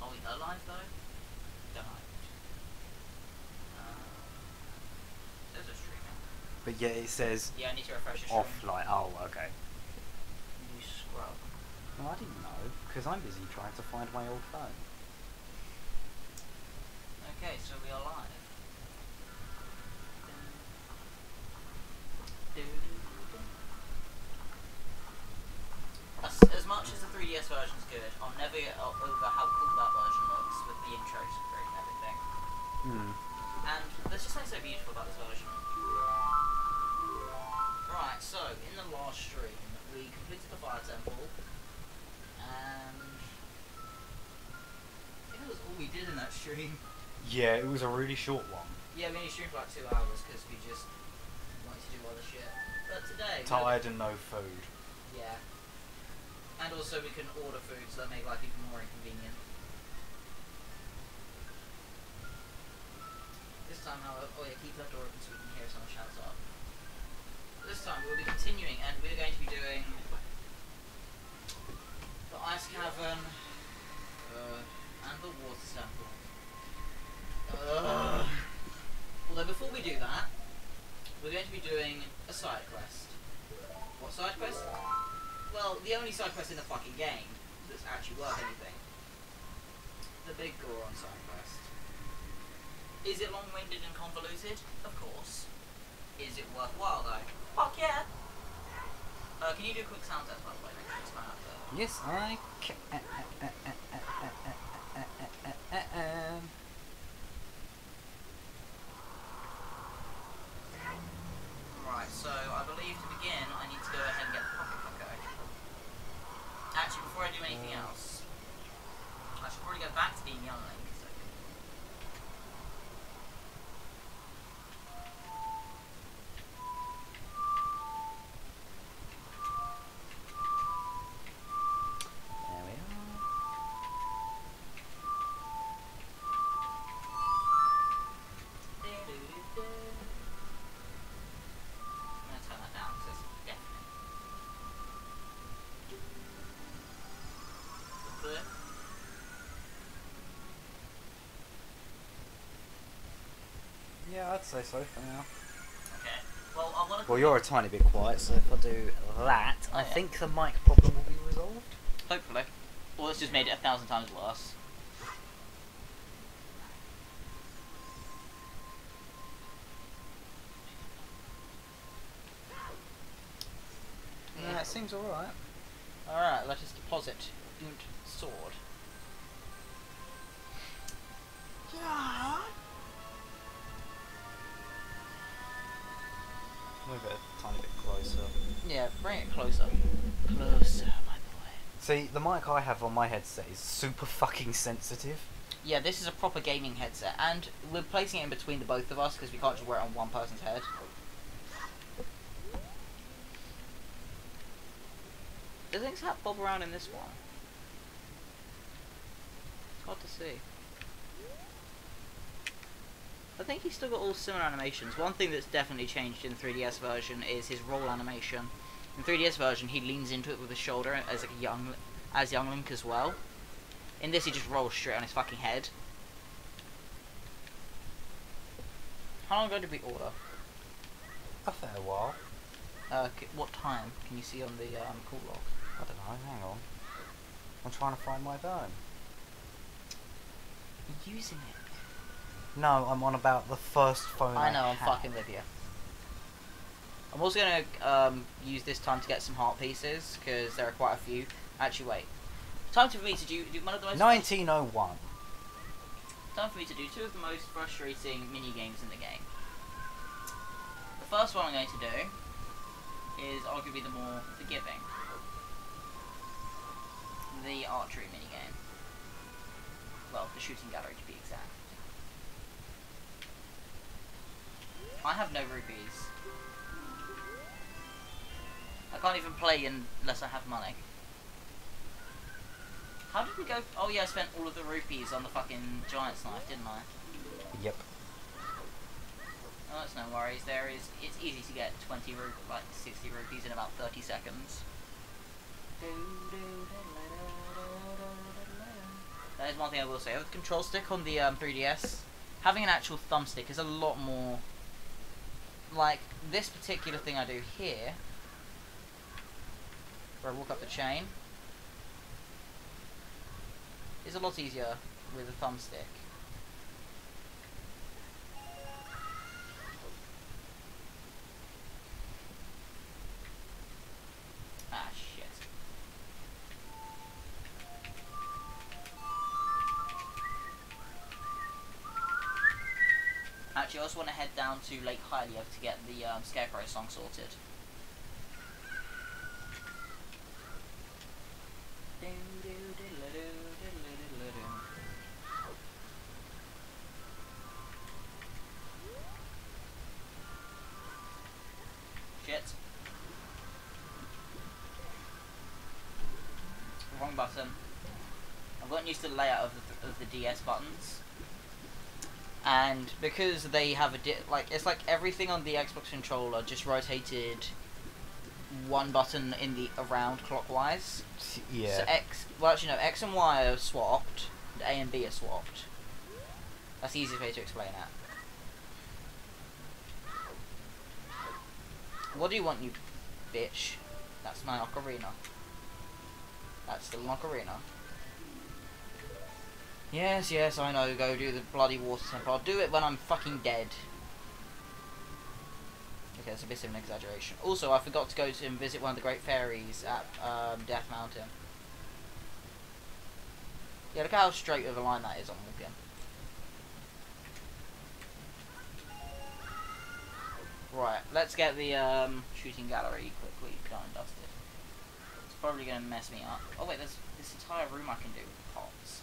Are we alive though? Don't know. There's a streaming. But yeah, it says Yeah, I need to refresh the off, stream. like, oh, okay. You scrub. No, I didn't know, because I'm busy trying to find my old phone. Okay, so we are live. As much as the 3DS version's good, I'll never get over how cool that version looks with the intro screen and everything. And there's just something so beautiful about this version. Right, so in the last stream, we completed the Fire Temple, and I think that was all we did in that stream. Yeah, it was a really short one. Yeah, we only streamed for like 2 hours because we just wanted to do other shit. But today... Tired and no food. Yeah. And also we can order food, so that make life even more inconvenient. This time, however... Oh yeah, keep that door open so we can hear someone shouts up. This time we'll be continuing, and we're going to be doing... the Ice Cavern... and the Water Temple. Although before we do that, we're going to be doing a side quest. What side quest? Well, the only side quest in the fucking game that's actually worth anything. The big Goron side quest. Is it long-winded and convoluted? Of course. Is it worthwhile though? Fuck yeah! Can you do a quick sound test by the way? Just find out there. Yes, I can. Right, so I believe to begin I need to go ahead and get the pocket cocoa. Actually, before I do anything else, I should probably go back to being young Link. So. There we are. I'm going to turn that down because it's deafening. Clear? Yeah, I'd say so for now. Okay. Well, I want to... Well, you're a tiny bit quiet, so if I do that, I think the mic problem will be resolved. Hopefully. Well, it's just made it 1,000 times worse. Yeah, it seems alright. Alright, let us deposit Unt sword. Yeah. Move it a tiny bit closer. Yeah, bring it closer. Closer, my boy. See, the mic I have on my headset is super fucking sensitive. Yeah, this is a proper gaming headset, and we're placing it in between the both of us because we can't just wear it on one person's head. Does things have bob around in this one? It's hard to see. I think he's still got all similar animations. One thing that's definitely changed in the 3DS version is his roll animation. In 3DS version, he leans into it with his shoulder as like a young Link as well. In this, he just rolls straight on his fucking head. How long ago did we order? A fair while. What time can you see on the call log? I don't know, hang on. I'm trying to find my phone. You're using it. No, I'm on about the first phone I know, I'm had. fucking with you. I'm also going to use this time to get some heart pieces, because there are quite a few. Actually, wait. Time for me to do one of the most... 1901. Time for me to do two of the most frustrating mini-games in the game. The first one I'm going to do is arguably the more forgiving. The archery minigame. Well, the shooting gallery to be exact. I have no rupees. I can't even play unless I have money. How did we go? Oh yeah, I spent all of the rupees on the fucking giant's knife, didn't I? Yep. Oh, that's no worries. It's easy to get 60 rupees in about 30 seconds. That is one thing I will say. With the control stick on the 3DS, having an actual thumbstick is a lot more... Like, this particular thing I do here, where I walk up the chain, is a lot easier with a thumbstick. Ah, shit. Actually, I also want to head down to Lake Hylia to get the Scarecrow song sorted. Shit. Wrong button. I've gotten used to the layout of the DS buttons. And because they have a it's like everything on the Xbox controller just rotated one button in the around clockwise. Yeah. So X and Y are swapped, and A and B are swapped. That's the easiest way to explain it. What do you want, you bitch? That's my Ocarina. That's still an Ocarina. Yes, yes, I know, go do the bloody water temple. I'll do it when I'm fucking dead. Okay, that's a bit of an exaggeration. Also, I forgot to go to and visit one of the great fairies at Death Mountain. Yeah, look how straight of a line that is on walking. Right, let's get the shooting gallery quickly done and dusted. It's probably going to mess me up. Oh wait, there's this entire room I can do with pots.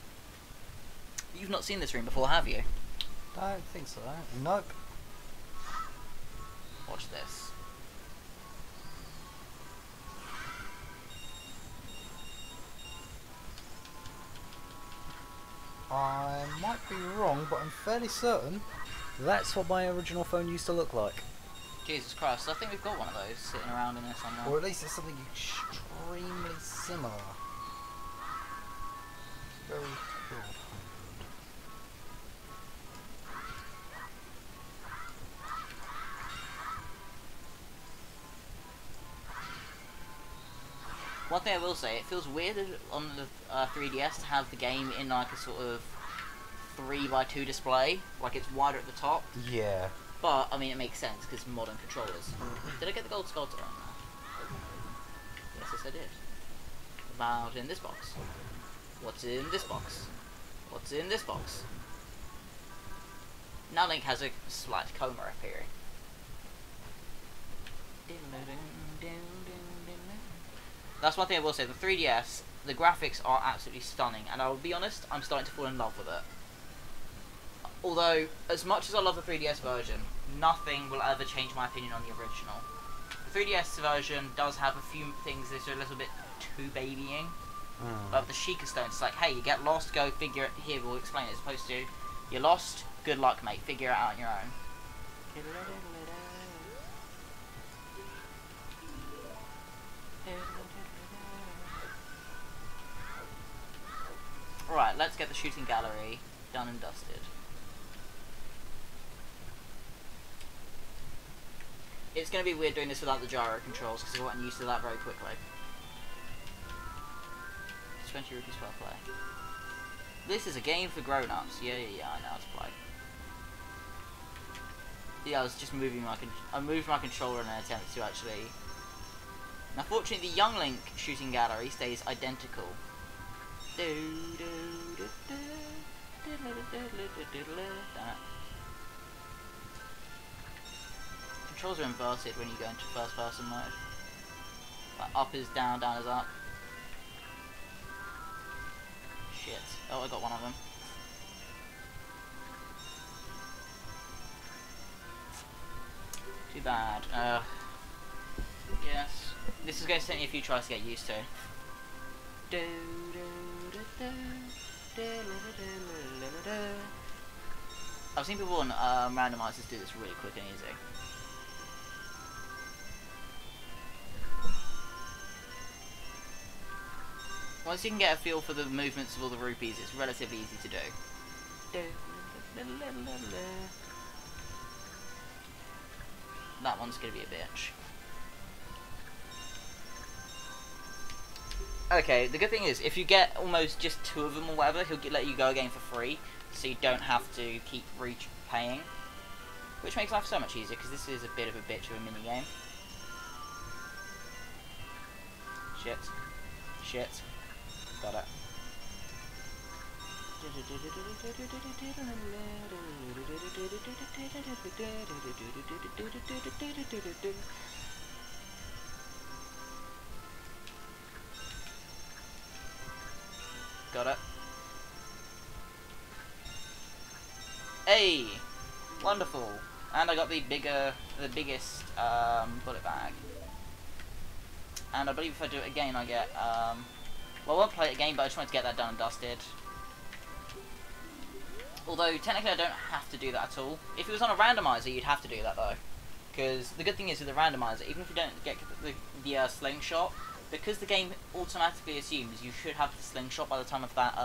You've not seen this room before, have you? Don't think so. Nope. Watch this. I might be wrong, but I'm fairly certain that's what my original phone used to look like. Jesus Christ, I think we've got one of those sitting around in there somewhere. Or at least it's something extremely similar. Very cool. One thing I will say, it feels weird on the 3DS to have the game in like a sort of 3x2 display, like it's wider at the top. Yeah. But, I mean, it makes sense because modern controllers. Did I get the gold sculptor on that? Yes, I did. About in this box. What's in this box? What's in this box? Now Link has a slight coma appearing. That's one thing I will say, the 3DS, the graphics are absolutely stunning, and I will be honest, I'm starting to fall in love with it. Although, as much as I love the 3DS version, nothing will ever change my opinion on the original. The 3DS version does have a few things that are a little bit too babying. But with the Sheikah Stones, it's like, hey, you get lost, go figure it, here, we'll explain it, as opposed to, you're lost, good luck mate, figure it out on your own. Right, let's get the shooting gallery done and dusted. It's going to be weird doing this without the gyro controls because I've gotten used to that very quickly. 20 rupees per play. This is a game for grown-ups. Yeah, I know how to play. Yeah, I was just moving I moved my controller in an attempt to actually... Now, fortunately, the Young Link shooting gallery stays identical. Damn it. Controls are inverted when you go into first person mode. Like, up is down, down is up. Shit. Oh, I got one of them. Too bad. Yes. This is going to take me a few tries to get used to. I've seen people on randomizers do this really quick and easy. Once you can get a feel for the movements of all the rupees, it's relatively easy to do. That one's gonna be a bitch. Okay, the good thing is, if you get almost just 2 of them or whatever, he'll let you go again for free, so you don't have to keep paying. Which makes life so much easier, because this is a bit of a bitch of a minigame. Shit. Shit. Got it. Got it. Hey! Wonderful. And I got the biggest bullet bag. And I believe if I do it again, I get well, I won't play it again, but I just wanted to get that done and dusted. Although technically I don't have to do that at all. If it was on a randomizer, you'd have to do that though. Because the good thing is with the randomizer, even if you don't get the slingshot, because the game automatically assumes you should have the slingshot by the time of that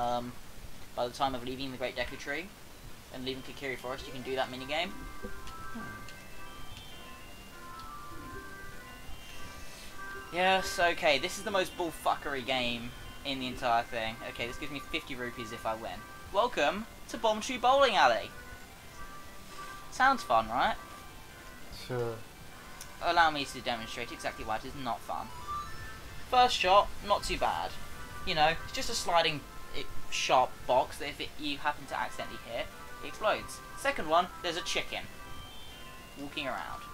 by the time of leaving the Great Deku Tree and leaving Kokiri Forest, you can do that minigame. Yes, okay, this is the most bullfuckery game in the entire thing. Okay, this gives me 50 rupees if I win. Welcome to Bombchu Bowling Alley. Sounds fun, right? Sure. Allow me to demonstrate exactly why it is not fun. First shot, not too bad. You know, it's just a sliding sharp box that if you happen to accidentally hit, it explodes. Second one, there's a chicken walking around.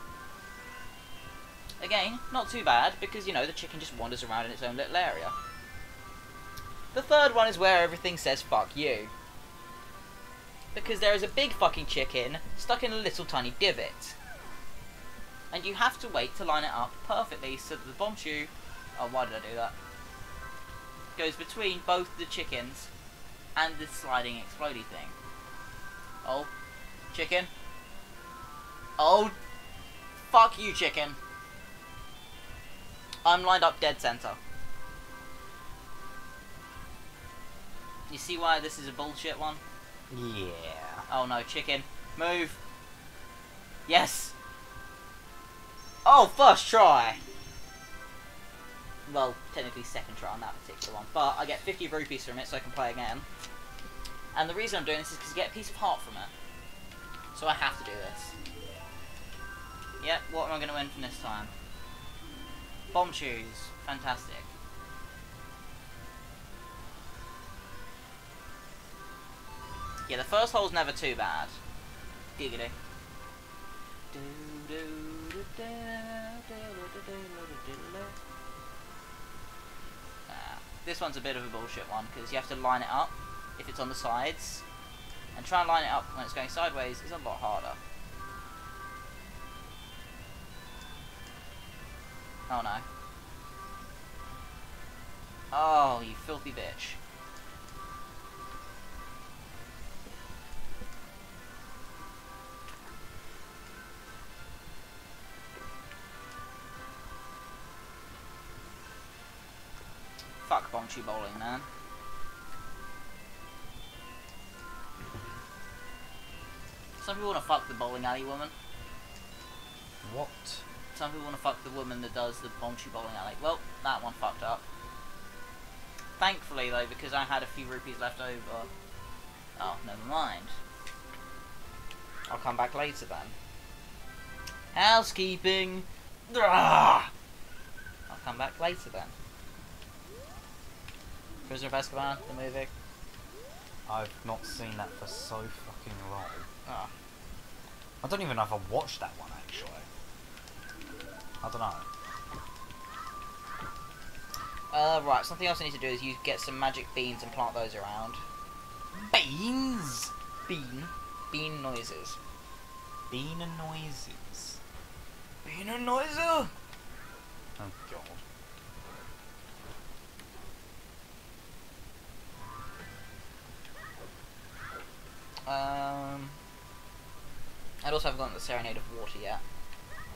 Again, not too bad, because, you know, the chicken just wanders around in its own little area. The third one is where everything says fuck you. Because there is a big fucking chicken stuck in a little tiny divot. And you have to wait to line it up perfectly so that the Bombchu... Oh, why did I do that? Goes between both the chickens and the sliding explodey thing. Oh, chicken. Oh, fuck you, chicken. I'm lined up dead center. You see why this is a bullshit one? Yeah. Oh no, chicken. Move. Yes. Oh, first try. Well, technically second try on that particular one. But I get 50 rupees from it so I can play again. And the reason I'm doing this is because you get a piece of heart from it. So I have to do this. Yep, what am I going to win from this time? Bombchus. Fantastic. Yeah, the first hole's never too bad. Giggity. This one's a bit of a bullshit one, because you have to line it up if it's on the sides. And try and line it up when it's going sideways is a lot harder. Oh no. Oh, you filthy bitch. Fuck Bombchu Bowling, man. Some people want to fuck the bowling alley woman. What? Some people want to fuck the woman that does the Bombchu Bowling Alley. Well, that one fucked up. Thankfully, though, because I had a few rupees left over... Oh, never mind. I'll come back later, then. Housekeeping! I'll come back later, then. Prisoner of Azkaban, the movie. I've not seen that for so fucking long. Oh. I don't even know if I watched that one, actually. I don't know. Right, something else I need to do is you get some magic beans and plant those around. Beans? Bean noises. Bean and noises. Bean and noises! Oh god. I also haven't gotten the Serenade of Water yet.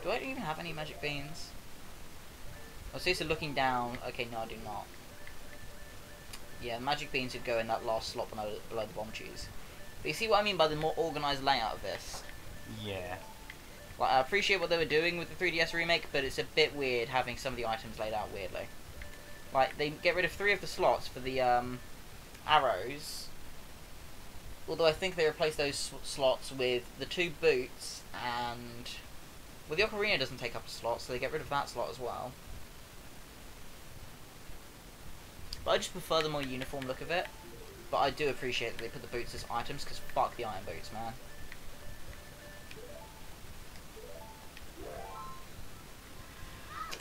Do I even have any magic beans? I was used to looking down. Okay, no, I do not. Yeah, magic beans would go in that last slot below the bomb cheese. But you see what I mean by the more organised layout of this? Yeah. Like, I appreciate what they were doing with the 3DS remake, but it's a bit weird having some of the items laid out weirdly. Like, they get rid of 3 of the slots for the arrows. Although I think they replaced those slots with the 2 boots and... Well, the Ocarina doesn't take up a slot, so they get rid of that slot as well. But I just prefer the more uniform look of it. But I do appreciate that they put the boots as items, because fuck the iron boots, man.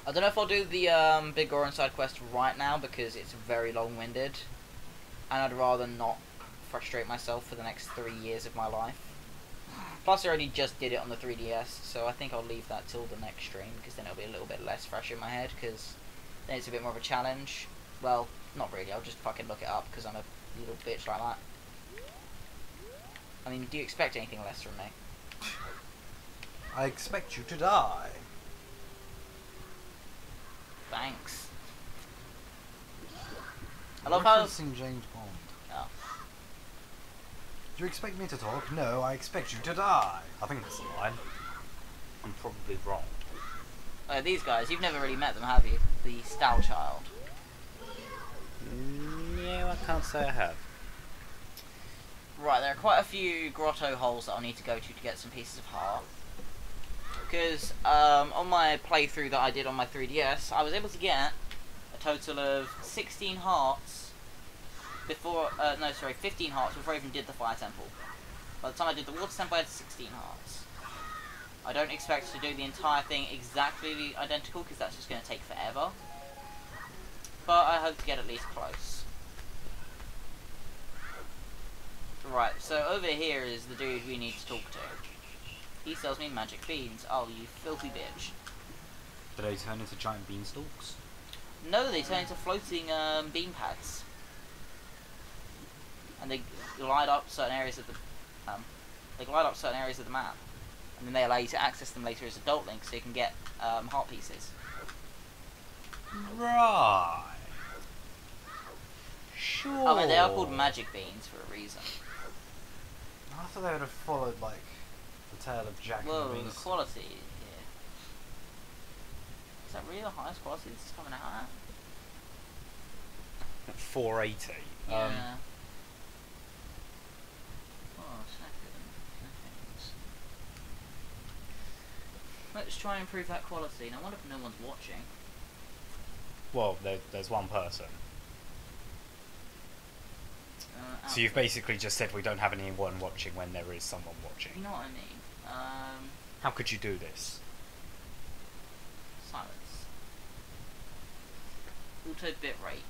I don't know if I'll do the Big Goron side quest right now, because it's very long-winded. And I'd rather not frustrate myself for the next 3 years of my life. Plus, I already just did it on the 3DS, so I think I'll leave that till the next stream, because then it'll be a little bit less fresh in my head, because then it's a bit more of a challenge. Well, not really, I'll just fucking look it up, because I'm a little bitch like that. I mean, do you expect anything less from me? I expect you to die. Thanks. I love how... Referencing James Bond. Oh. Do you expect me to talk? No, I expect you to die. I think that's the line. I'm probably wrong. Oh, these guys, you've never really met them, have you? The Stout Child. No, I can't say I have. Right, there are quite a few grotto holes that I'll need to go to get some pieces of heart. Because on my playthrough that I did on my 3DS, I was able to get a total of 16 hearts before, 15 hearts before I even did the fire temple. By the time I did the water temple, I had 16 hearts. I don't expect to do the entire thing exactly identical, because that's just going to take forever. But I hope to get at least close. Right, so over here is the dude we need to talk to. He sells me magic beans. Oh, you filthy bitch. Do they turn into giant beanstalks? No, they turn into floating bean pads. And they glide up certain areas of the map. And then they allow you to access them later as Adult Link, so you can get heart pieces. Right. Sure. Oh, and they are called magic beans for a reason. I thought they would have followed, like, the tail of Jack and the Whoa, the Beanstalk. quality here. Is that really the highest quality this is coming out at? 480. Yeah. Oh, seconds. Let's try and improve that quality. And I wonder if no one's watching. Well, there's one person. So you've basically just said we don't have anyone watching when there is someone watching. You know what I mean? How could you do this? Silence. Auto bitrate.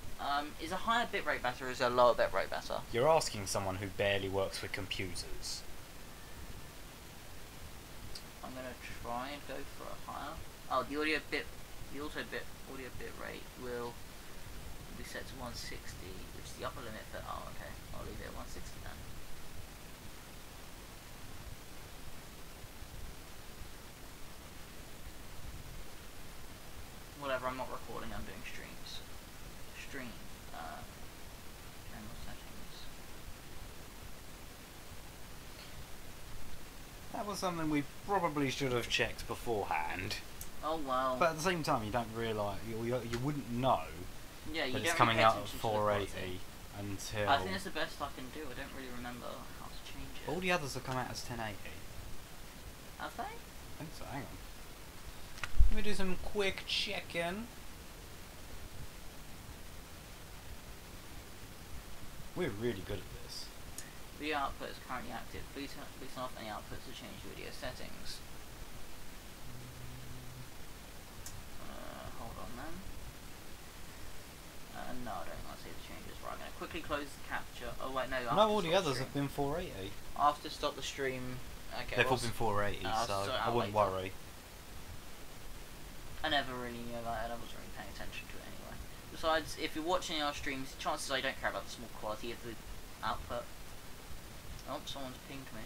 Is a higher bitrate better or is a lower bitrate better? You're asking someone who barely works with computers. I'm gonna try and go for a higher. Oh, the audio bitrate will be set to 160, which is the upper limit for. Oh, okay. I'll leave it at 160 then. Whatever, I'm not recording, I'm doing streams. Stream. General settings. That was something we probably should have checked beforehand. Oh well. But at the same time, you don't realise, you wouldn't know Yeah, you that don't it's coming really pay out at attention to the quality. 480 until... I think that's the best I can do. I don't really remember how to change it. all the others have come out as 1080. Have they? I think so, hang on. Let me do some quick check-in. We're really good at this. Video output is currently active. Please turn off any outputs to change video settings. Hold on then. No, I don't want to see the changes. Right, I'm going to quickly close the capture. Oh wait, no. No, all the others have been 480. After stop the stream. Okay. They've all been 480, so I wouldn't worry. I never really knew about it. I wasn't really paying attention to it anyway. Besides, if you're watching our streams, chances are you don't care about the small quality of the output. Oh, someone's pinged me.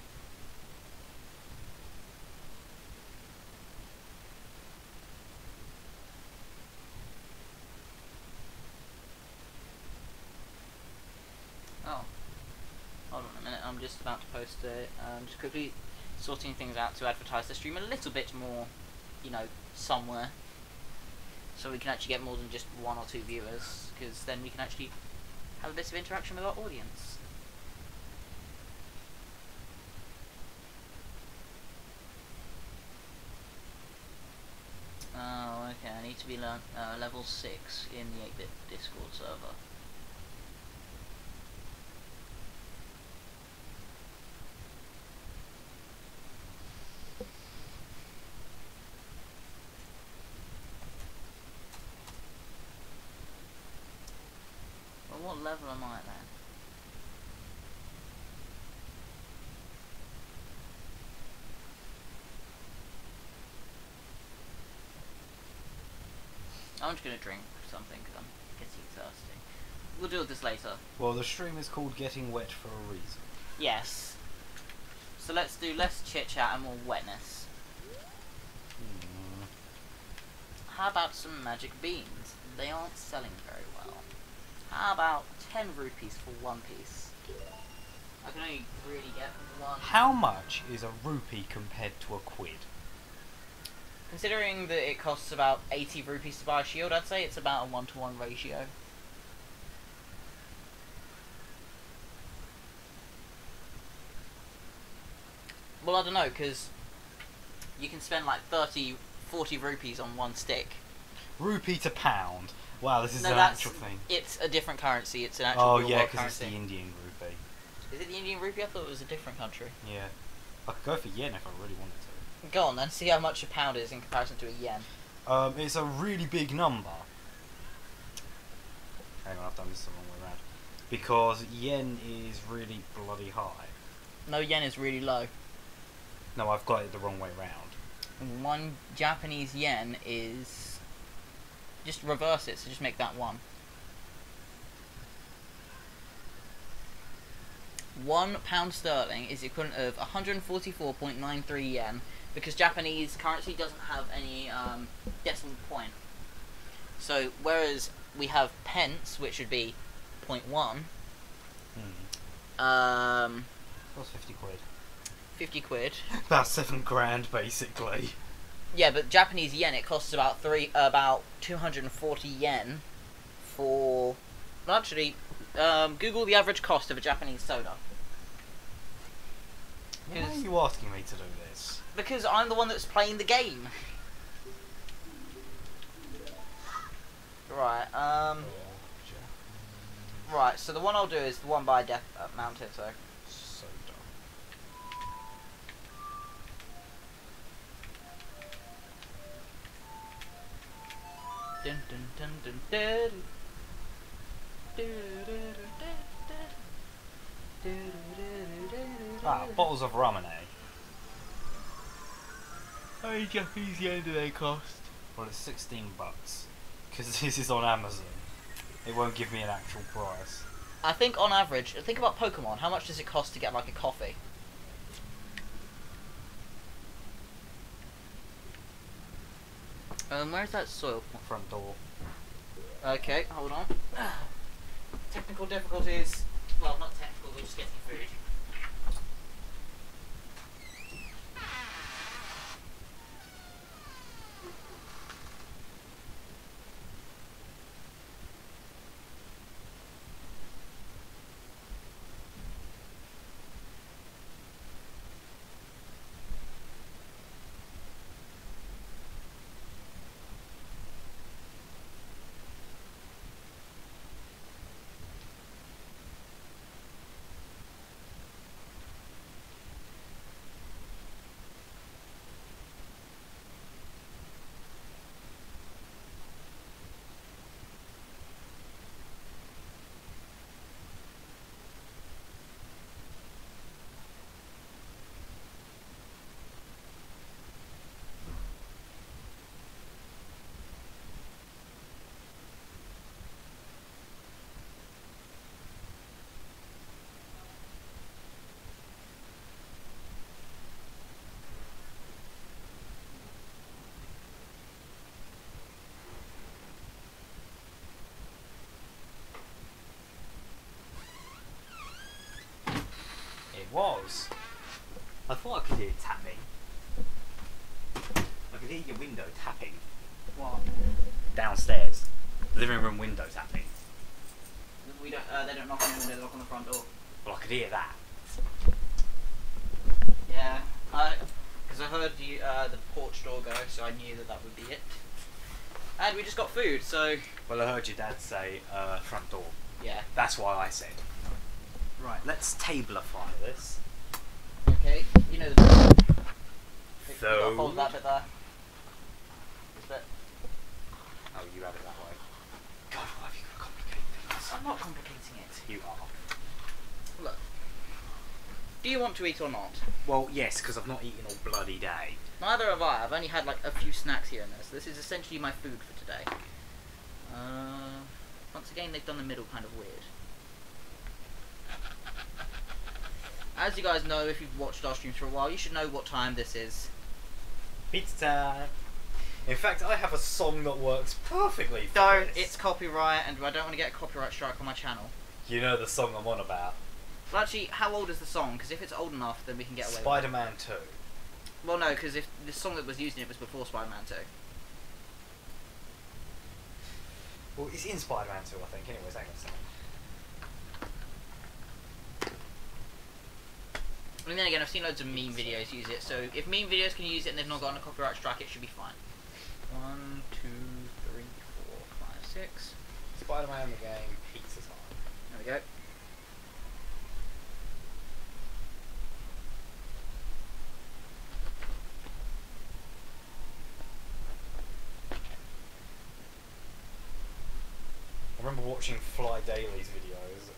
Oh, hold on a minute. I'm just about to post it. Just quickly sorting things out to advertise the stream a little bit more, you know, somewhere. So we can actually get more than just 1 or 2 viewers, because then we can actually have a bit of interaction with our audience. Oh, okay, I need to be level 6 in the 8-bit Discord server. Well, what level am I then? I'm just going to drink something because I'm getting thirsty. We'll deal with this later. Well, the stream is called Getting Wet for a reason. Yes. So let's do less chit chat and more wetness. How about some magic beans? They aren't selling very well. How about 10 rupees for 1 piece? I can only really get 1. How much is a rupee compared to a quid? Considering that it costs about 80 rupees to buy a shield, I'd say it's about a 1-to-1 ratio. Well, I don't know, because you can spend like 30, 40 rupees on 1 stick. Rupee to pound. Wow, this is No, an actual thing. It's a different currency. It's an actual Oh real yeah, world because it's currency. the Indian rupee. Is it the Indian rupee? I thought it was a different country. Yeah. I could go for yen if I really wanted to. Go on then, see how much a pound is in comparison to a yen. It's a really big number. Hang on, I've done this the wrong way around. Because yen is really bloody high. No, yen is really low. No, I've got it the wrong way round. 1 Japanese yen is... Just reverse it, so just make that 1. £1 sterling is the equivalent of 144.93 yen, because Japanese currency doesn't have any decimal point. So, whereas we have pence, which would be 0.1, That's 50 quid. 50 quid. That's 7 grand, basically. Yeah, but Japanese yen, it costs about 240 yen for... Well, actually, Google the average cost of a Japanese soda. Why are you asking me to do this? Because I'm the one that's playing the game. Right, right, so the one I'll do is the one by Death Mountain, so... Soda. Dun, dun, dun, dun, dun, dun, dun, Ah, bottles of ramen. How many Japanese yen do they cost? Well, it's 16 bucks. Because this is on Amazon. It won't give me an actual price. I think on average, think about Pokemon. How much does it cost to get like a coffee? Where's that soil? Front door. Okay, hold on. Technical difficulties. Well, not technical, we're just getting food. was. I thought I could hear tapping. I could hear your window tapping. What? Downstairs. Living room window tapping. We don't. They don't knock on the window. They knock on the front door. Well, I could hear that. Yeah. Because I heard the porch door go, so I knew that would be it. And we just got food, so. Well, I heard your dad say front door. Yeah. That's why I said. Right, let's tablify this. Okay. You know the. So. Hold that bit there. This bit. Oh, you have it that way. God, why have you got to complicate things? I'm not complicating it. You are. Look. Do you want to eat or not? Well, yes, because I've not eaten all bloody day. Neither have I. I've only had like a few snacks here and there, so this is essentially my food for today. Once again, they've done the middle kind of weird. As you guys know, if you've watched our streams for a while, you should know what time this is. Pizza time. In fact, I have a song that works perfectly for Don't. this. It's copyright, and I don't want to get a copyright strike on my channel. You know the song I'm on about. Well, actually, how old is the song? Because if it's old enough, then we can get away with it. Spider-Man 2. Well, no, because if the song that was used in it was before Spider-Man 2. Well, it's in Spider-Man 2, I think. Anyways, hang on a second. And then again, I've seen loads of meme videos use it, so if meme videos can use it and they've not gotten a copyright strike, it should be fine. 1, 2, 3, 4, 5, 6. Spider-Man the game, pizza time. There we go. I remember watching Fly Daily's videos,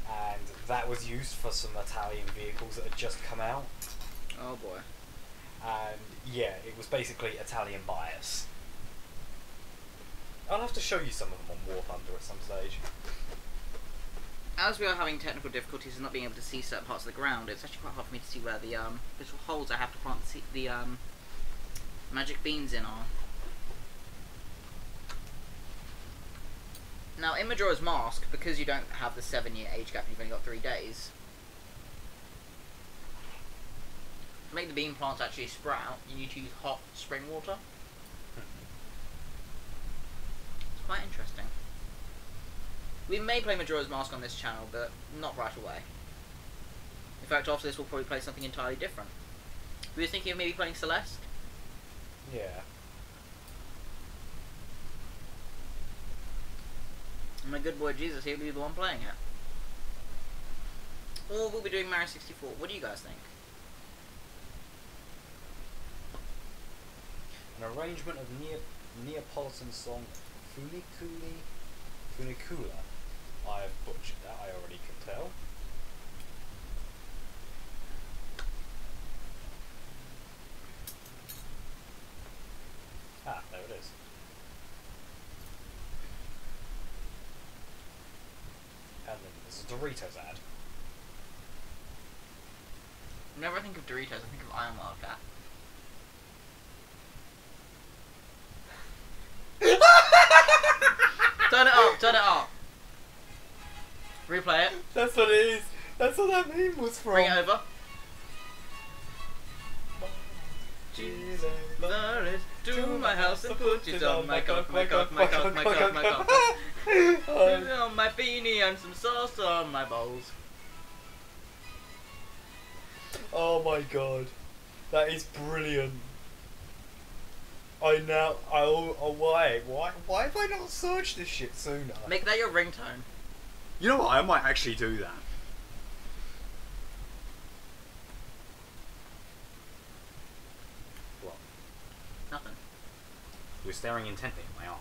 and that was used for some Italian vehicles that had just come out. Oh boy. And yeah, it was basically Italian bias. I'll have to show you some of them on War Thunder at some stage. As we are having technical difficulties and not being able to see certain parts of the ground, it's actually quite hard for me to see where the little holes I have to plant the magic beans in are. Now, in Majora's Mask, because you don't have the 7-year age gap, you've only got 3 days. To make the bean plants actually sprout, you need to use hot spring water. It's quite interesting. We may play Majora's Mask on this channel, but not right away. In fact, after this we'll probably play something entirely different. We were thinking of maybe playing Celeste. Yeah. And my good boy Jesus, he'll be the one playing it. Or we'll be doing Mario 64. What do you guys think? An arrangement of Neapolitan song Funicula. I have butchered that, I already can tell. Ah, there it is. And then there's a Doritos ad. Whenever I think of Doritos, I think of Iron Wildcat. Turn it up, turn it up. Replay it. That's what it is. That's what that meme was from. Bring it over. Jesus, Lure it to my house and put it on my cock, my cock, my cock, my cock, my cock. Put it on my beanie and some sauce on my bowls. Oh my god, that is brilliant. Why have I not searched this shit sooner? Make that your ringtone. You know what, I might actually do that. What? Nothing. You were staring intently at my arm.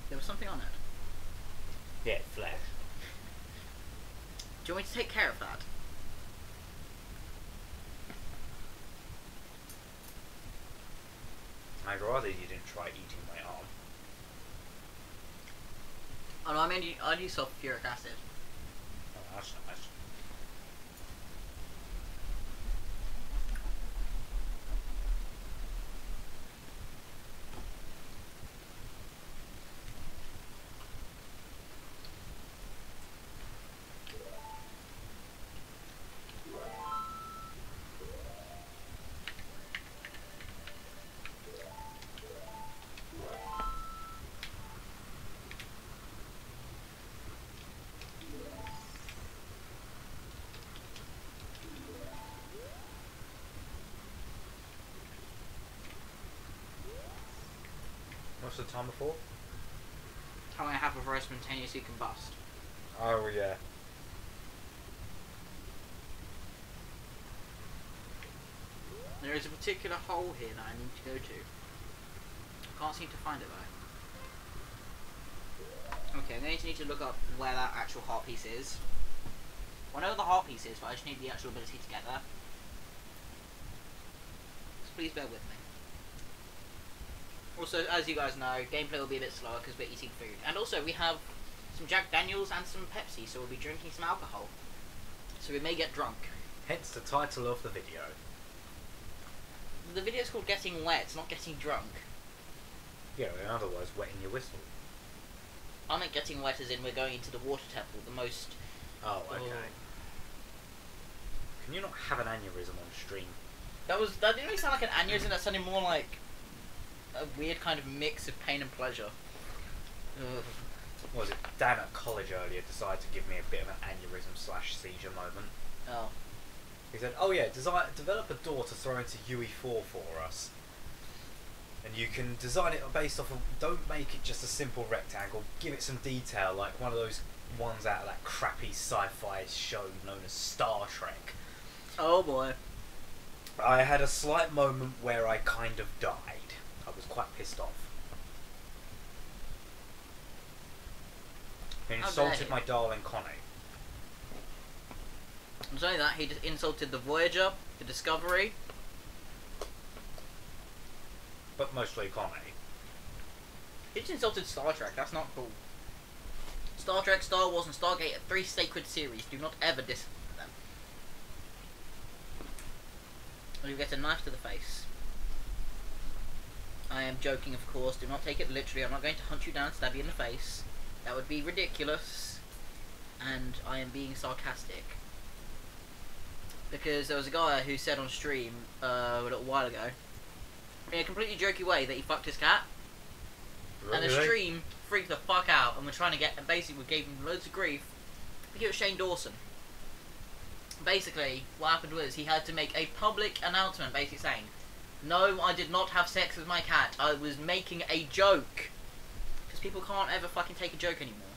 There was something on it. Yeah, flesh. Do you want me to take care of that? I'd rather you didn't try eating my arm. Oh no, I mean, I'd use sulfuric acid. Oh, that's nice. much of the time before? How I have a very spontaneously combust. Oh yeah. There is a particular hole here that I need to go to. I can't seem to find it though. Okay, I'm going to need to look up where that actual heart piece is. Well, I know where the heart piece is, but I just need the actual ability to get there. So please bear with me. Also, as you guys know, gameplay will be a bit slower because we're eating food. And also, we have some Jack Daniels and some Pepsi, so we'll be drinking some alcohol. So we may get drunk. Hence the title of the video. The video's called Getting Wet, it's not Getting Drunk. Yeah, in other words, wetting your whistle. I meant getting wet as in we're going into the water temple, the most... Oh, okay. Can you not have an aneurysm on stream? That didn't really sound like an aneurysm, that sounded more like a weird kind of mix of pain and pleasure. Ugh. What was it? Dan at college earlier decided to give me a bit of an aneurysm / seizure moment. Oh. He said, "Oh yeah, develop a door to throw into UE4 for us. And you can design it based off of, don't make it just a simple rectangle, give it some detail, like one of those ones out of that crappy sci-fi show known as Star Trek." Oh boy. I had a slight moment where I kind of died. I was quite pissed off. He insulted my darling Connie. I'm saying that, he insulted the Voyager, the Discovery. But mostly Connie. He just insulted Star Trek, that's not cool. Star Trek, Star Wars and Stargate are 3 sacred series, do not ever diss them. Or you get a knife to the face. I am joking, of course, do not take it literally, I'm not going to hunt you down and stab you in the face. That would be ridiculous. And I am being sarcastic. Because there was a guy who said on stream a little while ago, in a completely jokey way, that he fucked his cat. Really? And the stream freaked the fuck out, and we're trying to get, and basically we gave him loads of grief. I think it was Shane Dawson. Basically, what happened was he had to make a public announcement, basically saying, "No, I did not have sex with my cat. I was making a joke." Because people can't ever fucking take a joke anymore.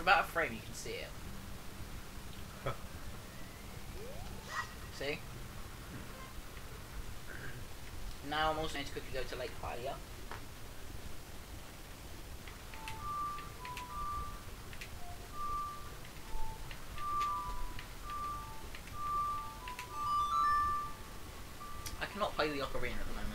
For about a frame you can see it. See? Now I'm also going to quickly go to Lake Hylia. I cannot play the Ocarina at the moment.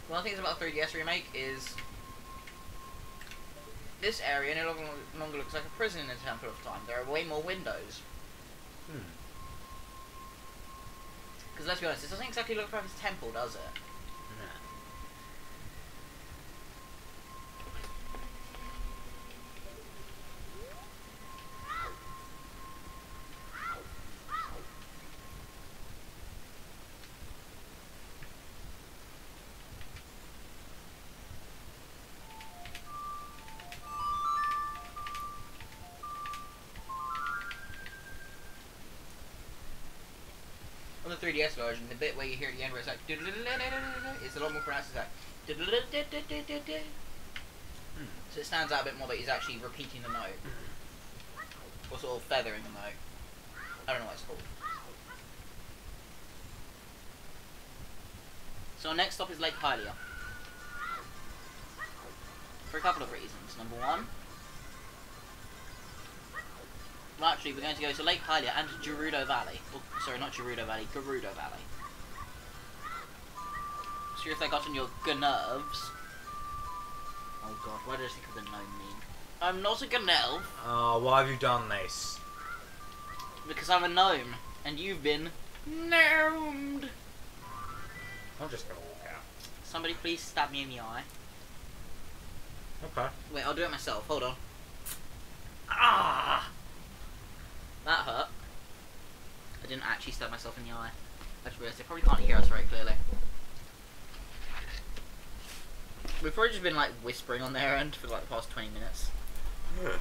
One of the things about 3DS Remake is this area no longer looks like a prison in the Temple of Time. There are way more windows. Because let's be honest, it doesn't exactly look like a temple, does it? No. On the 3DS version, the bit where you hear at the end where it's like it's a lot more pronounced. It's like so it stands out a bit more that he's actually repeating the note. Or sort of feathering the note. I don't know what it's called. So our next stop is Lake Hylia. For a couple of reasons. Number one, well, actually we're going to go to Lake Hylia and Gerudo Valley. Oh, sorry, not Gerudo Valley, Gerudo Valley. See if they got on your nerves. Oh god, why did I think of the gnome meme? I'm not a gnelf. Oh, why have you done this? Because I'm a gnome, and you've been gnomed. I'm just gonna walk out. Somebody please stab me in the eye. Okay. Wait, I'll do it myself. Hold on. Ah! That hurt. I didn't actually stab myself in the eye. I just realised they probably can't hear us very clearly. We've probably just been like whispering on their end for like the past 20 minutes. You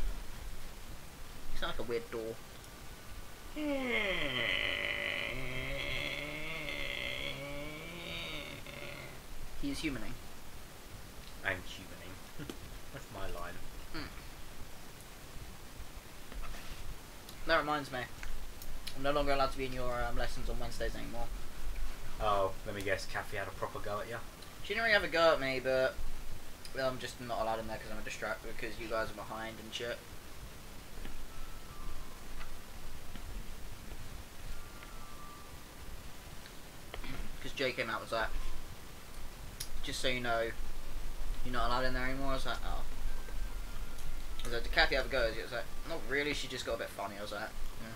sound like a weird door. He's humaning. I'm humaning. That's my line. That reminds me. I'm no longer allowed to be in your lessons on Wednesdays anymore. Oh, let me guess, Kathy had a proper go at you? She didn't really have a go at me, but I'm just not allowed in there because I'm a distractor because you guys are behind and shit. Because Jay came out and was like, just so you know, you're not allowed in there anymore. I was like, oh. I was like, did Kathy have a go? He was like, not really, she just got a bit funny. I was like, yeah.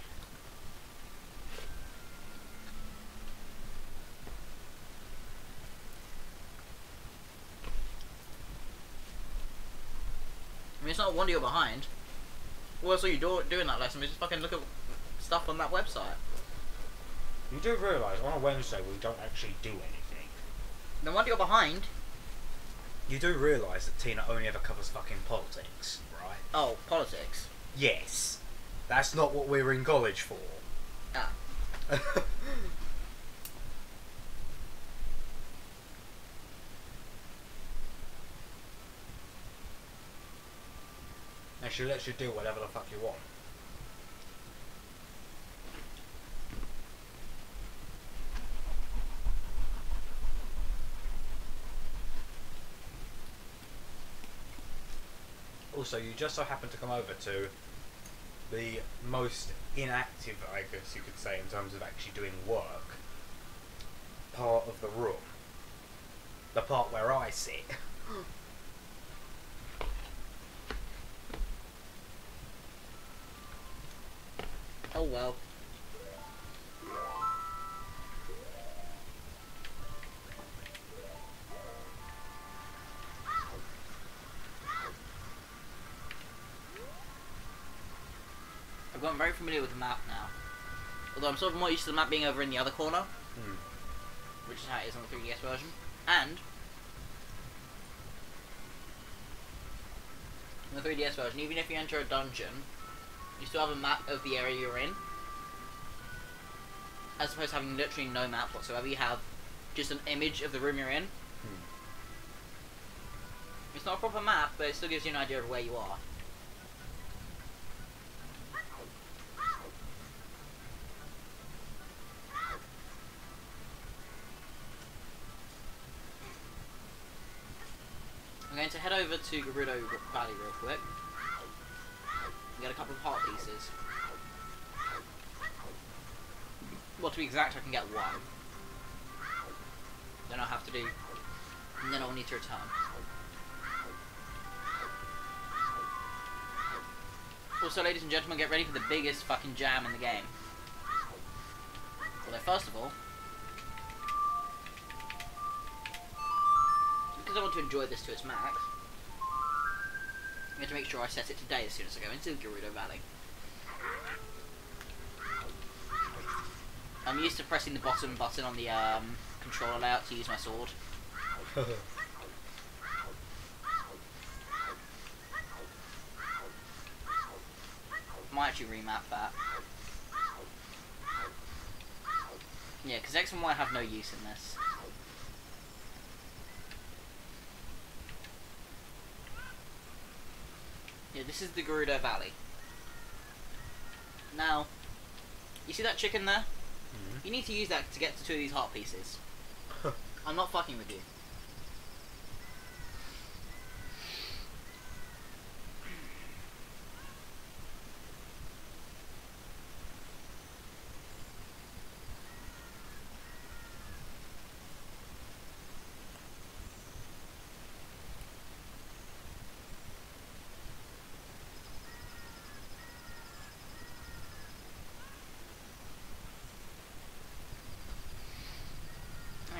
I mean, it's not a wonder you're behind. What else are you doing that lesson? We just fucking look at stuff on that website. You do realise on a Wednesday we don't actually do anything. No wonder you're behind. You do realise that Tina only ever covers fucking politics, right? Oh, politics. Yes. That's not what we're in college for. Ah. And she lets you do whatever the fuck you want. Also, you just so happen to come over to the most inactive, I guess you could say, in terms of actually doing work, part of the room. The part where I sit. Oh well. I've gotten very familiar with the map now. Although I'm sort of more used to the map being over in the other corner. Which is how it is on the 3DS version. And in the 3DS version, even if you enter a dungeon, you still have a map of the area you're in. As opposed to having literally no map whatsoever, you have just an image of the room you're in. It's not a proper map, but it still gives you an idea of where you are. I'm going to head over to Gerudo Valley real quick and get a couple of heart pieces. Well, to be exact, I can get one. Then I'll have to do, and then I'll need to return. Also, ladies and gentlemen, get ready for the biggest fucking jam in the game. Although, first of all, because I want to enjoy this to its max, I'm going to make sure I set it today as soon as I go into Gerudo Valley. I'm used to pressing the bottom button on the controller layout to use my sword. Might actually remap that. Yeah, because X and Y have no use in this. Yeah, this is the Gerudo Valley. Now, you see that chicken there? Mm-hmm. You need to use that to get to 2 of these heart pieces. I'm not fucking with you.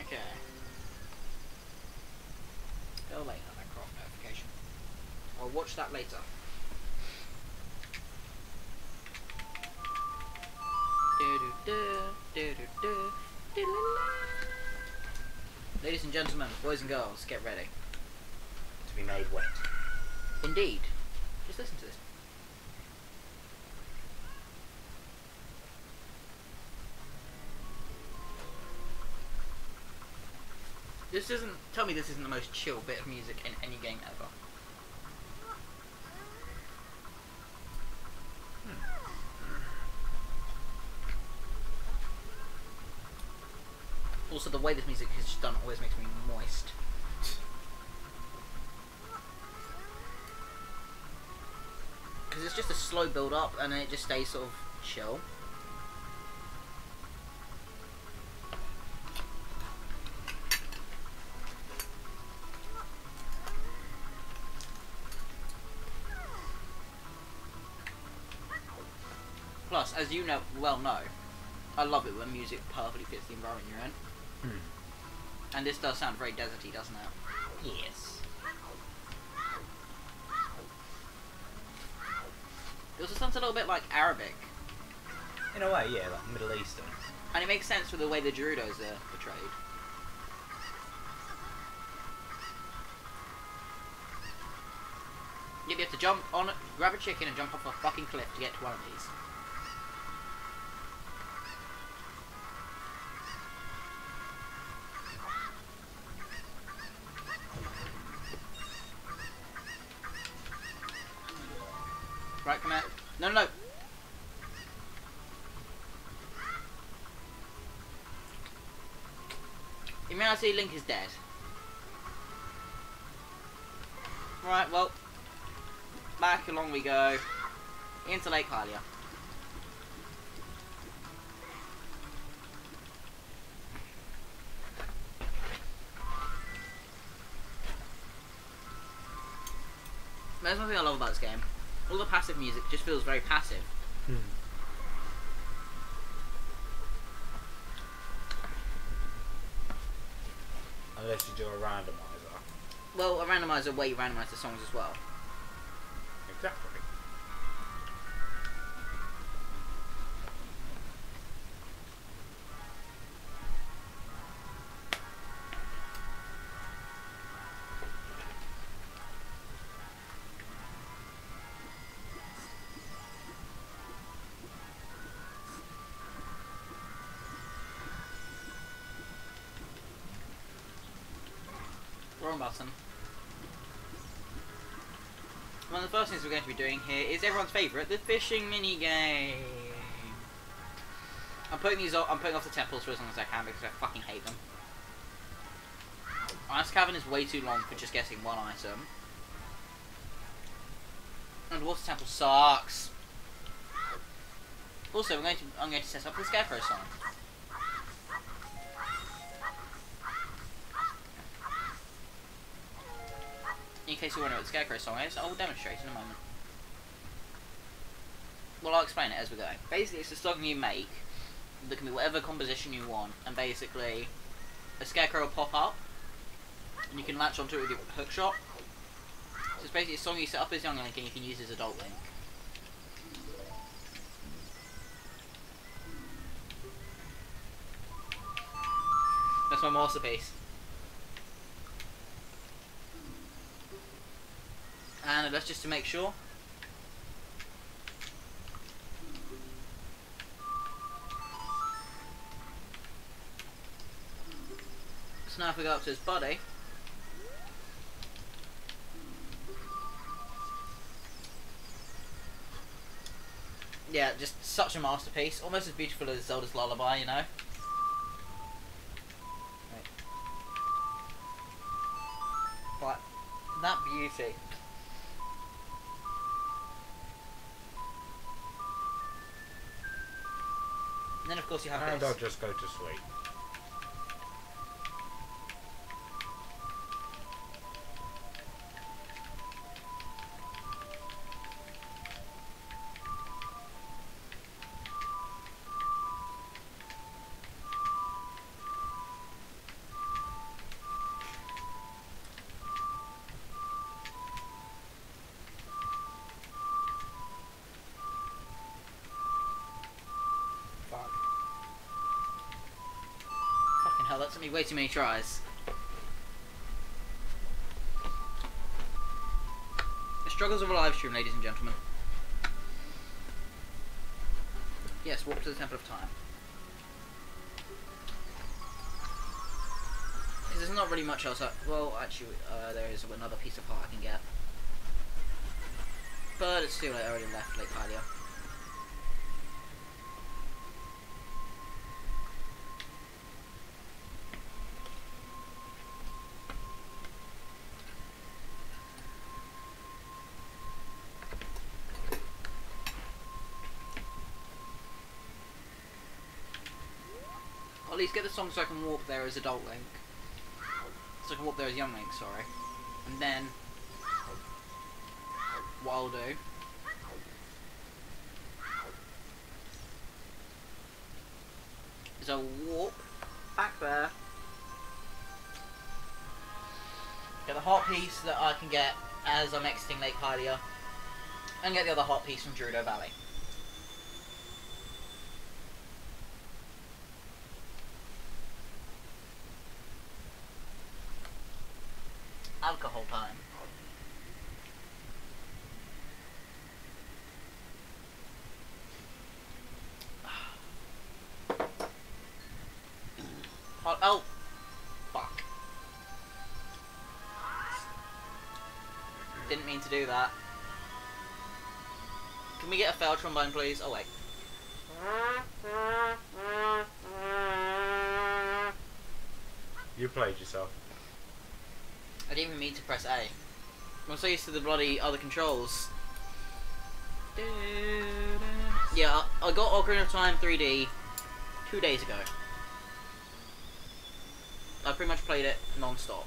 Okay. Go later, that craft notification. I'll watch that later. Ladies and gentlemen, boys and girls, get ready. To be made wet. Indeed. Just listen to this. This isn't. Tell me this isn't the most chill bit of music in any game ever. Also, the way this music is done always makes me moist. Because it's just a slow build up and then it just stays sort of chill. Plus, as you know, I love it when music perfectly fits the environment you're in. And this does sound very deserty, doesn't it? Yes. It also sounds a little bit like Arabic. In a way, yeah, like Middle Eastern. And it makes sense with the way the Gerudos are portrayed. You have to jump on it, grab a chicken and jump off a fucking cliff to get to one of these. Right, come here. No, no, no. In reality, Link is dead. Right, well, back along we go. Into Lake Hylia. There's one thing I love about this game. All the passive music just feels very passive. Unless you do a randomizer. Well, a randomizer where you randomise the songs as well. Exactly. Wrong button. One of the first things we're going to be doing here is everyone's favourite, the fishing mini game. I'm putting off the temples for as long as I can because I fucking hate them. Ice Cavern is way too long for just getting one item. And Water Temple sucks. Also, I'm going to set up the Scarecrow song. In case you wonder what the Scarecrow song is, I will demonstrate in a moment. Well, I'll explain it as we go. Basically, it's a song you make that can be whatever composition you want, and basically, a Scarecrow will pop up, and you can latch onto it with your hook shot. So it's basically a song you set up as young Link and you can use as adult Link. That's my masterpiece. And that's just to make sure. So now if we go up to his buddy. Yeah, just such a masterpiece. Almost as beautiful as Zelda's Lullaby, you know? Right. But that beauty. And then of course you have And this. I'll just go to sleep. Fuck. Fucking hell, that took me way too many tries. The struggles of a live stream, ladies and gentlemen. Yes, walk to the Temple of Time. Because there's not really much else. Well, actually, there is another piece of heart I can get. But it's too late, I already left Lake Hylia. I'll at least get the song so I can walk there as adult Link. So I can walk there as young Link, sorry. And then, what I'll do is I'll walk back there, get the heart piece that I can get as I'm exiting Lake Hylia, and get the other heart piece from Gerudo Valley. Alcohol time. Oh, fuck. Didn't mean to do that. Can we get a fail trombone, please? Oh, wait. You played yourself. I didn't even mean to press A. I'm so used to the bloody other controls. Yeah, I got Ocarina of Time 3D 2 days ago. I pretty much played it non-stop.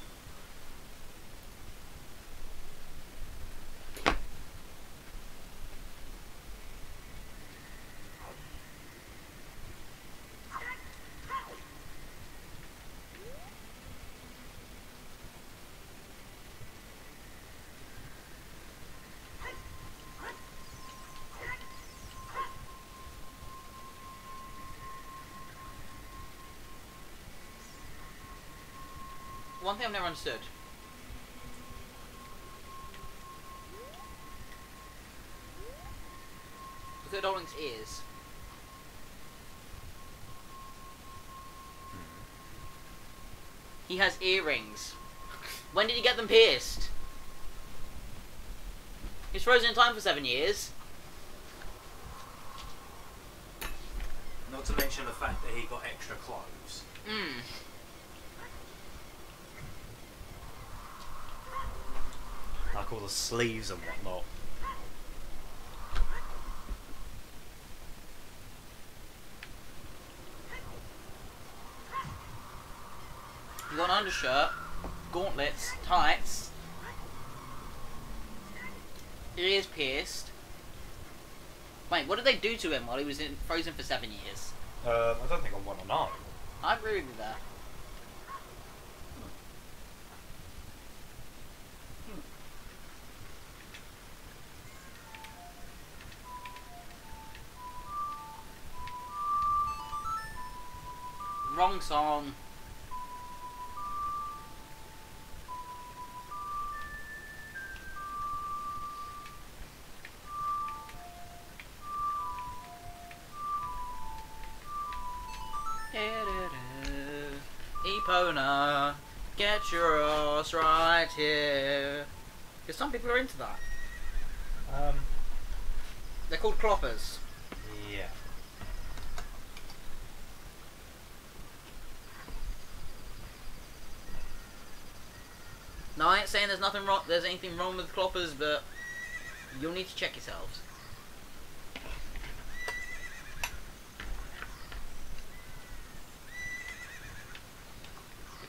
One thing I've never understood. Look at Adult Link's ears. He has earrings. When did he get them pierced? He's frozen in time for 7 years. Not to mention the fact that he got extra clothes. Hmm. Like all the sleeves and whatnot. You got an undershirt, gauntlets, tights, ears pierced. Wait, what did they do to him while he was frozen for 7 years? I don't think I want to know. I agree with you there. Wrong song. A Epona, get your ass right here. Because some people are into that. They're called cloppers. Yeah. No, I ain't saying there's nothing wrong. There's anything wrong with cloppers, but you'll need to check yourselves.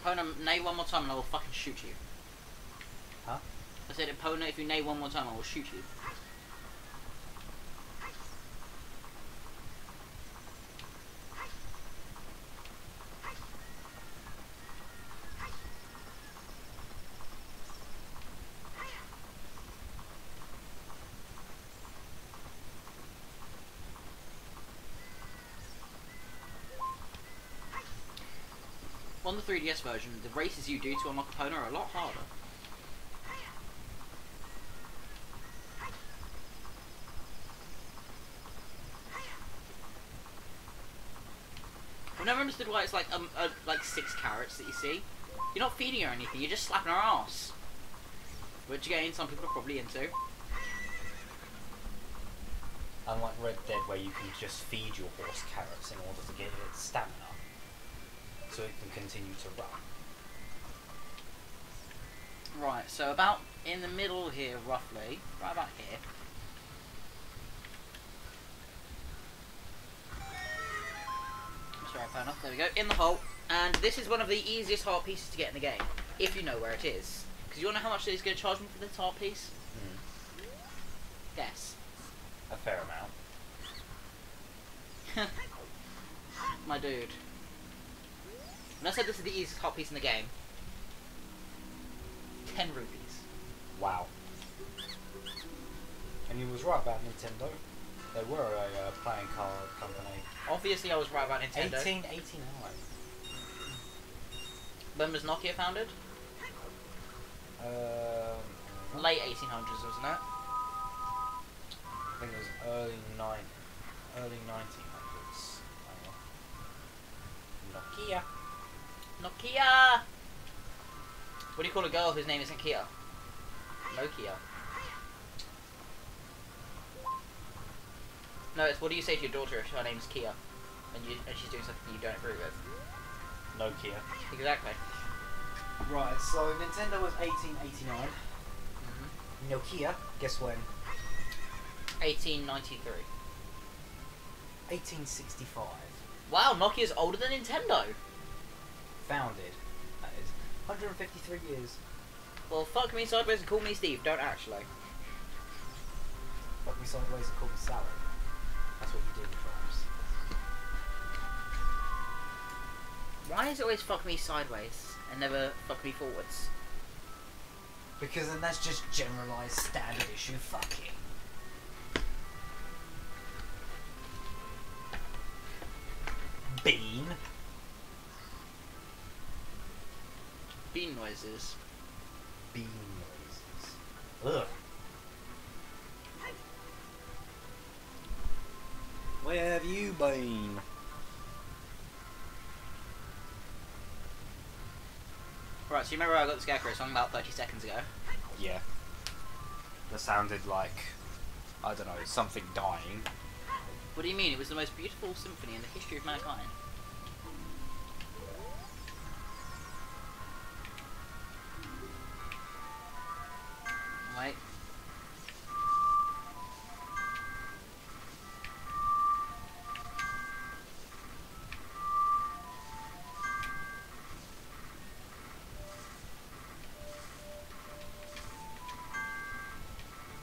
Epona, neigh one more time and I will fucking shoot you. Huh? I said, Epona, if you neigh one more time, I will shoot you. On the 3DS version, the races you do to unlock Epona are a lot harder. I've never understood why it's like like 6 carrots that you see. You're not feeding her anything, you're just slapping her ass. Which again, some people are probably into. Unlike Red Dead, where you can just feed your horse carrots in order to get its stamina, so it can continue to run. Right, so about in the middle here, roughly. Right about here. Sorry, Epona. There we go. In the hole. And this is one of the easiest heart pieces to get in the game, if you know where it is. Because you want to know how much it's going to charge me for this heart piece? Guess. A fair amount. My dude. When I said this is the easiest heart piece in the game, 10 rupees. Wow. And he was right about Nintendo. They were a playing card company. Obviously I was right about Nintendo. 1889. When was Nokia founded? Late 1800s, wasn't it? I think it was early 1900s. Nokia. Nokia! What do you call a girl whose name isn't Kia? Nokia. No, it's what do you say to your daughter if her name's Kia and she's doing something you don't agree with? Nokia. Exactly. Right, so Nintendo was 1889. Nokia, guess when? 1893. 1865. Wow, Nokia's older than Nintendo. Founded. That is 153 years. Well, fuck me sideways and call me Steve. Don't actually. Fuck me sideways and call me Sally. That's what you do with drums. Why is it always fuck me sideways and never fuck me forwards? Because then that's just generalised standard issue fucking. Bean. Bean noises. Bean noises. Ugh. Where have you been? Right, so you remember I got the Scarecrow song about 30 seconds ago? Yeah. That sounded like, I don't know, something dying. What do you mean? It was the most beautiful symphony in the history of mankind. Wait.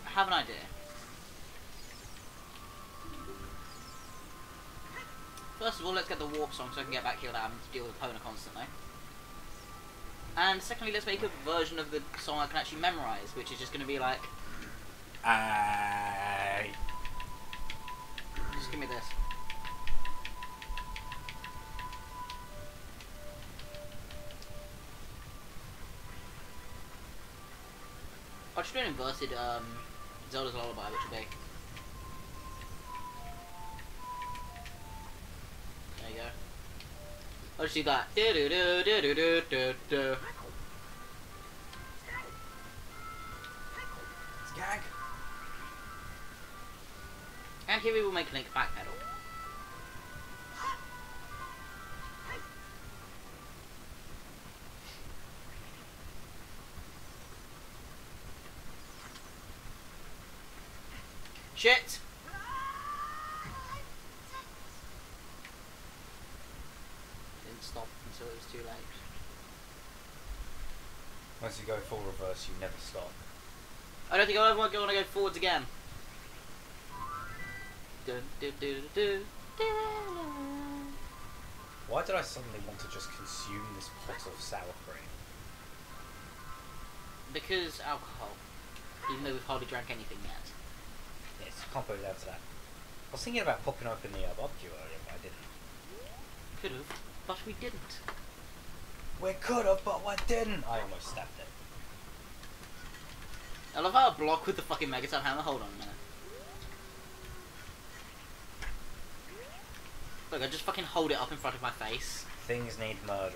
I have an idea. First of all, let's get the warp song so I can get back here without having to deal with Epona constantly. And secondly, let's make a version of the song I can actually memorise, which is just going to be like... Just give me this. I'll just do an inverted Zelda's Lullaby, which will be... There you go. I'll just do that. Do do do do do do do do. Skag. And here we will make Link backpedal. Shit! Didn't stop until it was too late. Once you go full reverse, you never stop. I don't think I'll ever want to go forwards again. Dun, dun, dun, dun, dun. Why did I suddenly want to just consume this pot of sour cream? Because alcohol. Even though we've hardly drank anything yet. Yes, can't put it down to that. I was thinking about popping open the barbecue earlier, but I didn't. Could have, but we didn't. We could have, but we didn't. I almost stabbed it. I love how I block with the fucking Megaton hammer. Hold on a minute. Look, I just fucking hold it up in front of my face. Things need murdering.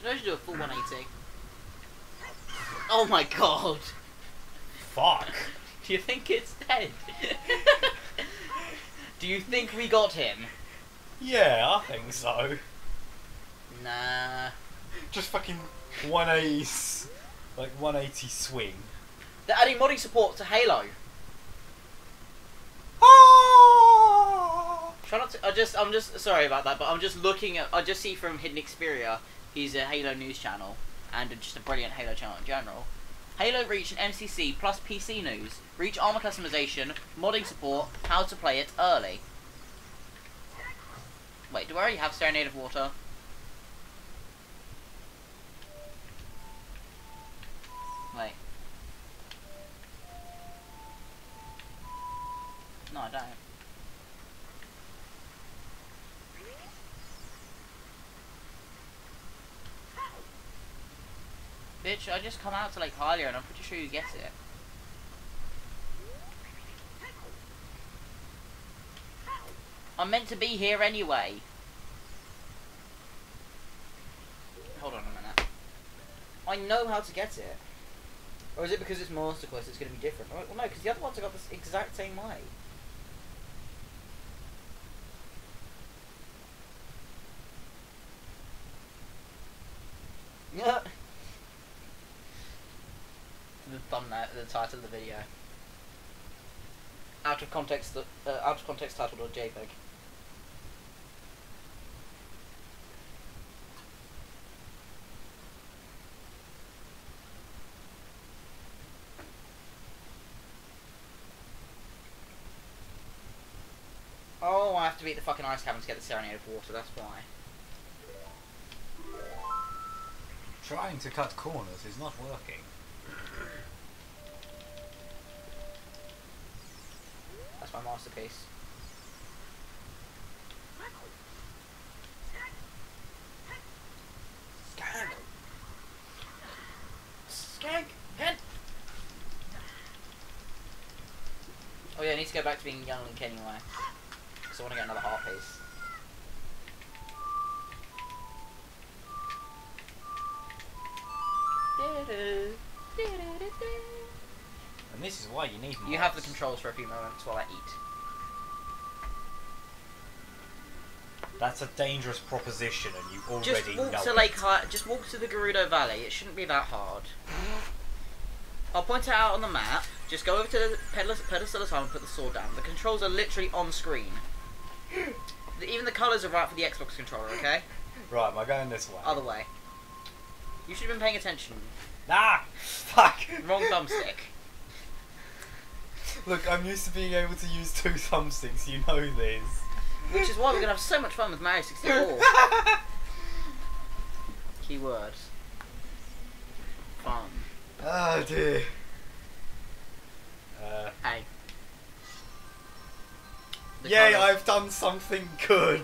Did I just do a full 180? Oh my god! Fuck! Do you think it's dead? Do you think we got him? Yeah, I think so. Nah. Just fucking 180s. Like 180 swing. They're adding modding support to Halo. Try not to. I'm just sorry about that, but I'm just looking at. I just see from Hidden Xperia, he's a Halo news channel and just a brilliant Halo channel in general. Halo Reach and MCC plus PC news, Reach armor customization, modding support, how to play it early. Wait, do I already have Serenade of Water? Wait. No, I don't. Bitch, I just come out to Lake Hylia and I'm pretty sure you get it. I'm meant to be here anyway. Hold on a minute. I know how to get it. Or is it because it's Masterquest it's going to be different? Well, no, because the other ones have got this exact same way. Yeah. The thumbnail, the title of the video. Out of context titled or JPEG. Oh, I have to beat the fucking ice cavern to get the Serenade of Water, that's why. Trying to cut corners is not working. That's my masterpiece. Skag! Skag! Head! Oh yeah, I need to go back to being young Link anyway. Because I want to get another heart piece. And this is why you need mods. You have the controls for a few moments while I eat. That's a dangerous proposition and you already know Just walk to Lake just walk to the Gerudo Valley, it shouldn't be that hard. I'll point it out on the map, just go over to the pedestal of time and put the sword down. The controls are literally on screen. Even the colours are right for the Xbox controller, okay? Right, am I going this way? Other way. You should have been paying attention. Ah! Fuck! Wrong thumbstick. Look, I'm used to being able to use 2 thumbsticks, you know this. Which is why we're going to have so much fun with Mario 64. Keyword. Fun. Oh dear. Hey. Yay, I've done something good!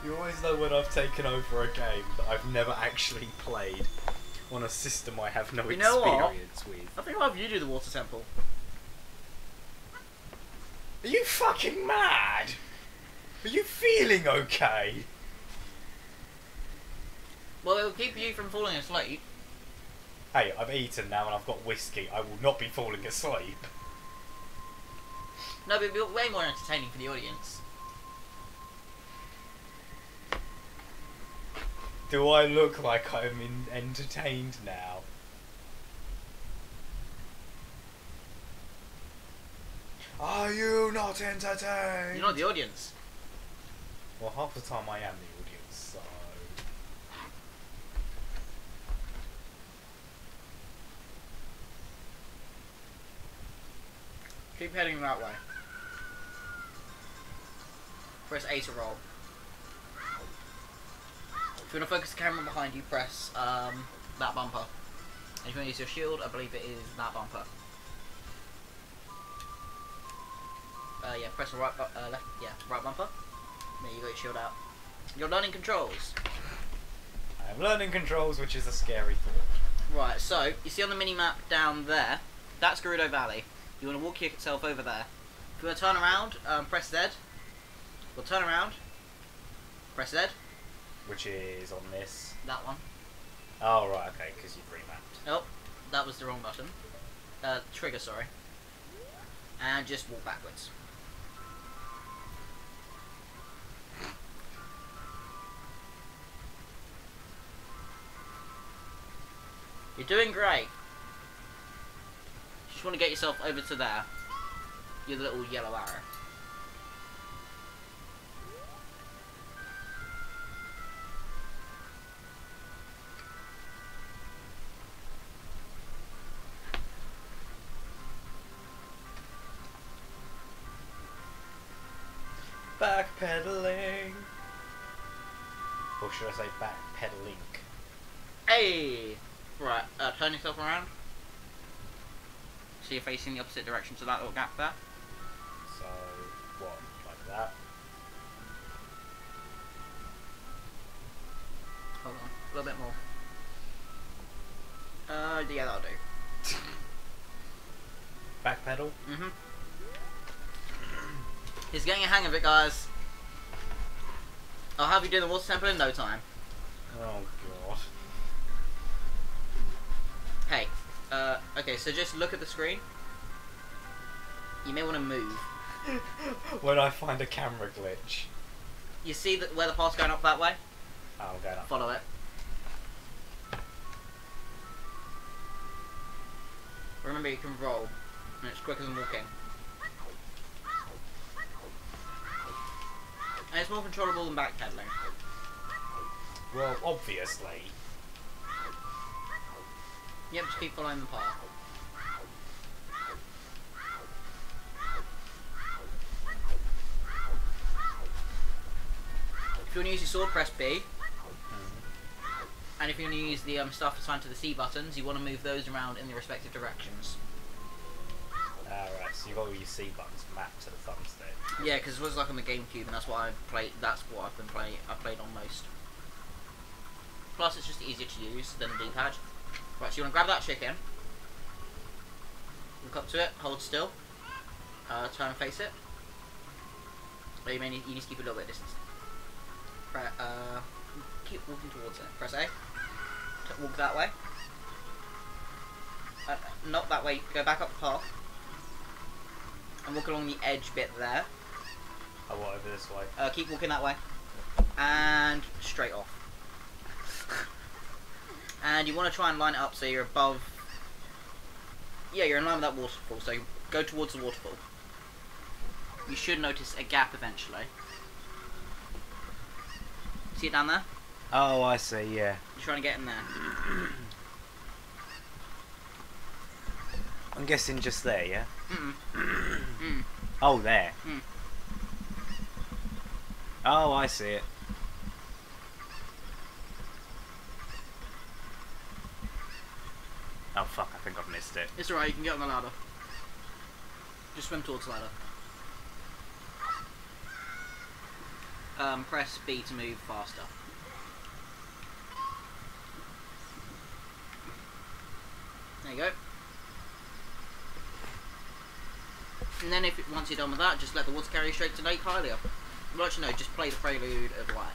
You always know when I've taken over a game that I've never actually played. on a system I have no You know what? experience with. I think I'll have you do the water temple. Are you fucking mad? Are you feeling okay? Well, it'll keep you from falling asleep. Hey, I've eaten now and I've got whiskey. I will not be falling asleep. No, but it'll be way more entertaining for the audience. Do I look like I'm entertained now? Are you not entertained? You're not the audience. Well, half the time I am the audience, so... Keep heading that way. Press A to roll. If you want to focus the camera behind you, press that bumper. And if you want to use your shield, I believe it is that bumper. Yeah, press the right, left, yeah, right bumper. There you got your shield out. You're learning controls. I'm learning controls, which is a scary thought. Right, so, you see on the mini-map down there, that's Gerudo Valley. You want to walk yourself over there. If you want to turn around, press Z. We'll turn around, press Z. Which is on this. That one. Oh, right, okay, because you've remapped. Oh, that was the wrong button. Trigger, sorry. And just walk backwards. You're doing great. Just want to get yourself over to there. Your little yellow arrow. Backpedaling. Or should I say backpedaling? Hey! Right, turn yourself around. So you're facing the opposite direction to that little gap there. So, what? Like that? Hold on, a little bit more. Yeah, that'll do. Backpedal? Mm-hmm. He's getting a hang of it, guys. I'll have you do the water temple in no time. Oh, God. Hey, okay, so just look at the screen. You may want to move. When I find a camera glitch. You see that where the path's going up that way? Oh, I'm going up. Follow it. Remember, you can roll, and it's quicker than walking. And it's more controllable than backpedaling. Well, obviously. Yep, just keep following the path. If you want to use your sword, press B. And if you want to use the stuff assigned to the C buttons, you want to move those around in the respective directions. Alright, so you've got all your C buttons mapped to the thumbstick. Yeah, because it was like on the GameCube, and that's what I played. That's what I've been playing. I played on most. Plus, it's just easier to use than the D-pad. Right, so you want to grab that chicken. Look up to it. Hold still. Turn and face it. But you need to keep a little bit of distance. Keep walking towards it. Press A. Walk that way. Not that way. Go back up the path. And walk along the edge bit there. Oh, what, over this way? Keep walking that way. And straight off. And you want to try and line it up so you're above... Yeah, you're in line with that waterfall, so go towards the waterfall. You should notice a gap eventually. See it down there? Oh, I see, yeah. You're trying to get in there. I'm guessing just there, yeah? Mm. Oh, there. Mm. Oh, I see it. Oh, fuck, I think I've missed it. It's alright, you can get on the ladder. Just swim towards the ladder. Press B to move faster. There you go. And then once you're done with that, just let the water carry you straight to Lake Hylia. Well, actually no, just play the Prelude of Light.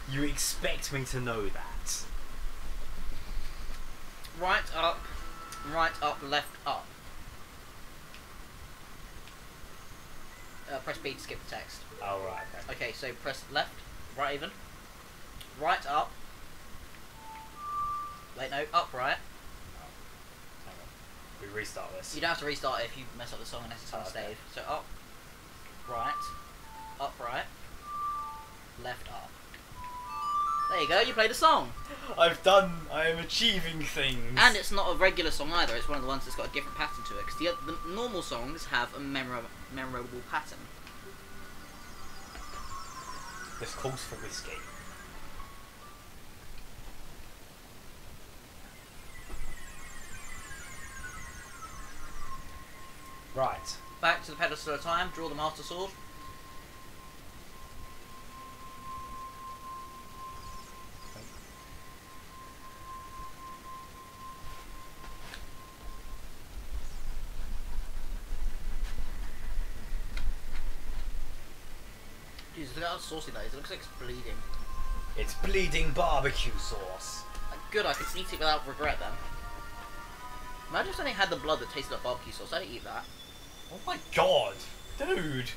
You expect me to know that? Right up, left up. Press B to skip the text. Oh, right, okay. Okay, so press left, right even. Right up. Wait, no, up right. Oh, hang on. We restart this. You don't have to restart it if you mess up the song unless it's on save. So up, right, left up. There you go, you played a song. I am achieving things. And it's not a regular song either, it's one of the ones that's got a different pattern to it. Because the normal songs have a memorable pattern. This calls for whiskey. Right. Back to the pedestal of time, draw the Master Sword. Jesus, look how saucy that is. It looks like it's bleeding. It's bleeding barbecue sauce. Good, I could eat it without regret then. Imagine if something had the blood that tasted like barbecue sauce. I'd eat that. Oh my god, dude.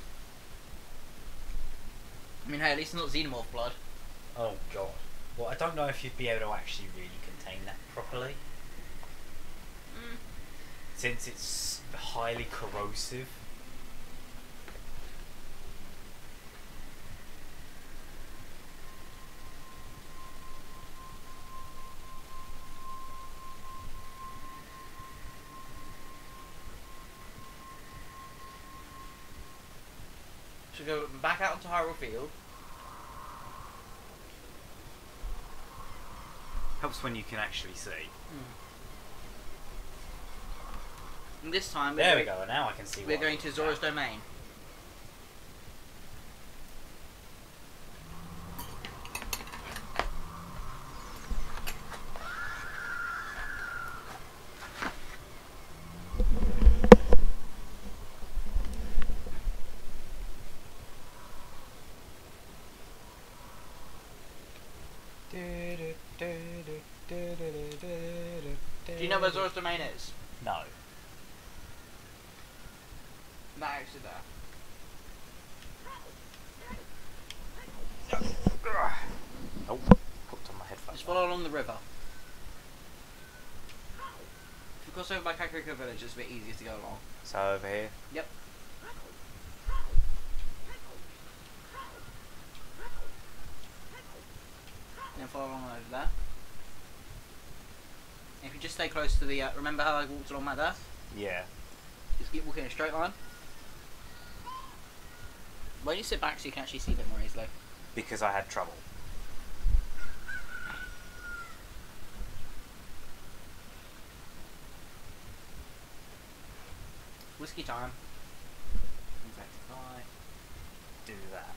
I mean, hey, at least it's not xenomorph blood. Oh god. Well, I don't know if you'd be able to actually really contain that properly. Since it's highly corrosive. Should go back out onto Hyrule Field. Helps when you can actually see. And this time, There we go, now I can see. We're going to Zora's Domain. Do you know where Zora's Domain is? No. That actually there. Oh, hooked on my headphones. Just follow along the river. If you cross over by Kakariko Village, it's a bit easier to go along. So over here? Yep. Then follow along over there. And if you just stay close to the, remember how I walked along that there? Yeah. Just keep walking in a straight line. When you sit back so you can actually see a bit more easily. Because I had trouble. Whiskey time. Do that.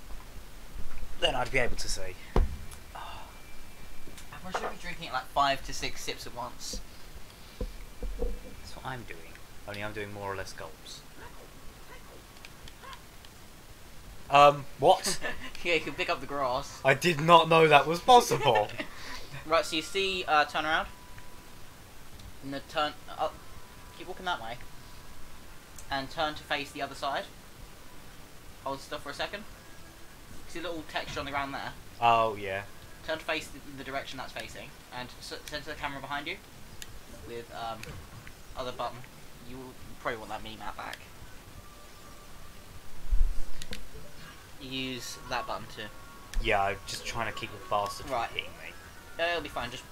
Then I'd be able to see. I should be drinking it like 5 to 6 sips at once. That's what I'm doing. Only I'm doing more or less gulps. What? Yeah, you can pick up the grass. I did not know that was possible. Right, so you see, turn around. And then turn up. Keep walking that way. And turn to face the other side. Hold stuff for a second. See a little texture on the ground there. Oh, yeah. Turn to face the direction that's facing. And center the camera behind you. With, other button. You will probably want that mini-map back. Use that button to... Yeah, I'm just trying to keep the bastard from Right. hitting me. It'll be fine, just...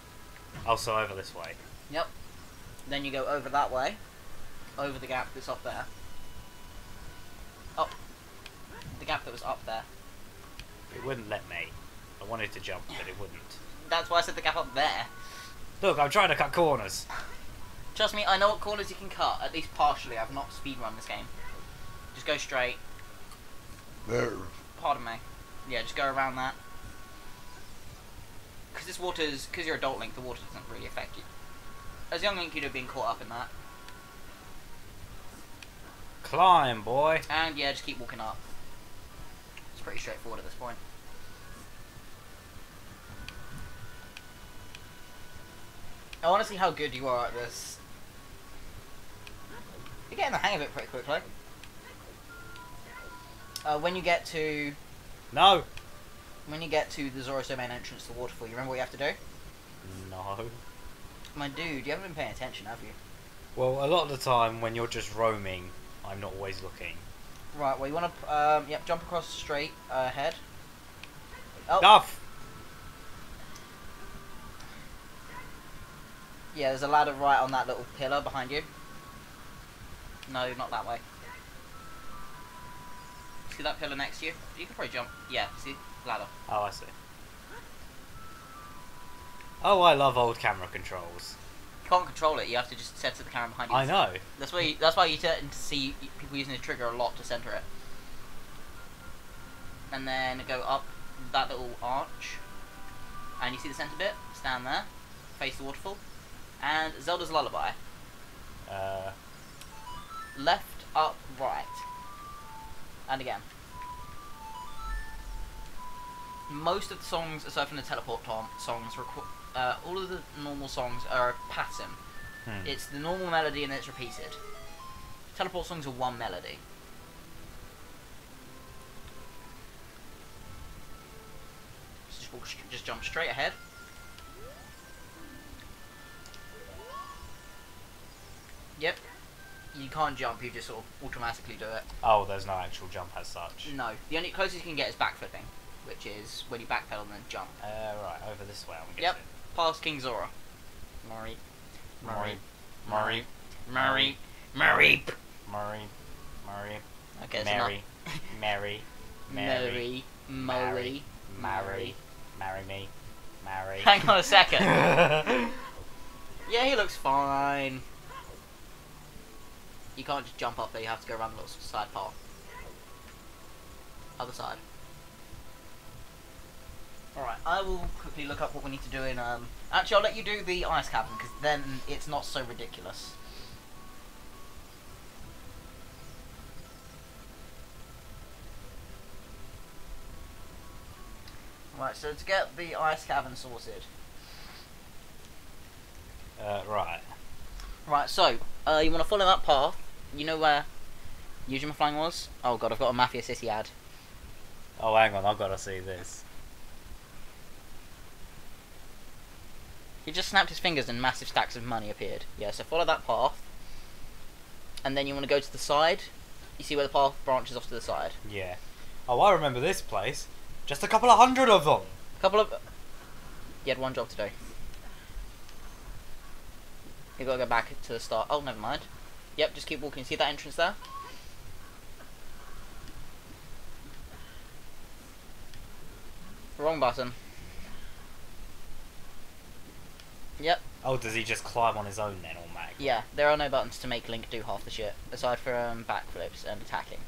Also over this way. Yep. Then you go over that way. Over the gap that's up there. Up. The gap that was up there. It wouldn't let me. I wanted to jump, but it wouldn't. That's why I said the gap up there. Look, I'm trying to cut corners. Trust me, I know what corners you can cut, at least partially. I've not speedrun this game. Just go straight. There. Pardon me. Yeah, just go around that. Because this water's... Because you're Adult Link, the water doesn't really affect you. as young Link, you'd have been caught up in that. Climb, boy. And yeah, just keep walking up. It's pretty straightforward at this point. I want to see how good you are at this. You're getting the hang of it pretty quickly. When you get to... No. When you get to the Zora's Domain entrance to the waterfall, you remember what you have to do? No. My dude, you haven't been paying attention, have you? Well, a lot of the time when you're just roaming, I'm not always looking. Right, well you want to, yep, jump across straight ahead. Oh. Duff! Yeah, there's a ladder right on that little pillar behind you. No, not that way. See that pillar next to you? You can probably jump. Yeah, see? Ladder. Oh, I see. Oh, I love old camera controls. You can't control it, you have to just set to the camera behind you. I know. That's why you tend to see people using the trigger a lot to center it. And then go up that little arch. And you see the center bit? Stand there. Face the waterfall. And Zelda's Lullaby. Left, up, right. And again. Most of the songs, aside from the teleport songs, all of the normal songs are a pattern. It's the normal melody and then it's repeated. Teleport songs are one melody. Just jump straight ahead. Yep. You can't jump, you just sort of automatically do it. Oh, there's no actual jump as such. No. The only closest you can get is backflipping, which is when you backpedal and then jump. Right, over this way, I'm guessing. Yep. Past King Zora. Murray. Murray. Murray. Murray. Murray. Murray. Murray. Okay, Mary. Mary. Mary. Mary. Marry. Marry me. Marry. Hang on a second. Yeah, he looks fine. You can't just jump up there, you have to go around the little side path. Other side. Alright, I will quickly look up what we need to do in, Actually, I'll let you do the ice cavern, because then it's not so ridiculous. Right, so to get the ice cavern sorted. Right. Right, so, you want to follow that path. You know where Yujima Flying was? Oh god, I've got a Mafia City ad. Oh, hang on, I've got to see this. He just snapped his fingers and massive stacks of money appeared. Yeah, so follow that path. And then you want to go to the side. You see where the path branches off to the side. Yeah. Oh, I remember this place. Just a couple of hundred of them. You had one job to do. You gotta go back to the start. Oh, never mind. Yep, just keep walking. See that entrance there? Wrong button. Yep. Oh, does he just climb on his own then, automatically? Yeah, there are no buttons to make Link do half the shit, aside from backflips and attacking.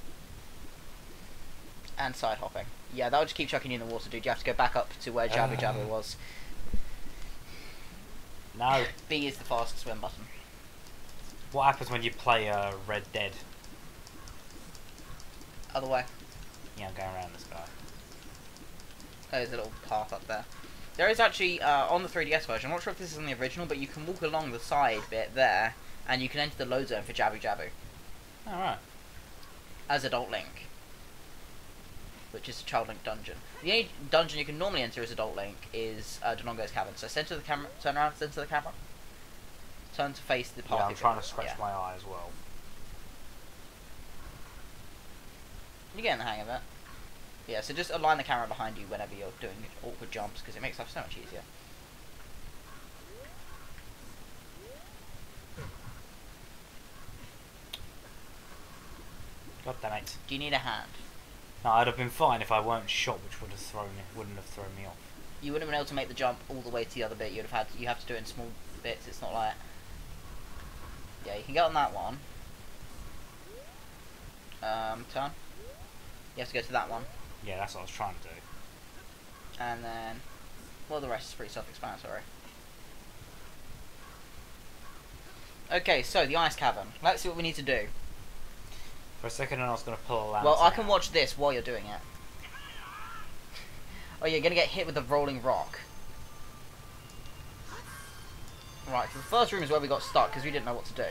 And side hopping. Yeah, that would just keep chucking you in the water, dude. You have to go back up to where Jabba Jabba was. No. B is the fast swim button. What happens when you play Red Dead? Other way. Yeah, I'm going around this guy. There's a little path up there. There is actually, on the 3DS version, I'm not sure if this is on the original, but you can walk along the side bit there, and you can enter the load zone for Jabu Jabu. Alright. As Adult Link. Which is a Child Link dungeon. The only dungeon you can normally enter as Adult Link is Donongo's Cavern. So center the camera, turn around, center the camera. Turn to face the path. Yeah, I'm trying to scratch my eye as well. You're getting the hang of it. Yeah, so just align the camera behind you whenever you're doing awkward jumps, because it makes life so much easier. God damn it. Do you need a hand? No, I'd have been fine if I weren't shot, which wouldn't have thrown me off. You wouldn't have been able to make the jump all the way to the other bit. You have to do it in small bits. It's not like... Yeah, you can get on that one. Turn. You have to go to that one. Yeah, that's what I was trying to do. And then... Well, the rest is pretty self-explanatory. Okay, so the ice cavern. Let's see what we need to do. For a second, I was going to pull a lantern. Well, I can out. watch this while you're doing it. Oh, you're gonna get hit with the rolling rock. Right, so the first room is where we got stuck because we didn't know what to do.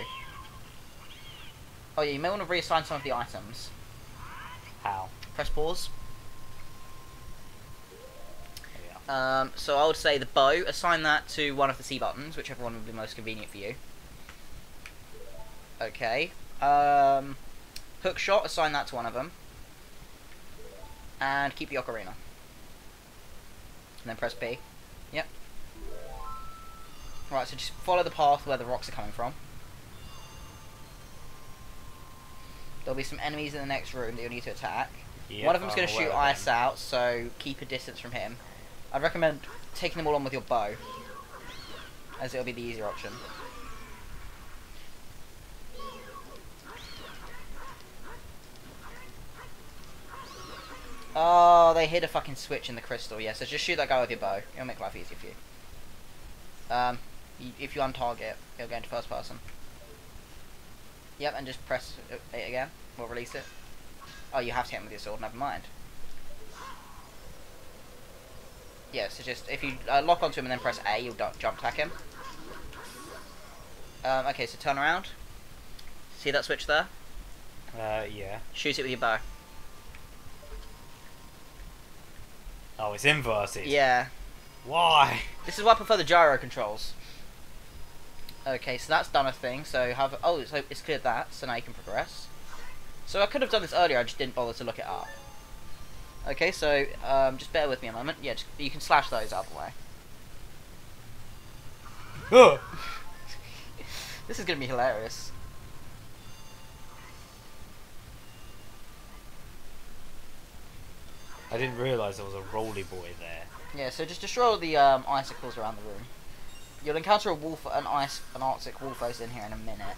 Oh yeah, you may want to reassign some of the items. How? Press pause. Yeah. So I would say the bow, assign that to one of the C buttons, whichever one would be most convenient for you. Okay. Hook shot, assign that to one of them. And keep the ocarina. And then press B. Yep. Right, so just follow the path where the rocks are coming from. There'll be some enemies in the next room that you'll need to attack. Yep, One of them's I'm going to aware shoot of ice them. out, so keep a distance from him. I'd recommend taking them all on with your bow, as it'll be the easier option. Oh, they hit a fucking switch in the crystal. Yeah, so just shoot that guy with your bow. It'll make life easier for you. If you untarget, it'll go into first person. Yep, and just press it again. We'll release it. Oh, you have to hit him with your sword. Never mind. Yeah, so just if you lock onto him and then press A, you'll jump attack him. Okay, so turn around. See that switch there? Yeah. Shoot it with your bow. Oh, it's inverted. Yeah. Why? This is why I prefer the gyro controls. Okay, so that's done a thing. So so it's cleared that. So now you can progress. So I could have done this earlier. I just didn't bother to look it up. Okay, so just bear with me a moment. Yeah, you can slash those out of the way. Oh! This is gonna be hilarious. I didn't realise there was a roly boy there. Yeah, so just destroy all the icicles around the room. You'll encounter an Arctic wolfos in here in a minute.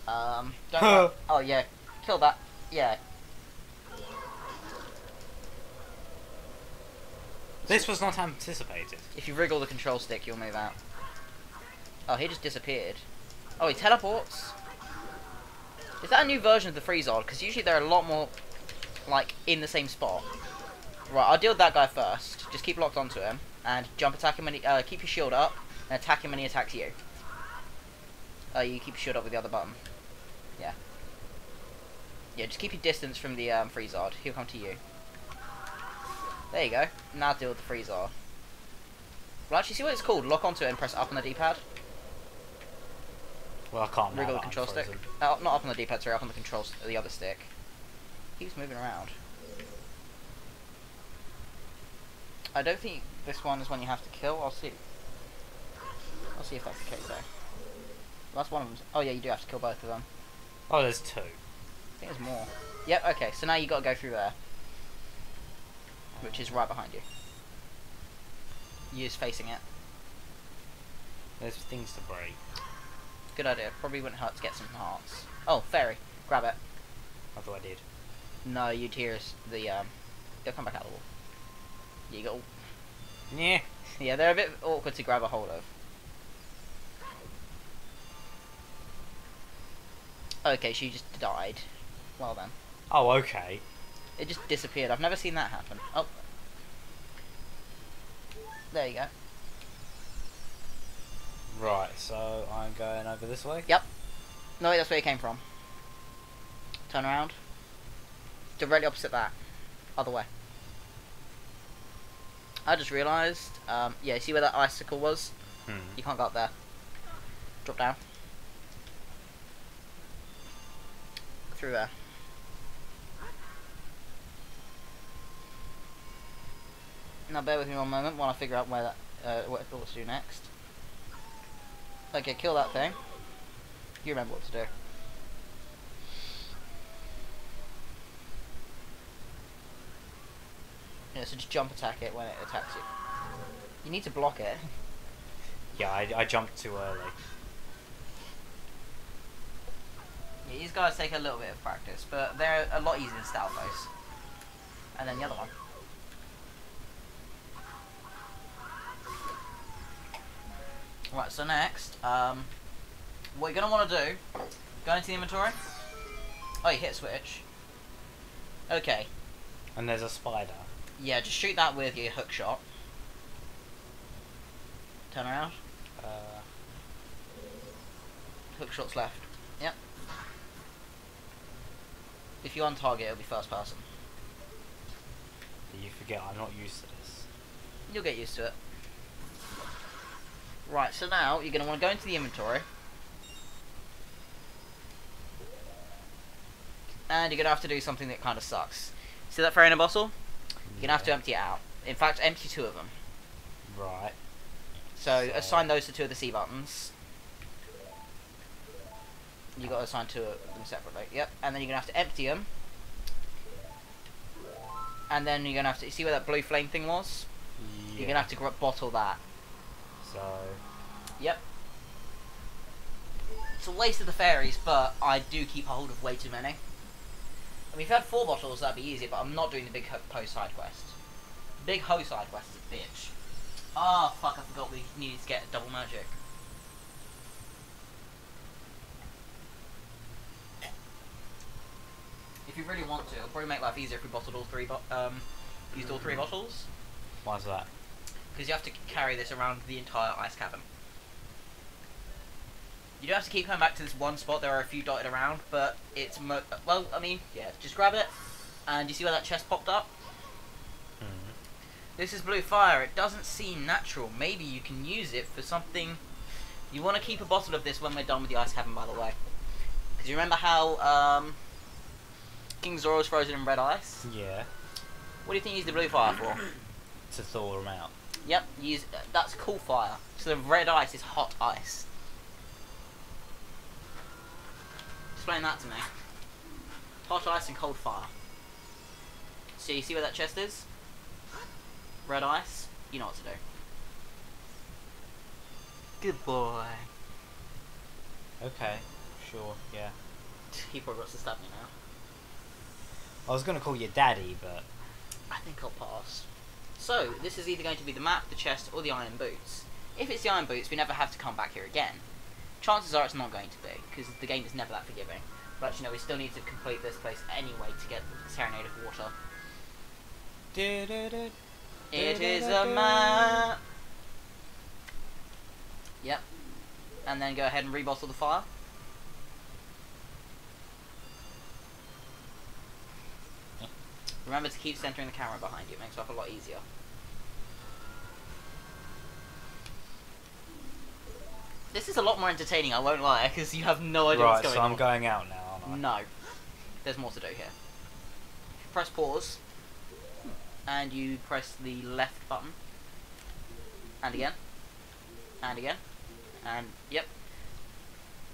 Don't worry. Oh yeah, kill that. Yeah. This was not anticipated. If you wriggle the control stick, you'll move out. Oh, he just disappeared. Oh, he teleports. Is that a new version of the Freezord? Because usually they're a lot more, like, in the same spot. Right, I'll deal with that guy first. Just keep locked onto him. And jump attack him when he, keep your shield up. And attack him when he attacks you. You keep your shield up with the other button. Yeah. Yeah, just keep your distance from the Freezord. He'll come to you. There you go. Now deal with the Freezord. Well, actually, see what it's called? Lock onto it and press up on the D-pad. Well, I can't now Wriggle the that I'm control stick. frozen. Not up on the D-pad, sorry, up on the controls, the other stick. Keeps moving around. I don't think this one is one you have to kill. I'll see. I'll see if that's the case though. That's one of them. Oh yeah, you do have to kill both of them. Oh, there's two. I think there's more. Yep. Okay. So now you got to go through there, which is right behind you. You're just facing it. There's things to break. Good idea. Probably wouldn't hurt to get some hearts. Oh, fairy. Grab it. I thought I did. No, you'd hear the It'll come back out of the wall. You go. Yeah. Yeah, they're a bit awkward to grab a hold of. Okay, she just died. Well then. Oh, okay. It just disappeared. I've never seen that happen. Oh. There you go. Right, so I'm going over this way? Yep. No, wait, that's where you came from. Turn around. Directly opposite that. Other way. I just realised, yeah, see where that icicle was? You can't go up there. Drop down. Through there. Now bear with me one moment while I figure out where that, what to do next. Okay, kill that thing. You remember what to do. Yeah, so just jump attack it when it attacks you. You need to block it. Yeah, I jumped too early. Yeah, these guys take a little bit of practice, but they're a lot easier than Stalfos. And then the other one. Right, so next, What you're gonna want to do, go into the inventory. Oh, you hit switch. Okay. And there's a spider. Yeah, just shoot that with your hook shot. Turn around. Hook shot's left. Yep. If you're on target, it'll be first person. You forget I'm not used to this. You'll get used to it. Right, so now you're going to want to go into the inventory. And you're going to have to do something that kind of sucks. See that Farina bottle? You're going to have to empty it out. In fact, empty 2 of them. Right. So assign those to 2 of the C buttons. You got to assign 2 of them separately. Yep. And then you're going to have to empty them. And then you're going to have to... See where that blue flame thing was? Yeah. You're going to have to bottle that. So... Yep. It's a waste of the fairies, but I do keep hold of way too many. I mean, if you had 4 bottles, that'd be easier, but I'm not doing the big Ho side quest. Big Ho side quest is a bitch. Ah, fuck, I forgot we needed to get double magic. If you really want to, it'll probably make life easier if we bottled all 3 used all 3 bottles. Why's that? Because you have to carry this around the entire ice cavern. You don't have to keep coming back to this one spot, there are a few dotted around, but it's well, I mean, yeah, just grab it, and you see where that chest popped up? Mm-hmm. This is blue fire, it doesn't seem natural, maybe you can use it for something. You want to keep a bottle of this when we're done with the ice cavern, by the way. Because you remember how, King Zora was frozen in red ice? Yeah. What do you think you use the blue fire for? To thaw them out. Yep, use that's cool fire. So the red ice is hot ice. Explain that to me. Hot ice and cold fire. So you see where that chest is? Red ice. You know what to do. Good boy. Okay, sure, yeah. He probably wants to stab me now. I was going to call you Daddy, but... I think I'll pass. So, this is either going to be the map, the chest, or the iron boots. If it's the iron boots, we never have to come back here again. Chances are it's not going to be, because the game is never that forgiving. But, you know, we still need to complete this place anyway to get the Serenade of Water. It is a map! Yep. And then go ahead and rebottle the fire. Remember to keep centering the camera behind you, it makes life a lot easier. This is a lot more entertaining, I won't lie, because you have no idea what's going on. Right, so I'm going out now, aren't I? No. There's more to do here. Press pause, and you press the left button. And again. And again. And, yep.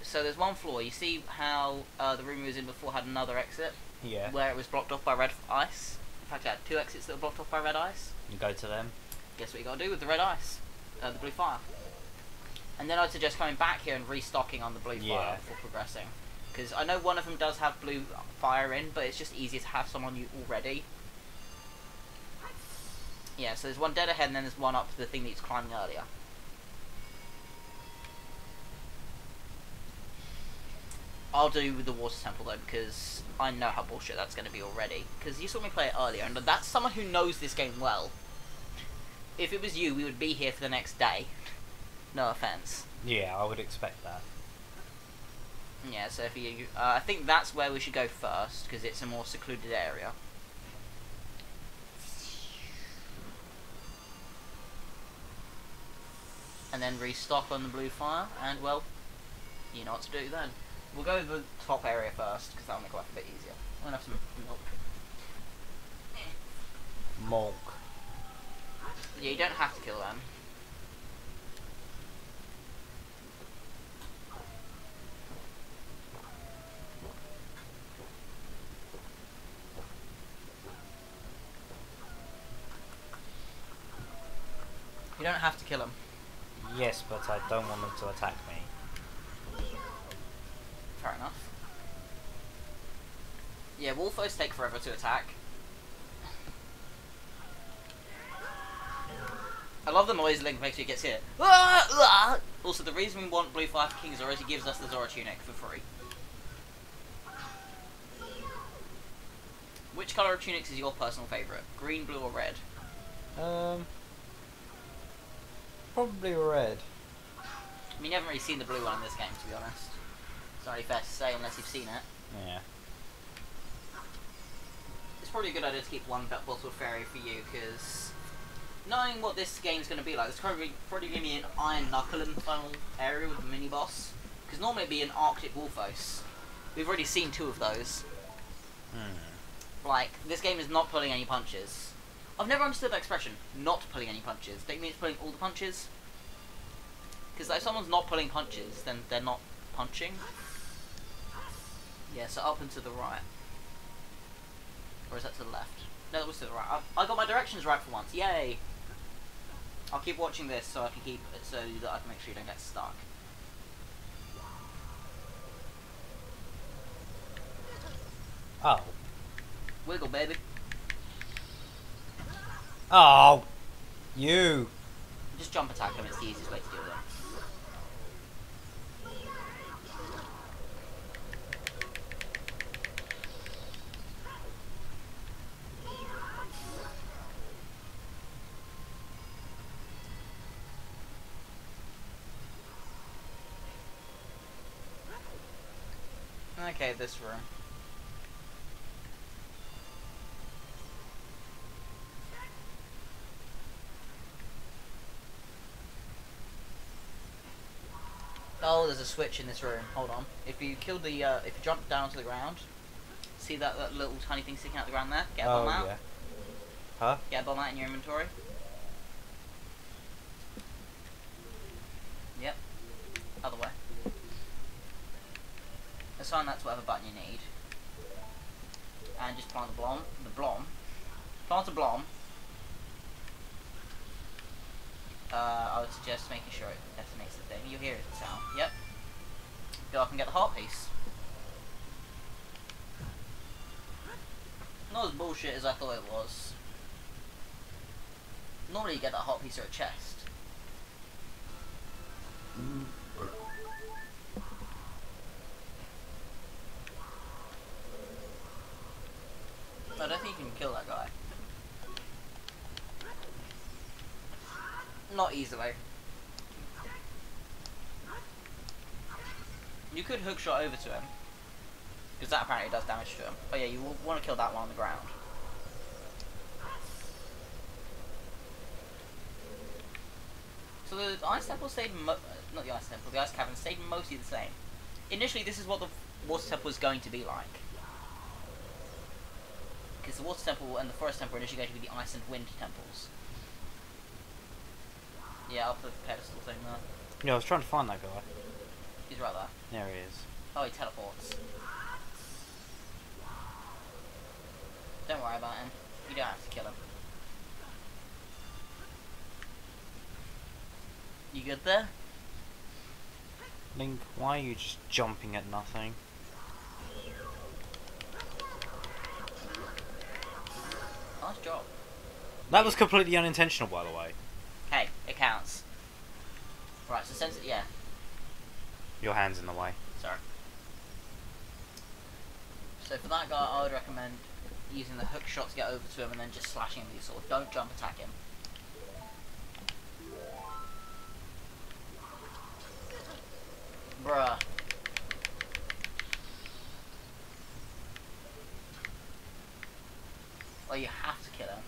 So there's one floor. You see how the room we was in before had another exit? Yeah. Where it was blocked off by red ice. In fact, it had 2 exits that were blocked off by red ice. You go to them. Guess what you gotta do with the red ice? The blue fire. And then I'd suggest coming back here and restocking on the blue fire before progressing. Because I know one of them does have blue fire in, but it's just easier to have some on you already. Yeah, so there's one dead ahead and then there's one up to the thing that he's climbing earlier. I'll do with the water temple though, because I know how bullshit that's going to be already. Because you saw me play it earlier, and that's someone who knows this game well. If it was you, we would be here for the next day. No offense. Yeah, I would expect that. Yeah, so if you, I think that's where we should go first, because it's a more secluded area. And then restock on the blue fire, and well, you know what to do then. We'll go to the top area first, because that'll make life a bit easier. I'm gonna have some milk. Milk. Yeah, you don't have to kill them. You don't have to kill them. Yes, but I don't want them to attack me. Fair enough. Yeah, Wolfos take forever to attack. I love the noise Link makes when he gets hit. Also, the reason we want Blue Fire for King Zora is he gives us the Zora tunic for free. Which colour of tunics is your personal favourite? Green, blue, or red? Probably red. I mean, you haven't really seen the blue one in this game, to be honest. It's not really fair to say unless you've seen it. Yeah. It's probably a good idea to keep one bottle of fairy for you, because knowing what this game's going to be like, there's probably going to be an Iron Knuckle in the final area with the mini-boss. Because normally it'd be an Arctic Wolfos. We've already seen 2 of those. Like, this game is not pulling any punches. I've never understood that expression, not pulling any punches. Don't you mean it's pulling all the punches? Because if someone's not pulling punches, then they're not punching. Yeah, so up and to the right. Or is that to the left? No, that was to the right. I got my directions right for once. Yay! I'll keep watching this so I can keep it so that I can make sure you don't get stuck. Oh. Wiggle, baby. Oh! You! Just jump attack them, it's the easiest way to deal with them. Okay, this room. Oh, there's a switch in this room. Hold on. If you kill the, if you jump down to the ground, see that little tiny thing sticking out the ground there? Get a bomb out. Yeah. Huh? Get a bomb out in your inventory. Yep. Other way. Assign that to whatever button you need. And just plant the blom. Plant a blom. I would suggest making sure it detonates the thing. You hear the sound. Yep. Go up and get the heart piece. Not as bullshit as I thought it was. Normally you get that heart piece or a chest. I don't think you can kill that guy. Not easily. You could hookshot over to him, because that apparently does damage to him. Oh yeah, you want to kill that one on the ground. So the ice temple stayed, not the ice temple, the ice cavern stayed mostly the same. Initially, this is what the water temple was going to be like. Because the water temple and the forest temple are initially going to be the ice and wind temples. Yeah, up the pedestal thing there. Yeah, I was trying to find that guy. He's right there. There he is. Oh, he teleports. Don't worry about him. You don't have to kill him. You good there? Link, why are you just jumping at nothing? Nice job. That was completely unintentional, by the way. Hey, it counts. Right, so since yeah. Your hand's in the way. Sorry. So for that guy, I would recommend using the hook shot to get over to him and then just slashing him with your sword. Don't jump attack him. Bruh. Well, you have to kill him.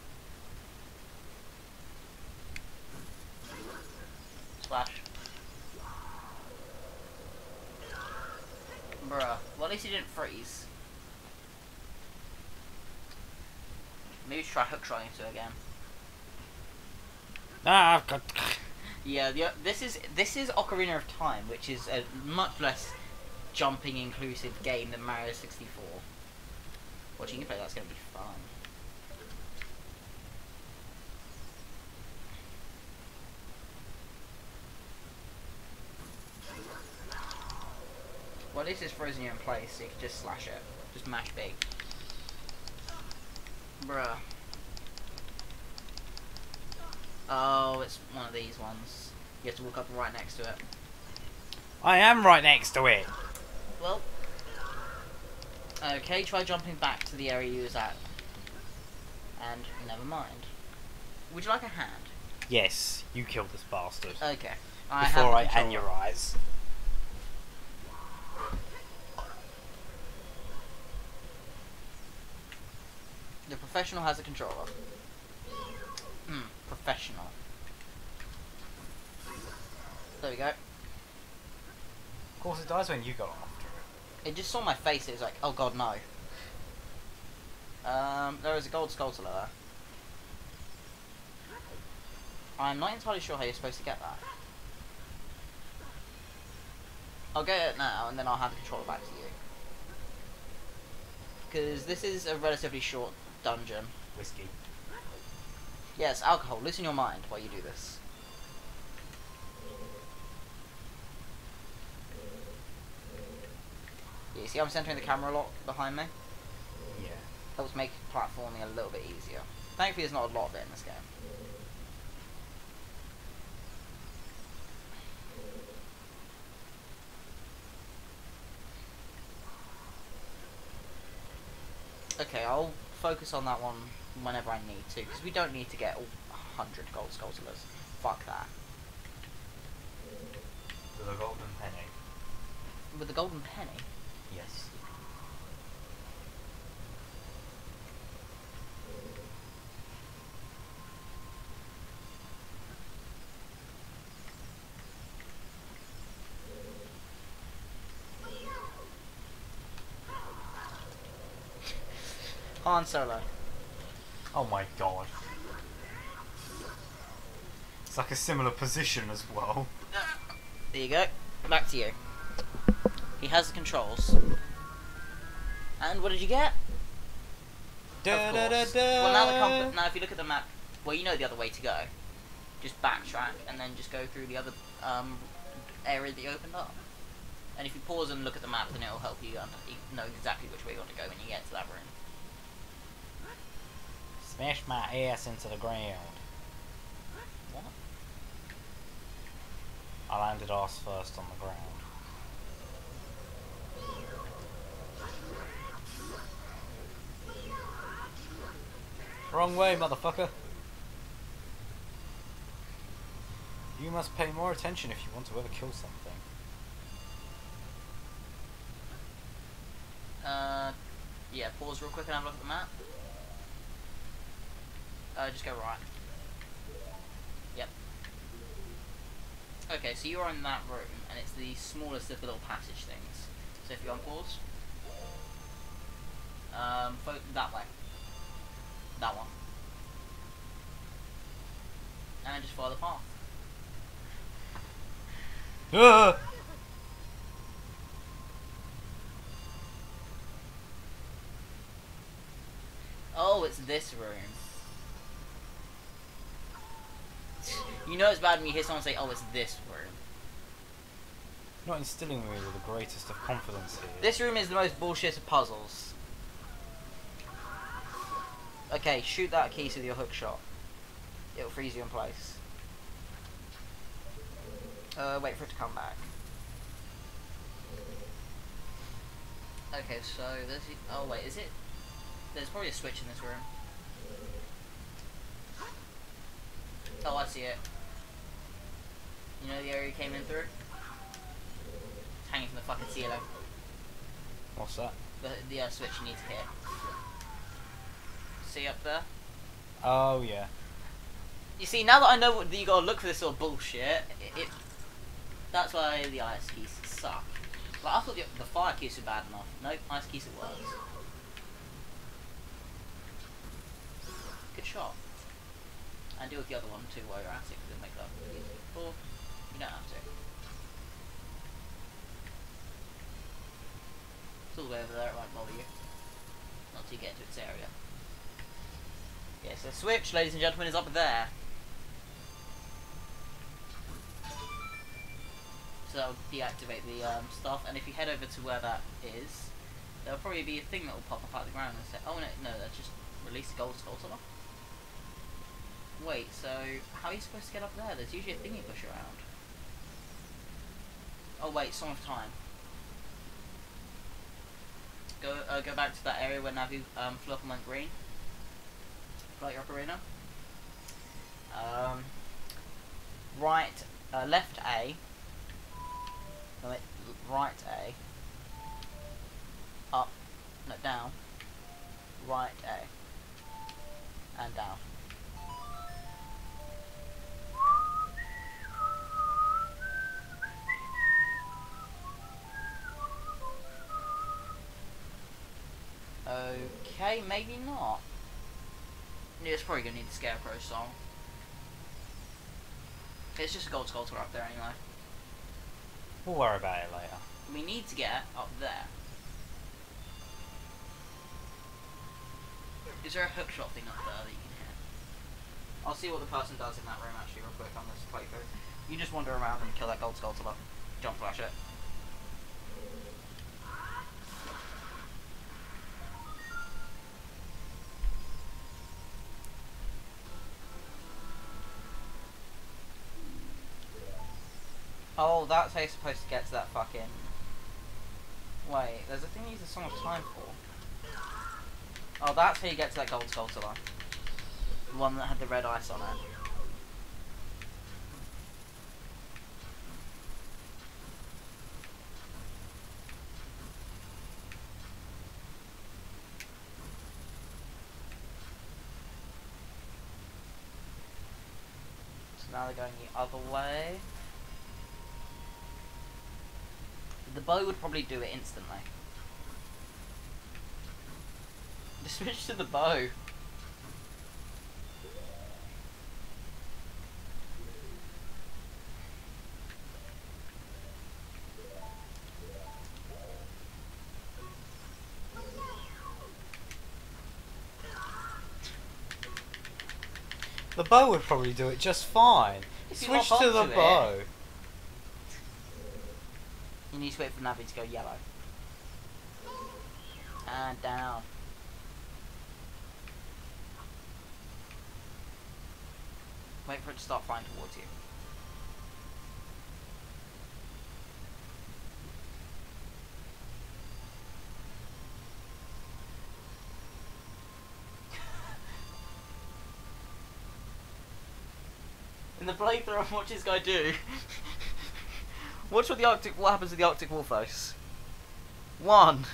Slash. Bruh. Well, at least he didn't freeze. Maybe try hook shotting to again. Ah, I've got... Yeah, this is Ocarina of Time, which is a much less jumping inclusive game than Mario 64. Watching you play that's going to be fun. Well, at least it's frozen you in place, so you can just slash it. Just mash big. Bruh. Oh, it's one of these ones. You have to walk up right next to it. I am right next to it. Well, okay, try jumping back to the area you was at. And never mind. Would you like a hand? Yes, you killed this bastard. Okay. Before I have the controller. anurize. The professional has a controller. Professional. There we go. Of course it dies when you go after it. It just saw my face, it was like, oh god, no. There is a gold Skulltula there. I'm not entirely sure how you're supposed to get that. I'll get it now, and then I'll have the controller back to you. Because this is a relatively short dungeon. Whiskey. Yes, alcohol. Loosen your mind while you do this. Yeah, you see I'm centering the camera a lot behind me? Yeah. Helps make platforming a little bit easier. Thankfully there's not a lot of it in this game. Okay, I'll focus on that one whenever I need to, because we don't need to get all 100 gold Skulltulas. Fuck that. With a golden penny. With the golden penny? Yes. Han Solo. Oh my god. It's like a similar position as well. There you go. Back to you. He has the controls. And what did you get? Of course. Well, now if you look at the map, well, you know the other way to go. Just backtrack and then just go through the other area that you opened up. And if you pause and look at the map, then it will help you know exactly which way you want to go when you get to that room. Smash my ass into the ground. What? I landed ass first on the ground. Wrong way, motherfucker. You must pay more attention if you want to ever kill something. Yeah, pause real quick and have a look at the map. Just go right. Yep. Okay, so you're in that room, and it's the smallest of the little passage things. So if you unpause, that way. That one. And just follow the path. Oh, it's this room. You know it's bad when you hear someone say, oh, it's this room. Not instilling me with the greatest of confidence here. This room is the most bullshit of puzzles. Okay, shoot that key with your hook shot. It'll freeze you in place. Wait for it to come back. Okay, so there's... Oh wait, is it... There's probably a switch in this room. Oh, I see it. You know the area you came in through? It's hanging from the fucking ceiling. What's that? The switch you need to hit. See up there? Oh yeah. You see, now that I know that you gotta look for this sort of bullshit, that's why the ice keys suck. Like, I thought the fire keys were bad enough. Nope, ice keys are worse. Good shot. And deal with the other one too while you're at it, because it'll make that easy. Or, you don't have to. It's all the way over there, it won't bother you. Not till you get to its area. Yeah, so switch, ladies and gentlemen, is up there. So that will deactivate the stuff, and if you head over to where that is, there'll probably be a thing that will pop up out of the ground and say, oh no, that just released a gold Skulltula. Wait, so how are you supposed to get up there? There's usually a thing you push around. Oh wait, Song of Time. Go back to that area where Navi flew up and went green. Like your Ocarina. Right, left A. No, wait, right A. Up, no, down. Right A. And down. Okay, maybe not. Yeah, it's probably gonna need the Scarecrow song. It's just a gold sculptor up there anyway. We'll worry about it later. We need to get up there. Is there a hookshot thing up there that you can hit? I'll see what the person does in that room actually real quick on this playthrough. You just wander around and kill that gold sculptor. Jump flash it. Oh, that's how you're supposed to get to that fucking... Wait, there's a thing you use a Song of Time for. Oh, that's how you get to that gold sculptor line. The one that had the red ice on it. So now they're going the other way. The bow would probably do it instantly. Just switch to the bow. The bow would probably do it just fine. If you Switch lock to the onto it. bow. You need to wait for Navi to go yellow. And down. Wait for it to start flying towards you. In the playthrough, watch this guy do. Watch what happens to the Arctic Wolfos. 1.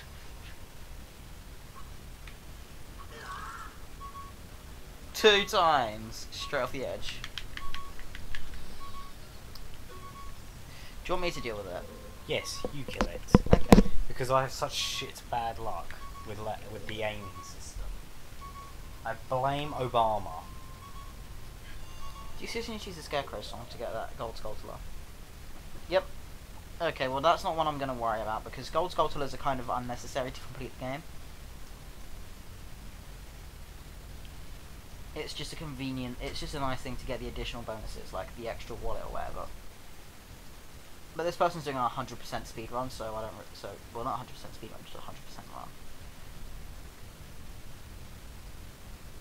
2 times. Straight off the edge. Do you want me to deal with it? Yes, you kill it. Okay. Because I have such shit bad luck with the aiming system. I blame Obama. Do you seriously need to use the Scarecrow song to get that Gold Skulltula? Yep. Okay, well that's not one I'm going to worry about, because Gold Skulltulas are kind of unnecessary to complete the game. It's just a convenient, it's just a nice thing to get the additional bonuses, like the extra wallet or whatever. But this person's doing a 100% speed run, so I don't, well not 100% speed run, just a 100% run.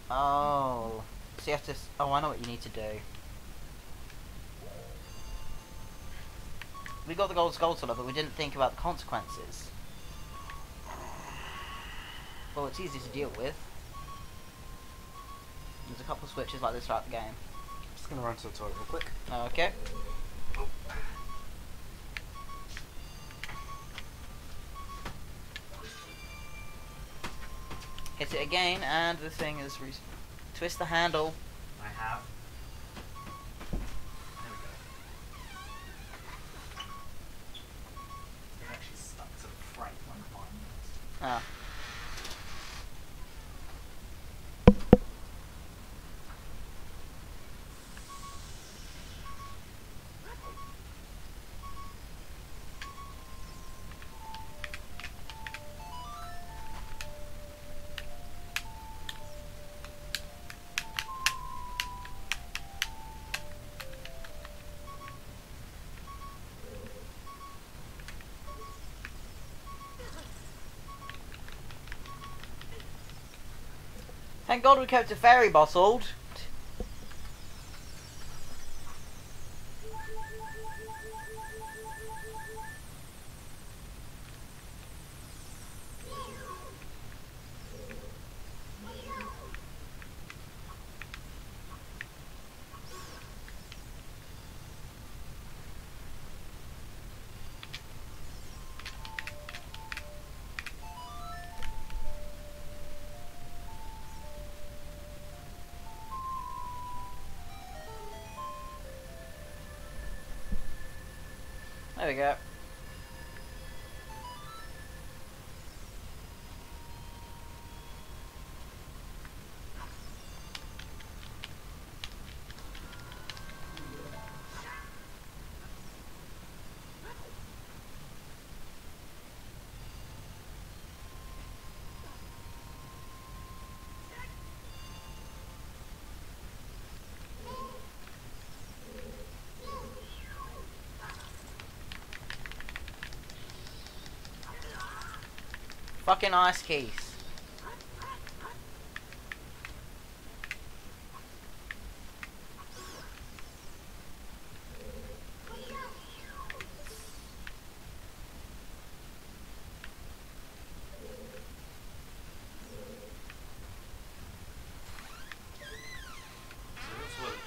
Oh, so you have to, oh I know what you need to do. We got the Gold Skulltula, but we didn't think about the consequences. Well, it's easy to deal with. There's a couple of switches like this throughout the game. I'm just going to run to the toilet real quick. Okay. Hit it again, and the thing is... twist the handle. I have. There we go. It actually stuck to the frame like mine. Ah. Thank God we kept a fairy bottled. There we go. Fucking ice keys.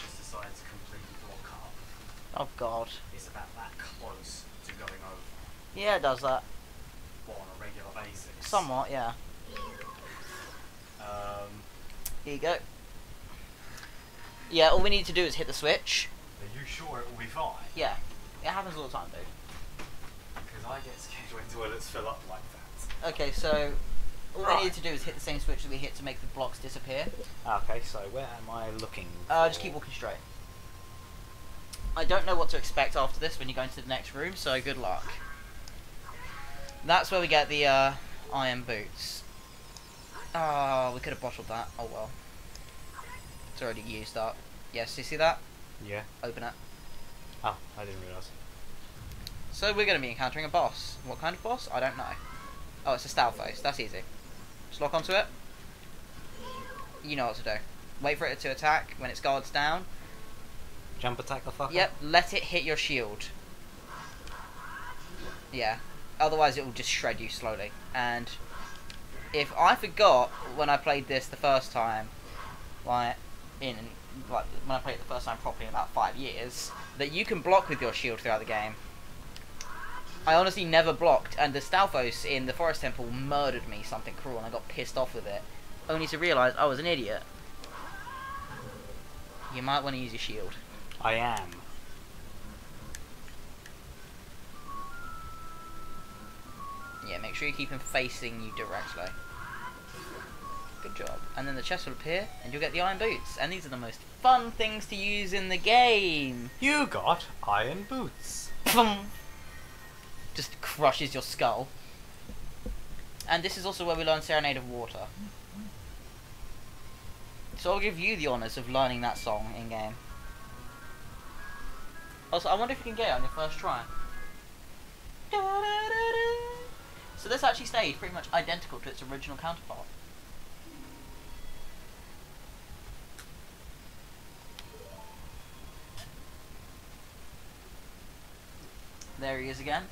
Just decided to completely block up. Oh god. It's about that close to going over. Yeah, it does that. What, on a regular basis? Somewhat, yeah. Here you go. Yeah, all we need to do is hit the switch. Are you sure it will be fine? Yeah. It happens all the time, dude. Because I get scared when toilets fill up like that. Okay, so all we need to do is hit the same switch that we hit to make the blocks disappear. Okay, so where am I looking Just keep walking straight. I don't know what to expect after this when you go into the next room, so good luck. That's where we get the iron boots. Oh, we could have bottled that. Oh well. It's already used up. Yes, you see that? Yeah. Open it. Oh, I didn't realise. So we're going to be encountering a boss. What kind of boss? I don't know. Oh, it's a Stalfos. That's easy. Just lock onto it. You know what to do. Wait for it to attack when its guard's down. Jump attack the fucker? Yep, let it hit your shield. Yeah. Otherwise it will just shred you slowly. And if I forgot when I played this the first time, when I played it the first time properly in about 5 years, that you can block with your shield throughout the game. I honestly never blocked, and the Stalfos in the Forest Temple murdered me something cruel, and I got pissed off with it, only to realise I was an idiot. You might want to use your shield. I am. Yeah, make sure you keep him facing you directly. Good job. And then the chest will appear, and you'll get the iron boots. And these are the most fun things to use in the game. You got iron boots. Just crushes your skull. And this is also where we learn Serenade of Water. So I'll give you the honours of learning that song in-game. Also, I wonder if you can get it on your first try. So this actually stayed pretty much identical to its original counterpart. There he is again.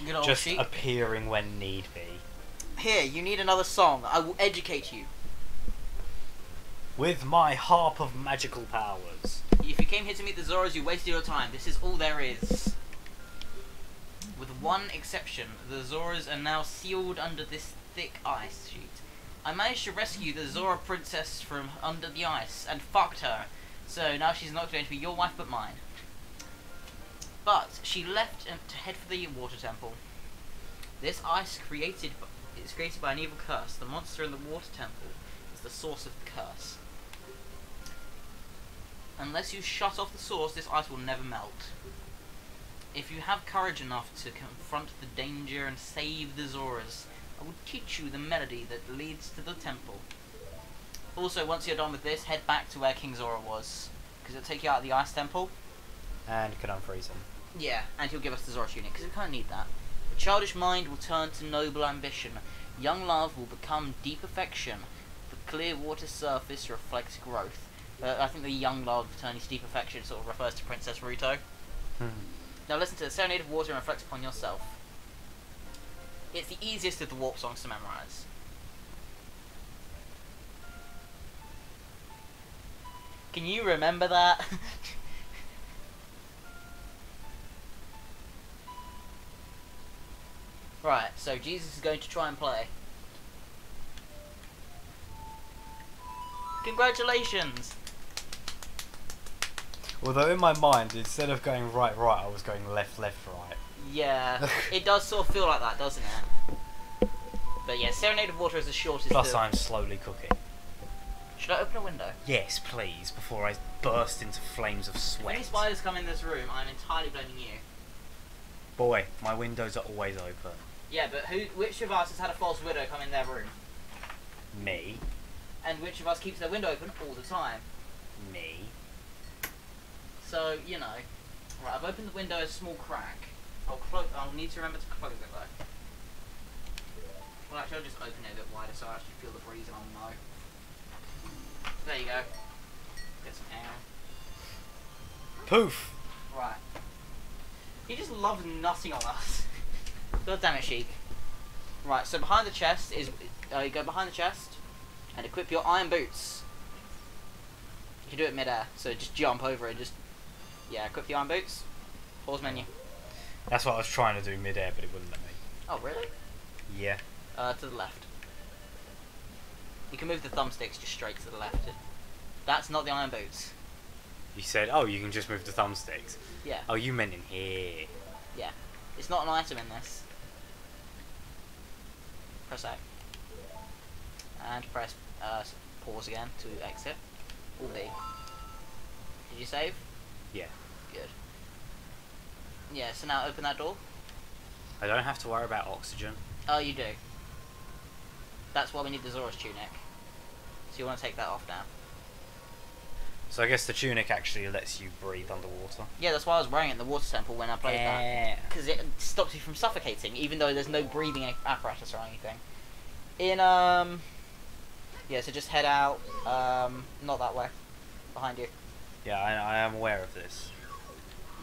Good old Just sheep. appearing when need be. Here, you need another song. I will educate you. With my harp of magical powers. If you came here to meet the Zoras, you wasted your time. This is all there is. With one exception, the Zoras are now sealed under this thick ice sheet. I managed to rescue the Zora princess from under the ice and fucked her. So now she's not going to be your wife but mine. But she left to head for the water temple. This ice is created by an evil curse. The monster in the water temple is the source of the curse. Unless you shut off the source, this ice will never melt. If you have courage enough to confront the danger and save the Zoras, I will teach you the melody that leads to the temple. Also, once you're done with this, head back to where King Zora was, because it'll take you out of the ice temple. And can unfreeze him. Yeah, and he'll give us the Zora tunic, because we kind of need that. The childish mind will turn to noble ambition. Young love will become deep affection. The clear water surface reflects growth. I think the young love turning to deep affection sort of refers to Princess Ruto. Now listen to the Serenade of Water and reflect upon yourself. It's the easiest of the warp songs to memorize. Can you remember that? Right, so Jesus is going to try and play. Congratulations! Although in my mind, instead of going right, I was going left, right. Yeah, it does sort of feel like that, doesn't it? But yeah, Serenade of Water is the shortest. Plus, I'm slowly cooking. Should I open a window? Yes, please, before I burst into flames of If sweat. any spiders come in this room, I'm entirely blaming you. Boy, my windows are always open. Yeah, but which of us has had a false widow come in their room? Me. And which of us keeps their window open all the time? Me. So, you know. Right, I've opened the window a small crack. I'll need to remember to close it though. Well, actually, I'll just open it a bit wider so I actually feel the breeze and I'll know. There you go. Get some air. Poof! Right. He just loves nutting on us. God damn it, Sheik. Right, so behind the chest is... you go behind the chest and equip your iron boots. You can do it mid-air, so just jump over it. Just... Yeah, equip the iron boots. Pause menu. That's what I was trying to do mid-air, but it wouldn't let me. Oh, really? Yeah. To the left. You can move the thumbsticks just straight to the left. That's not the iron boots. You said, oh, you can just move the thumbsticks. Yeah. Oh, you meant in here. Yeah. It's not an item in this. Press A. And press pause again to exit. Or B. Did you save? Yeah. Good. Yeah, so now open that door. I don't have to worry about oxygen. Oh, you do. That's why we need the Zora's tunic. So you want to take that off now. So I guess the tunic actually lets you breathe underwater. Yeah, that's why I was wearing it in the water temple when I played that. Because it stops you from suffocating, even though there's no breathing apparatus or anything. Yeah, so just head out, not that way. Behind you. Yeah, I am aware of this.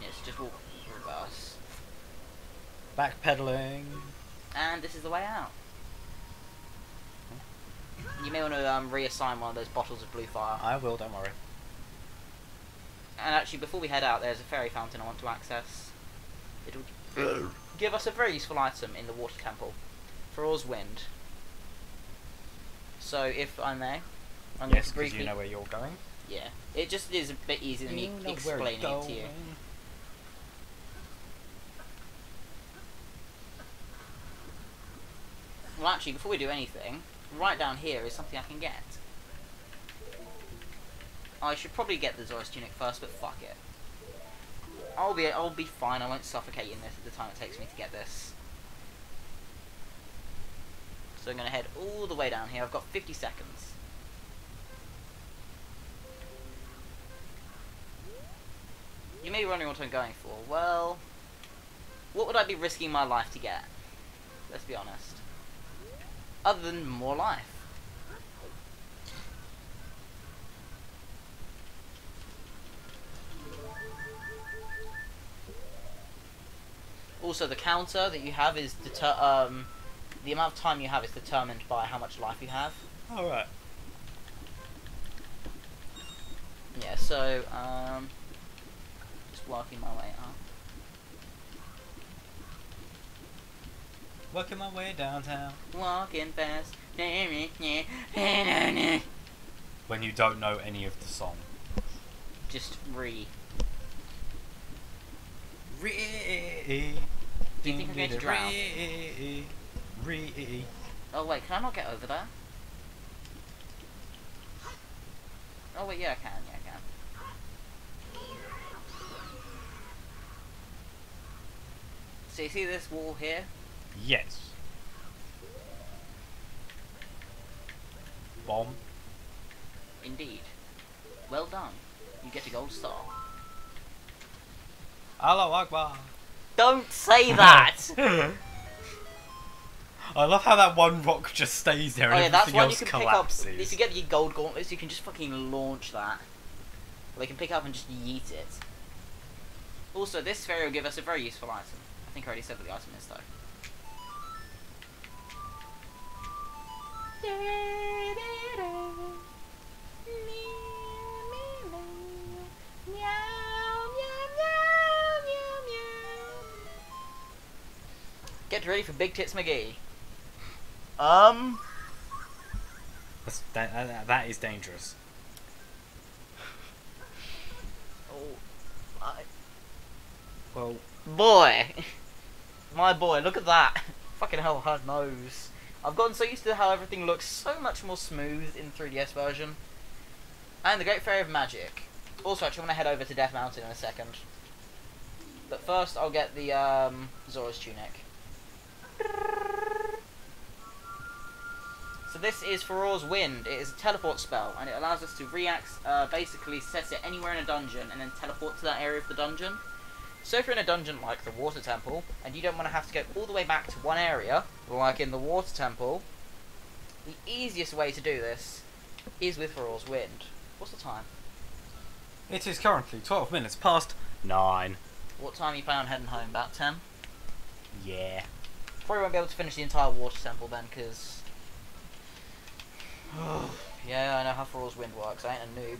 Yes, just walk reverse. Backpedaling. And this is the way out. You may want to reassign one of those bottles of blue fire. I will, don't worry. And actually, before we head out, there's a fairy fountain I want to access. It'll give us a very useful item in the water temple. Froze wind. So, if I may, I'm going to briefly... you know where you're going. Yeah, it just is a bit easier than me explaining it to you. Well, actually, before we do anything, right down here is something I can get. I should probably get the Zora's tunic first, but fuck it. I'll be fine. I won't suffocate in this at the time it takes me to get this. So I'm gonna head all the way down here. I've got 50 seconds. You may be wondering what I'm going for. Well, what would I be risking my life to get? Let's be honest. Other than more life. Also, the counter that you have is the amount of time you have is determined by how much life you have. Alright. Yeah, so, just working my way up. Working my way downtown. Walking fast. When you don't know any of the song. Just re. Do Do you think I'm going to drown? Oh wait, can I not get over there? Oh wait, yeah I can, yeah I can. So you see this wall here? Yes. Bomb. Indeed. Well done. You get a gold star. Allahu Akbar. Don't say that! I love how that one rock just stays there and that's everything why you else can collapses. pick up. If you get your gold gauntlets, you can just fucking launch that. Or you can pick up and just yeet it. Also, this fairy will give us a very useful item. I think I already said what the item is, though. Get ready for Big Tits McGee. That is dangerous. Oh, Well, Boy! My boy, look at that! Fucking hell, her nose. I've gotten so used to how everything looks so much more smooth in the 3DS version. And the Great Fairy of Magic. Also, actually, I'm going to head over to Death Mountain in a second. But first, I'll get the Zora's Tunic. So this is Farore's Wind. It is a teleport spell, and it allows us to basically set it anywhere in a dungeon, and then teleport to that area of the dungeon. So if you're in a dungeon like the Water Temple, and you don't want to have to go all the way back to one area, like in the Water Temple, the easiest way to do this is with Farore's Wind. What's the time? it is currently 12 minutes past 9. What time are you planning on heading home? About 10? Yeah. Probably won't be able to finish the entire Water Temple then, because... yeah, I know how Farore's Wind works. I ain't a noob.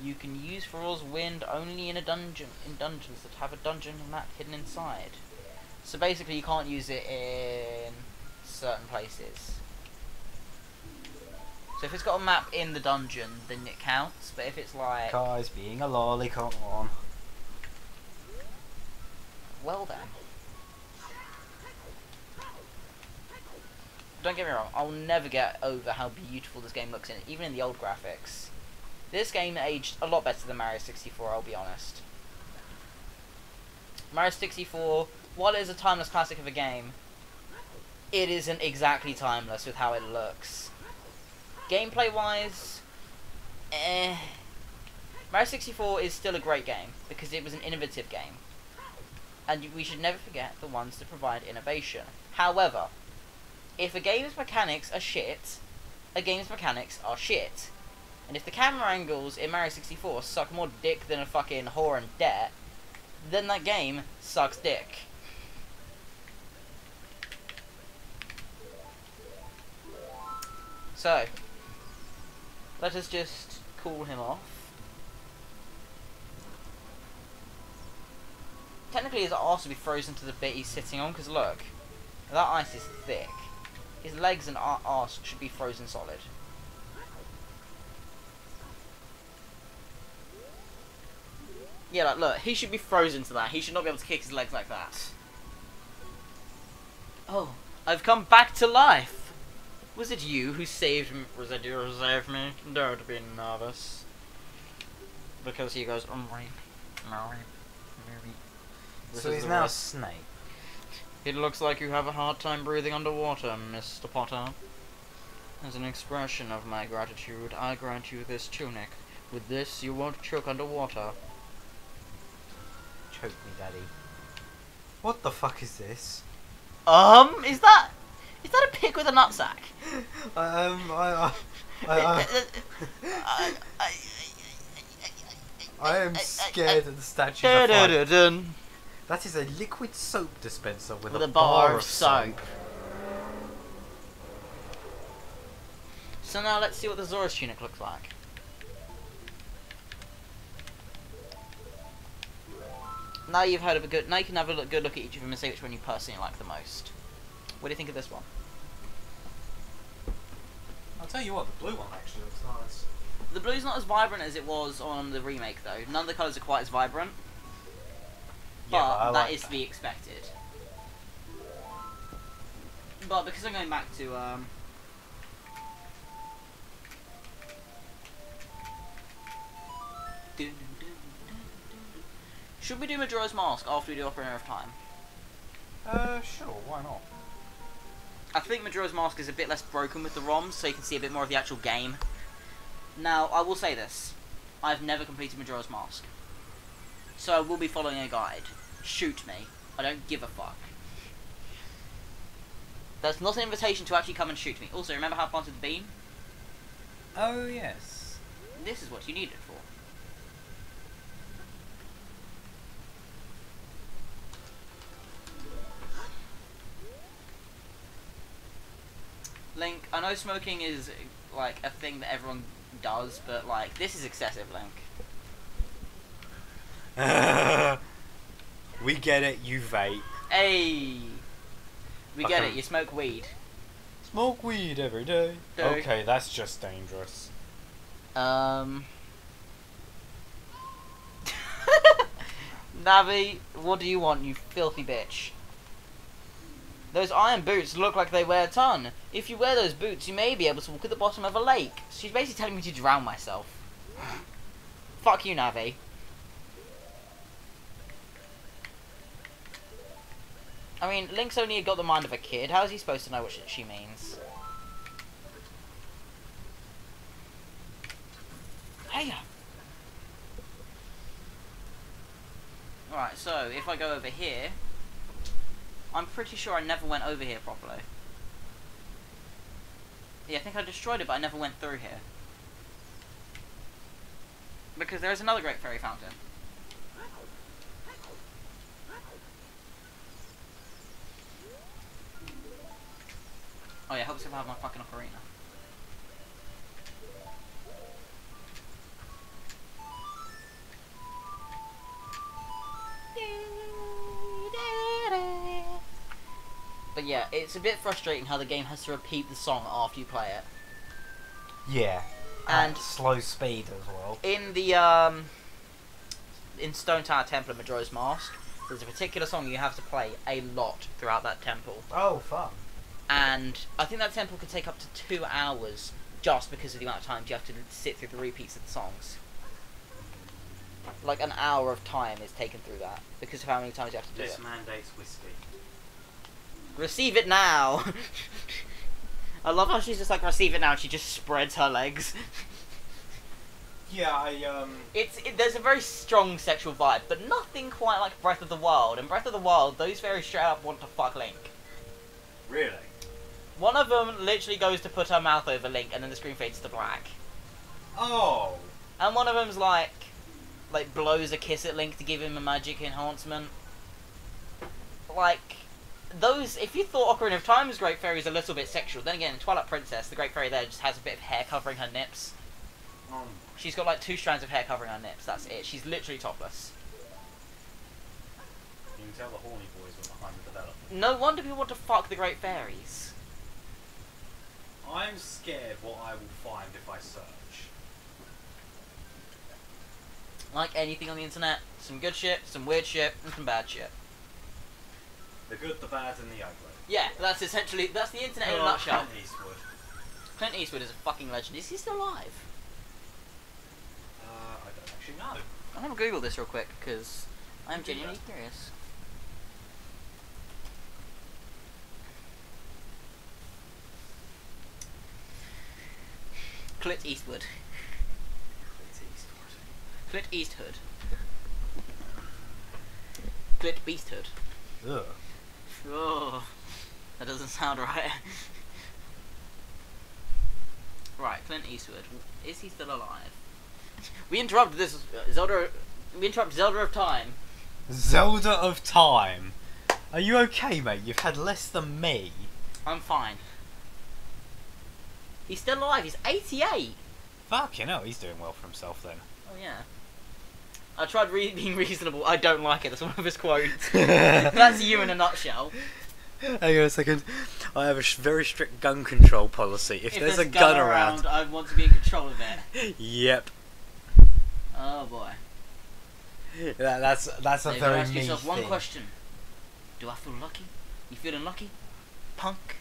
You can use Farore's Wind only in dungeons that have a dungeon map hidden inside. So basically you can't use it in certain places. So if it's got a map in the dungeon, then it counts, but if it's like... Guys, being a lolly, come on. Well then. Don't get me wrong, I'll never get over how beautiful this game looks even in the old graphics. This game aged a lot better than Mario 64, I'll be honest. Mario 64, while it is a timeless classic of a game, it isn't exactly timeless with how it looks. Gameplay-wise, Mario 64 is still a great game, because it was an innovative game. And we should never forget the ones that provide innovation. However, if a game's mechanics are shit, a game's mechanics are shit. And if the camera angles in Mario 64 suck more dick than a fucking whore in debt, then that game sucks dick. So, let us just cool him off. Technically his arse would be frozen to the bit he's sitting on, because look, that ice is thick. His legs and arse should be frozen solid. Yeah, like, look, he should be frozen to that. He should not be able to kick his legs like that. Oh, I've come back to life. Was it you who saved me? Was it you who saved me? Don't be nervous. Because he goes, So he's now a snake. It looks like you have a hard time breathing underwater, Mr. Potter. As an expression of my gratitude, I grant you this tunic. With this, you won't choke underwater. Choke me, Daddy. What the fuck is this? Is that a pig with a nutsack? I am scared of the statues of fire. That is a liquid soap dispenser with a bar of soap. So now let's see what the Zora's Tunic looks like. Now you've heard of now you can have a good look at each of them and say which one you personally like the most. What do you think of this one? I'll tell you what, the blue one actually looks nice. The blue's not as vibrant as it was on the remake though. None of the colours are quite as vibrant. But that is to be expected. But because I'm going back to should we do Majora's Mask after we do Ocarina of Time? Sure, why not? I think Majora's Mask is a bit less broken with the ROMs, so you can see a bit more of the actual game. Now, I will say this. I've never completed Majora's Mask. So I will be following a guide. Shoot me. I don't give a fuck. That's not an invitation to actually come and shoot me. Also, remember how I planted the bean? Oh, yes. This is what you need it for. Link, I know smoking is, like, a thing that everyone does, but, like, this is excessive, Link. We get it, you vape. Hey! We get it, you smoke weed. Smoke weed every day. Okay, that's just dangerous. Navi, what do you want, you filthy bitch? Those iron boots look like they weigh a ton. If you wear those boots, you may be able to walk at the bottom of a lake. She's basically telling me to drown myself. Fuck you, Navi. I mean, Link's only got the mind of a kid. How is he supposed to know what she means? Hey! Alright, so if I go over here, I'm pretty sure I never went over here properly. Yeah, I think I destroyed it, but I never went through here. Because there is another Great Fairy Fountain. Oh yeah, helps if I have my fucking Ocarina. But yeah, it's a bit frustrating how the game has to repeat the song after you play it. Yeah. And at slow speed as well. In the in Stone Tower Temple of Majora's Mask, there's a particular song you have to play a lot throughout that temple. Oh, fun. And I think that temple can take up to 2 hours just because of the amount of times you have to sit through the repeats of the songs. Like an hour of time is taken through that because of how many times you have to do it. This mandates whiskey. Receive it now! I love how she's just like, receive it now, and she just spreads her legs. Yeah, There's a very strong sexual vibe, but nothing quite like Breath of the Wild. In Breath of the Wild, those fairies straight up want to fuck Link. Really? One of them literally goes to put her mouth over Link, and then the screen fades to black. Oh! And one of them's like blows a kiss at Link to give him a magic enhancement. Like, those, if you thought Ocarina of Time's Great Fairy is a little bit sexual, then again, in Twilight Princess, the Great Fairy there just has a bit of hair covering her nips. She's got like 2 strands of hair covering her nips, that's it. She's literally topless. You can tell the horny boys were behind the development. No wonder people want to fuck the Great Fairies. I'm scared what I will find if I search. Like anything on the internet, some good shit, some weird shit, and some bad shit. The good, the bad, and the ugly. Yeah, that's the internet in a nutshell. Clint Eastwood. Clint Eastwood is a fucking legend. Is he still alive? I don't actually know. I'm gonna Google this real quick, because I'm genuinely curious. Clint Eastwood. Clint Eastwood. Clint Beasthood. Ugh. Oh, that doesn't sound right. Right, Clint Eastwood. Is he still alive? We interrupted this Zelda. We interrupted Zelda of Time. Zelda of Time. Are you okay, mate? You've had less than me. I'm fine. He's still alive. He's 88. Fucking hell, he's doing well for himself then. Oh yeah. I tried being reasonable. I don't like it. That's one of his quotes. That's you in a nutshell. Hang on a second. I have a very strict gun control policy. If there's a gun around, I want to be in control of it. Yep. Oh boy. That's a So very ask me yourself one thing. question. Do I feel lucky? You feeling lucky? Punk.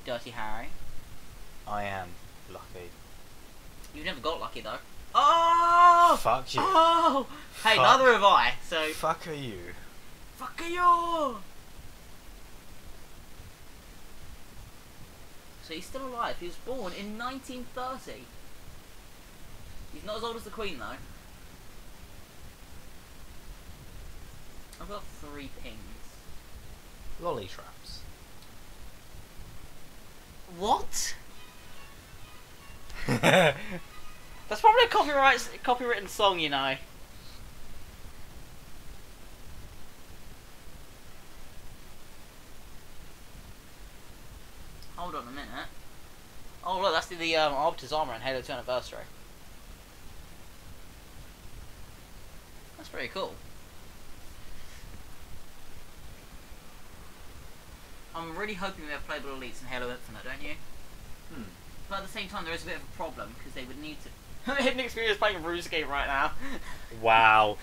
Dirty Harry. I am lucky. You've never got lucky though. Oh! Fuck you. Oh! Hey, Fuck. neither have I, so... Fuck are you? Fuck you! So he's still alive. He was born in 1930. He's not as old as the Queen though. I've got 3 pings. Lolly traps. What? That's probably a copywritten song, you know. Hold on a minute. Oh look, that's the Arbiter's armor in Halo 2 Anniversary. That's pretty cool. I'm really hoping we have playable elites in Halo Infinite, don't you? But at the same time, there is a bit of a problem because they would need to. Hidden Experience playing RuneScape right now. Wow.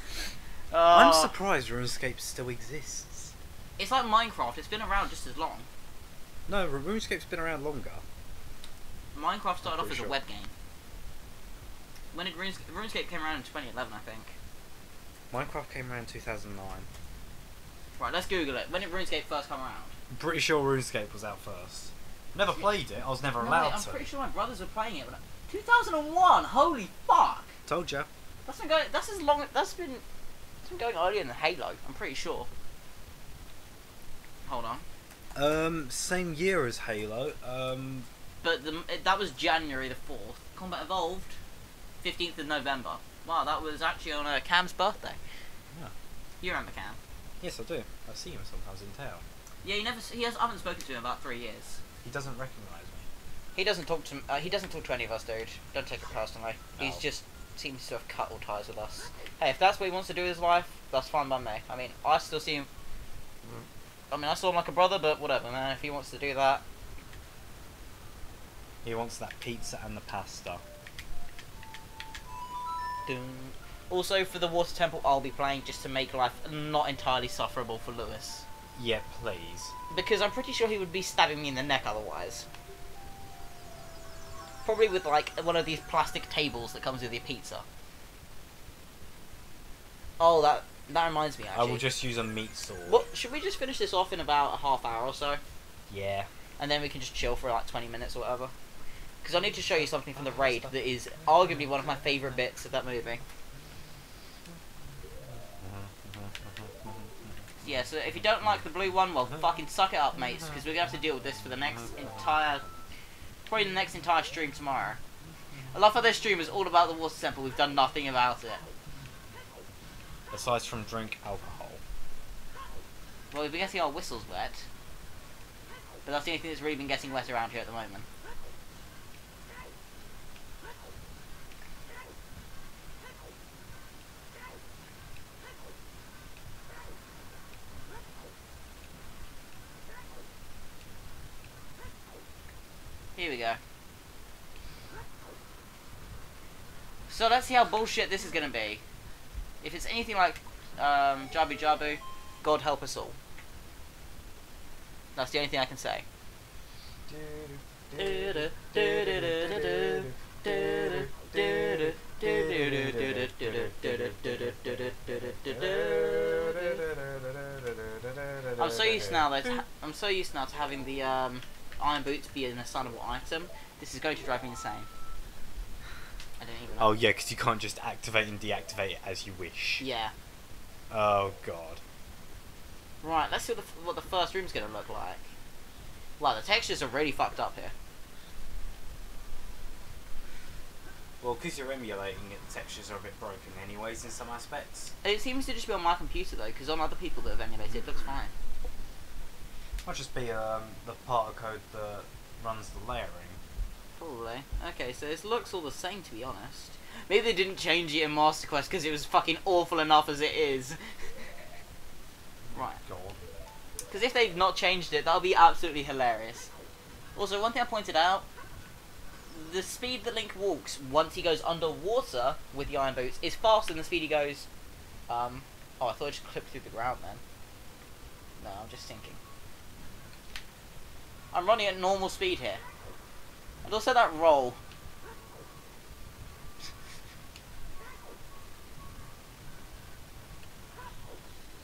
I'm surprised RuneScape still exists. It's like Minecraft. It's been around just as long. No, RuneScape's been around longer. Minecraft started off as sure. a web game. When did RuneScape came around in 2011, I think. Minecraft came around in 2009. Right, let's Google it. When did RuneScape first come around? I'm pretty sure RuneScape was out first. Never played it. I was never allowed I'm to. pretty sure my brothers were playing it. 2001. Holy fuck! Told ya. That's been going. That's as long. It's been going earlier than Halo. I'm pretty sure. Hold on. Same year as Halo. But that was January the 4th. Combat Evolved, 15th of November. Wow, that was actually on Cam's birthday. Yeah. You remember Cam? Yes, I do. I see him sometimes in town. Yeah, I haven't spoken to him in about 3 years. He doesn't recognise me. He doesn't talk to. He doesn't talk to any of us, dude. Don't take it personally. No. He's just seems to have cut all ties with us. Hey, if that's what he wants to do with his life, that's fine by me. I mean, I still see him. I mean, I saw him like a brother, but whatever, man. If he wants to do that. He wants that pizza and the pasta. Dun. Also, for the Water Temple, I'll be playing just to make life not entirely sufferable for Lewis. Yeah, please. Because I'm pretty sure he would be stabbing me in the neck otherwise. Probably with, like, one of these plastic tables that comes with your pizza. Oh, that reminds me, actually. I will just use a meat sword. What, should we just finish this off in about a half hour or so? Yeah. And then we can just chill for, like, 20 minutes or whatever. Because I need to show you something from the raid that is arguably one of my favourite bits of that movie. Yeah, so if you don't like the blue one, well, fucking suck it up, mates, because we're going to have to deal with this for the next entire... Probably the next entire stream tomorrow. I love how this stream is all about the Water Temple, we've done nothing about it. Aside from drink alcohol. Well, we've been getting our whistles wet. But that's the only thing that's really been getting wet around here at the moment. Here we go. So let's see how bullshit this is gonna be. If it's anything like Jabu Jabu, God help us all. That's the only thing I can say. I'm so used now to having the iron boots be an assignable item. This is going to drive me insane. I don't even know. Oh yeah, because you can't just activate and deactivate it as you wish. Yeah. Oh god. Right, let's see what the first room's going to look like. Wow, the textures are really fucked up here. Well, because you're emulating it, the textures are a bit broken anyways in some aspects. It seems to just be on my computer though, because on other people that have emulated it looks fine. Might just be the part of code that runs the layering. Probably. Okay, so this looks all the same to be honest. Maybe they didn't change it in Masterquest because it was fucking awful enough as it is. Right. God. Because if they've not changed it, that'll be absolutely hilarious. Also, one thing I pointed out, the speed that Link walks once he goes underwater with the iron boots is faster than the speed he goes... oh, I thought I just clipped through the ground then. No, I'm just thinking. I'm running at normal speed here. And also that roll.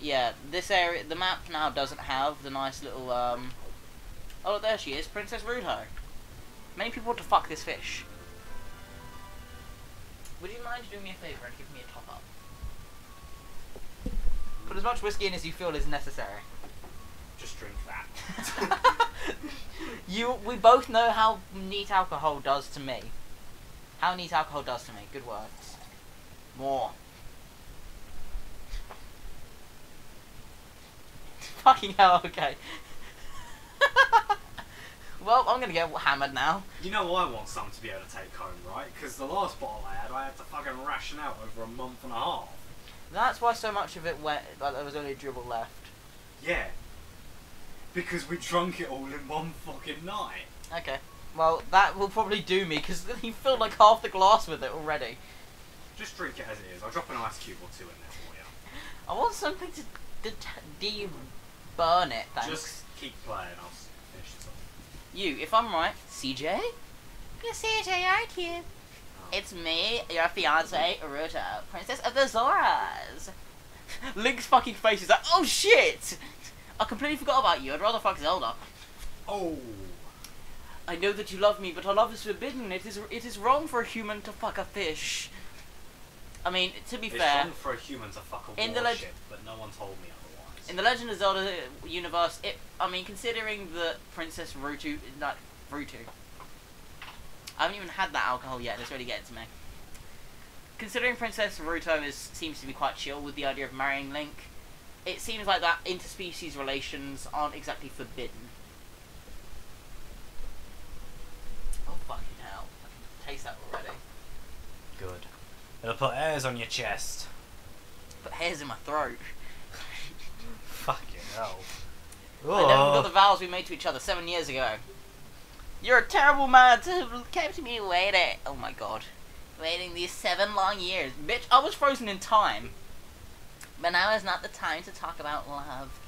Yeah, this area, the map now doesn't have the nice little, Oh, there she is, Princess Ruho. Many people want to fuck this fish. Would you mind doing me a favour and giving me a top up? Put as much whiskey in as you feel is necessary. Just drink that. We both know how neat alcohol does to me. How neat alcohol does to me. Good words. More. Fucking hell, okay. Well, I'm gonna get hammered now. You know I want some to be able to take home, right? Because the last bottle I had to fucking ration out over a month and a half. That's why so much of it went, like there was only a dribble left. Yeah. Because we drunk it all in one fucking night. Okay. Well, that will probably do me, because he filled like half the glass with it already. Just drink it as it is. I'll drop an ice cube or two in there for you. I want something to de-burn it, thanks. Just keep playing, I'll finish this off. You, if I'm right, CJ? You're CJ, aren't you? Oh. It's me, your fiance, Ruto, Princess of the Zoras. Link's fucking face is like, oh shit! I completely forgot about you, I'd rather fuck Zelda. Oh! I know that you love me, but our love is forbidden. It is wrong for a human to fuck a fish. I mean, to be fair... It's wrong for a human to fuck a warship, but no one told me otherwise. In the Legend of Zelda universe, considering that Princess Ruto... Not Ruto. I haven't even had that alcohol yet, and it's already getting to me. Considering Princess Ruto seems to be quite chill with the idea of marrying Link, it seems like that interspecies relations aren't exactly forbidden. Oh fucking hell. I can taste that already. Good. It'll put hairs on your chest. Put hairs in my throat. Fucking hell. I never forgot the vows we made to each other 7 years ago. You're a terrible man to have kept me waiting. Oh my god. Waiting these 7 long years. Bitch, I was frozen in time. But now is not the time to talk about love.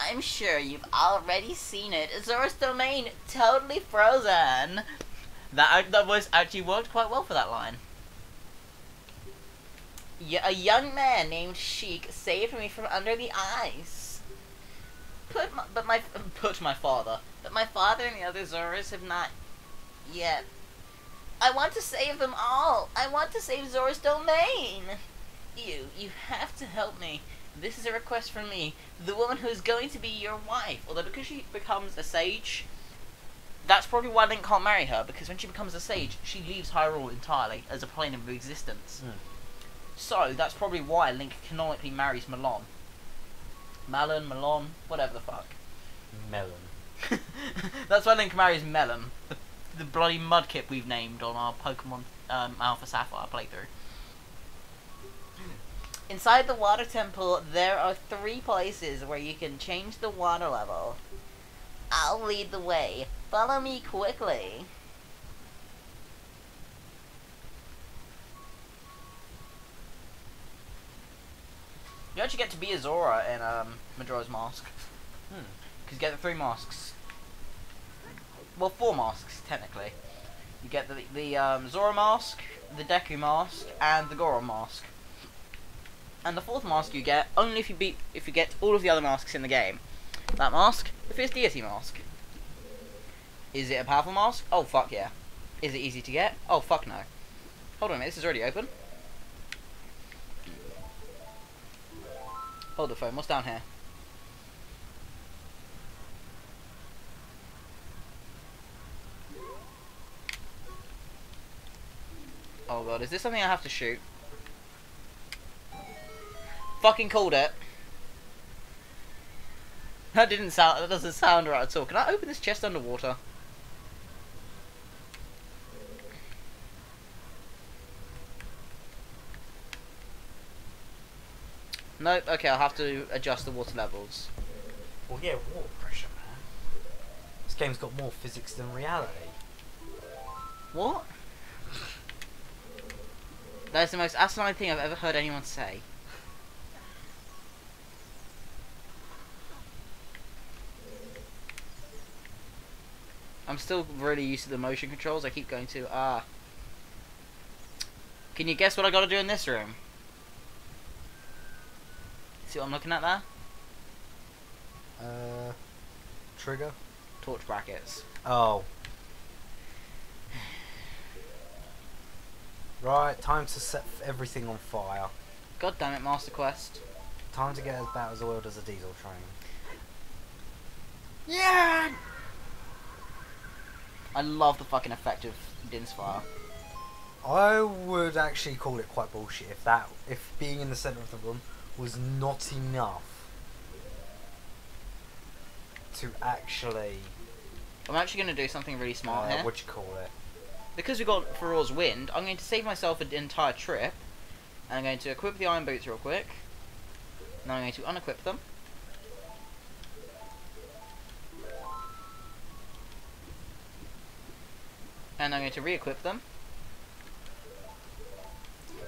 I'm sure you've already seen it. Zora's domain, totally frozen. That voice actually worked quite well for that line. A young man named Sheik saved me from under the ice. But my father and the other Zoras have not yet. I want to save them all. I want to save Zora's domain. You have to help me. This is a request from me, the woman who is going to be your wife. Although because she becomes a sage, that's probably why Link can't marry her, because when she becomes a sage, she leaves Hyrule entirely as a plane of existence. So that's probably why Link canonically marries Malon. Malon, whatever the fuck. Melon. That's why Link marries Melon, the bloody mudkip we've named on our Pokemon Alpha Sapphire playthrough. Inside the water temple, there are 3 places where you can change the water level. I'll lead the way. Follow me quickly. You actually get to be a Zora in Majora's Mask. Because you get the 3 masks. Well, 4 masks, technically. You get the Zora mask, the Deku mask, and the Goron mask. And the 4th mask you get only if you get all of the other masks in the game. That mask, the Fierce Deity mask. Is it a powerful mask? Oh fuck yeah. Is it easy to get? Oh fuck no. Hold on a minute, this is already open. Hold the phone, what's down here? Oh god, is this something I have to shoot? Fucking called it. That doesn't sound right at all. Can I open this chest underwater? Nope, okay, I'll have to adjust the water levels. Well, yeah, water pressure, man. This game's got more physics than reality. What? That is the most asinine thing I've ever heard anyone say. I'm still really used to the motion controls. I keep going to, Can you guess what I gotta do in this room? See what I'm looking at there? Trigger? Torch brackets. Oh. Right, time to set everything on fire. God damn it, Masterquest. Time to get about as oiled as a diesel train. Yeah! I love the fucking effect of Din's fire. I would actually call it quite bullshit if being in the centre of the room was not enough to actually... I'm actually going to do something really smart here. What you call it? Because we got Ferore's Wind, I'm going to save myself an entire trip. And I'm going to equip the Iron Boots real quick. Now I'm going to unequip them. And I'm going to re-equip them.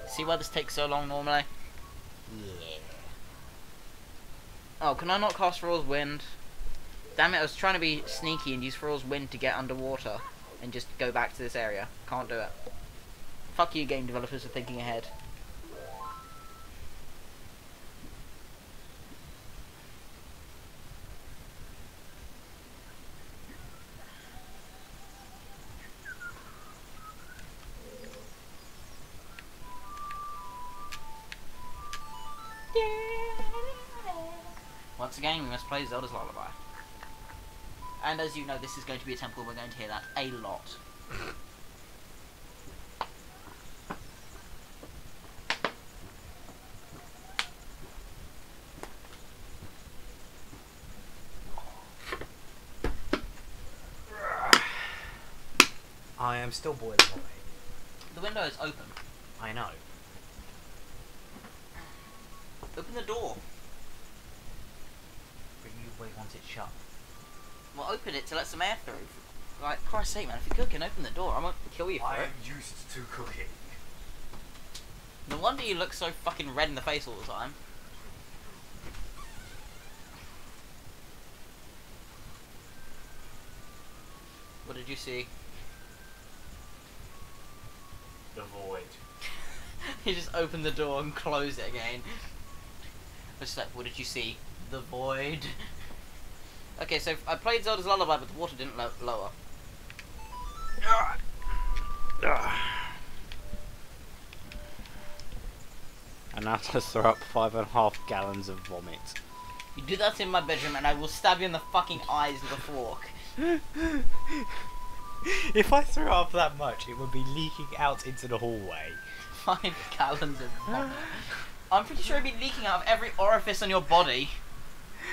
See why this takes so long normally? Yeah. Oh, can I not cast Thrall's Wind? Damn it, I was trying to be sneaky and use Thrall's Wind to get underwater and just go back to this area. Can't do it. Fuck you, game developers, for thinking ahead. Once again, we must play Zelda's Lullaby. And as you know, this is going to be a temple, we're going to hear that a lot. I am still boiling away. The window is open. I know. Open the door. But you want it shut. Well, open it to let some air through. Like, Christ's sake, man, if you're cooking, open the door. I won't kill you for I it. am used to cooking. No wonder you look so fucking red in the face all the time. What did you see? The void. You just open the door and close it again. It's like, what did you see? The void. Okay, so I played Zelda's Lullaby, but the water didn't lower. And now to throw up 5.5 gallons of vomit. You do that in my bedroom and I will stab you in the fucking eyes with a fork. If I threw up that much, it would be leaking out into the hallway. 5 gallons of vomit. I'm pretty sure it'd be leaking out of every orifice on your body.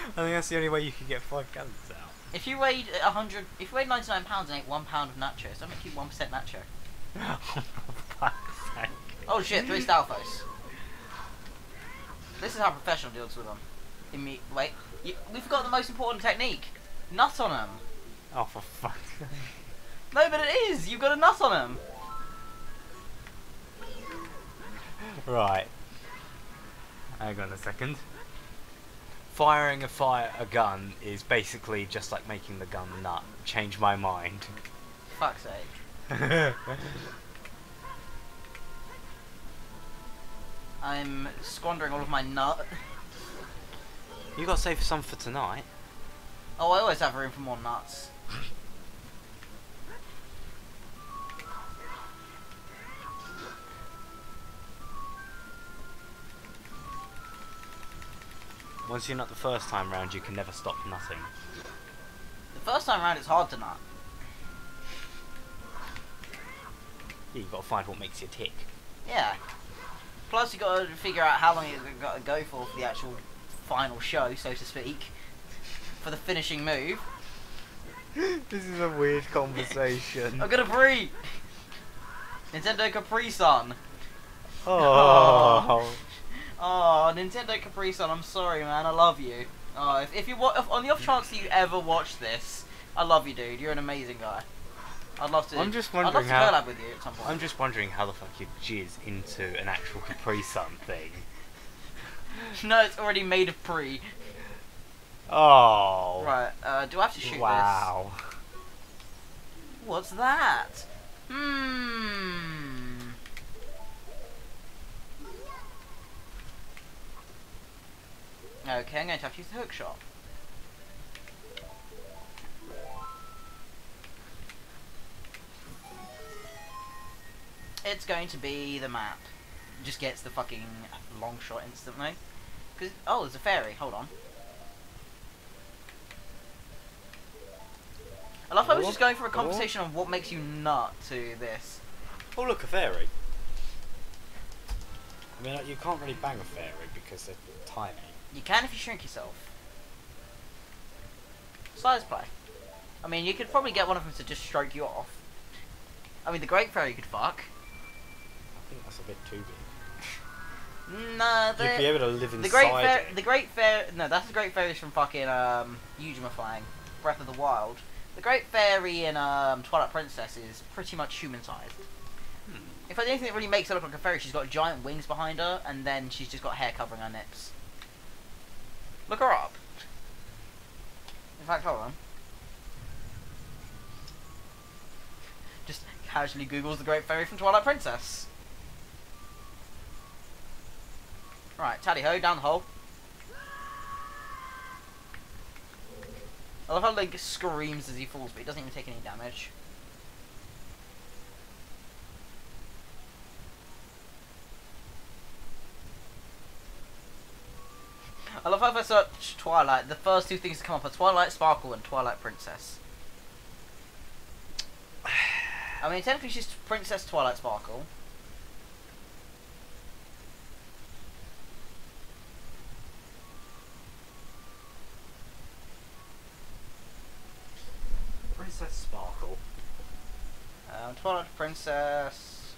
I think that's the only way you can get 5 gallons out. If you weighed 100, if you weighed 99 pounds and ate 1 pound of nachos, that'd make you 1% nacho. For fuck's sake. Oh shit, 3 Stalfos. This is how professional deals with them. Wait, we forgot the most important technique. Nut on them. Oh, for fuck's sake. No, but it is. You've got a nut on them. Right. Hang on a second. Firing a gun is basically just like making the gun nut. Change my mind. Fuck's sake. I'm squandering all of my nut. You got to save some for tonight. Oh, I always have room for more nuts. Once you nut the first time round, you can never stop nutting. The first time round, it's hard to nut. Yeah, you've got to find what makes you tick. Yeah. Plus, you got to figure out how long you've got to go for the actual final show, so to speak, for the finishing move. This is a weird conversation. I've got a free Nintendo Capri-Sun. Oh. Oh, Nintendo Capri-Sun, I'm sorry, man. I love you. Oh, if on the off chance that you ever watch this, I love you, dude. You're an amazing guy. I'd love to. I'm just I'd love wondering to how. collab with you at some point. I'm just wondering how the fuck you jizz into an actual Capri Sun thing. No, it's already made of pre. Oh. Right. Do I have to shoot Wow. this? What's that? Okay, I'm going to have to use the hook shot. It's going to be the map. Just gets the fucking long shot instantly. Cause oh, there's a fairy. Hold on. I love how we're just going for a conversation on what makes you nut to this. Oh look, a fairy. I mean, like, you can't really bang a fairy because they're tiny. You can if you shrink yourself. Size play. I mean, you could probably get one of them to just stroke you off. I mean, the Great Fairy could fuck. I think that's a bit too big. Nah, You'd be able to live inside the Great Fairy. No, that's the Great Fairies from fucking Yujimafang, Breath of the Wild. The Great Fairy in Twilight Princess is pretty much human-sized. In fact, the only thing that really makes her look like a fairy, she's got giant wings behind her, and then she's just got hair covering her nips. Look her up. In fact, hold on. Just casually Googles the Great Fairy from Twilight Princess. Right, tally ho, down the hole. I love how Link screams as he falls, but he doesn't even take any damage. I love how if I search Twilight, the first two things that come up are Twilight Sparkle and Twilight Princess. I mean, technically she's Princess Twilight Sparkle. Princess Sparkle. Twilight Princess.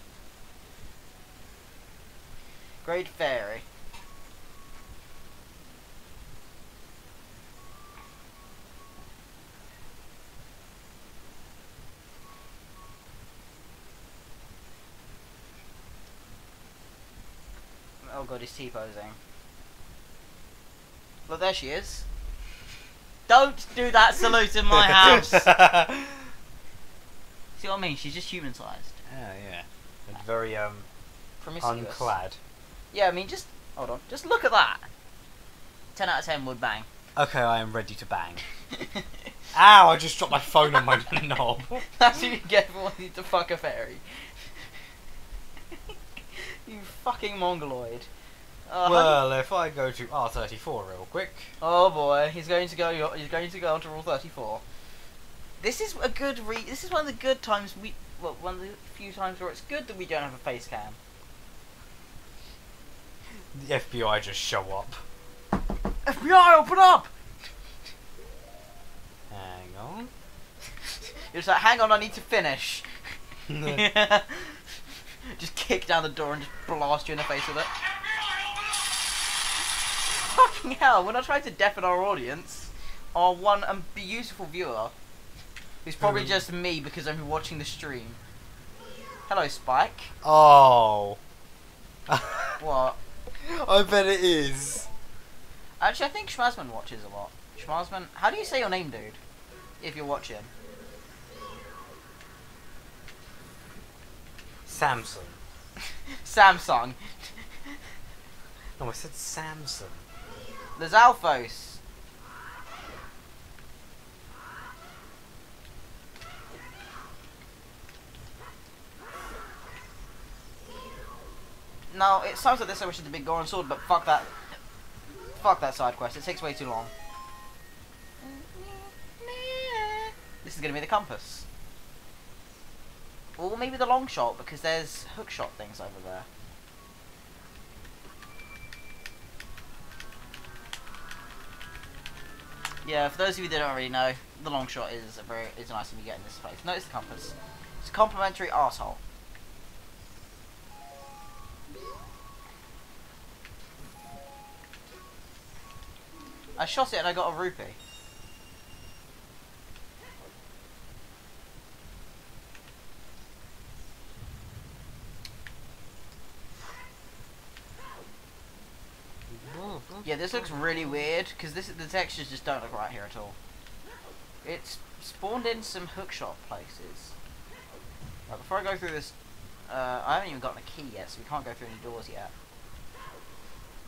Great Fairy. Oh god, he's T-posing. Look, there she is. Don't do that salute in my house! See what I mean? She's just human-sized. Yeah. And very, Promiscuous. unclad. Yeah, I mean, just... Hold on. Just look at that. 10 out of 10 would bang. Okay, I am ready to bang. Ow, I just dropped my phone on my knob. That's what you get for wanting to fuck a fairy. You fucking mongoloid. Well, if I go to R34 real quick. Oh boy, he's going to go onto Rule 34. This is a good this is one of the good times one of the few times where it's good that we don't have a face cam. The FBI just show up. FBI, open up! Hang on. You're just like, hang on, I need to finish. Just kick down the door and just blast you in the face with it. Fucking hell, when I tried to deafen our audience, our one beautiful viewer, who's probably just me because I'm watching the stream. Hello, Spike. Oh. What? I bet it is. Actually, I think Schmazman watches a lot. Schmazman, how do you say your name, dude? If you're watching. Samson. Samsung. No, I said Samson. There's Alphos. No, it sounds like this I wish it had been Goron Sword, but fuck that. Fuck that side quest, it takes way too long. This is gonna be the compass. Or maybe the long shot, because there's hook shot things over there. Yeah, for those of you that don't already know, the long shot is a nice thing you get in this place. Notice the compass. It's a complimentary arsehole. I shot it and I got a rupee. Yeah, this looks really weird because the textures just don't look right here at all. It's spawned in some hookshot places. Right, before I go through this, I haven't even gotten a key yet, so we can't go through any doors yet.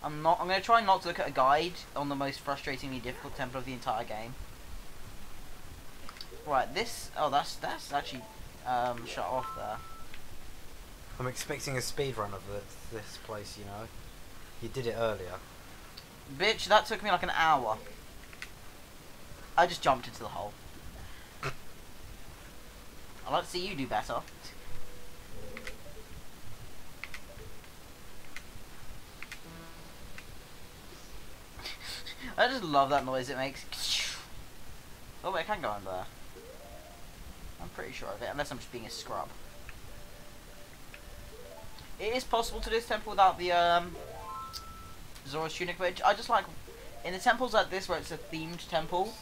I'm going to try not to look at a guide on the most frustratingly difficult temple of the entire game. Right, this. Oh, that's actually shut off there. I'm expecting a speedrun of this place, you know. You did it earlier. Bitch, that took me like an hour. I just jumped into the hole. I'd like to see you do better. I just love that noise it makes. Oh wait, I can go in there. I'm pretty sure of it, unless I'm just being a scrub. It is possible to do this temple without the Zora's tunic, but I just like in the temples like this where it's a themed temple.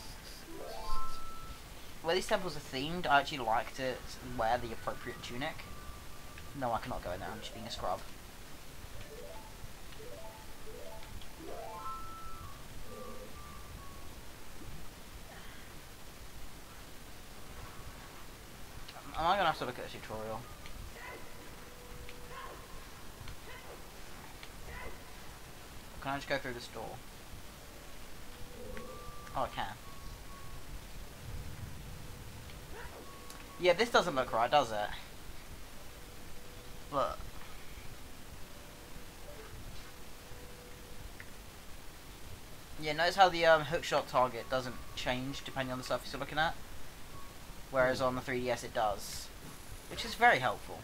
Where these temples are themed, I actually like to wear the appropriate tunic. No, I cannot go in there. I'm just being a scrub. Am I gonna have to look at a tutorial? Can I just go through this door? Oh, I can. Yeah, this doesn't look right, does it? Look. Yeah, notice how the hookshot target doesn't change depending on the surface you're looking at? Whereas on the 3DS it does. Which is very helpful.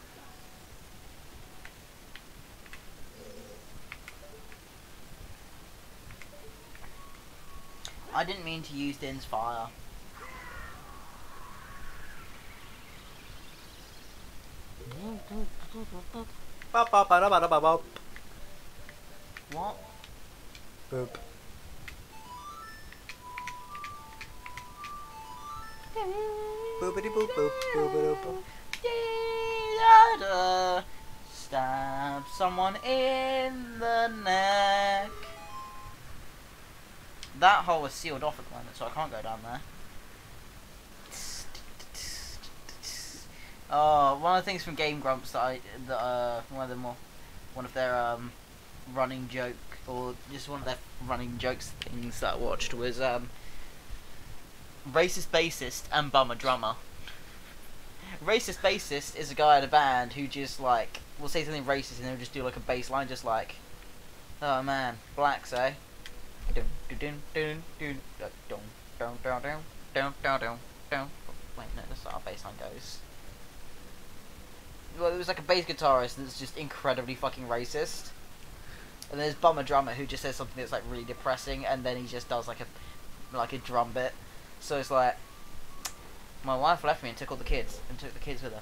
I didn't mean to use Din's fire. What? Boop. Boopity boop boop boop boop. Stab someone in the neck. That hole is sealed off at the moment, so I can't go down there. Oh, one of the things from Game Grumps that one of their running joke, or just one of their running jokes things that I watched was racist bassist and bummer drummer. Racist bassist is a guy in a band who just like will say something racist and they'll just do like a bass line, just like, oh man, blacks, eh? Wait, no, that's not how bass line goes. Well, it was like a bass guitarist that's just incredibly fucking racist. And there's bummer drummer who just says something that's like really depressing, and then he just does like a drum bit. So it's like, my wife left me and took all the kids, and took the kids with her.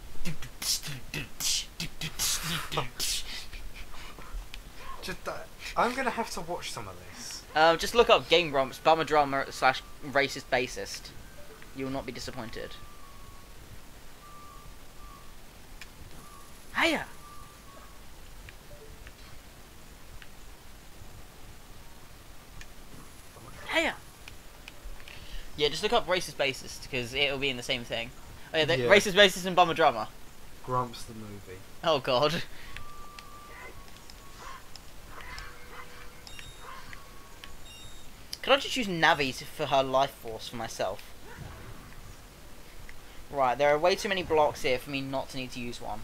I'm gonna have to watch some of this. Just look up Game Grumps, bummer drummer / racist bassist. You will not be disappointed. Hiya! Hiya! Yeah, just look up racist bassist, because it'll be in the same thing. Oh yeah, Yeah. Racist bassist and bummer drummer. Grumps the movie. Oh god. Could I just use Navi for her life force for myself? Right, there are way too many blocks here for me not to need to use one.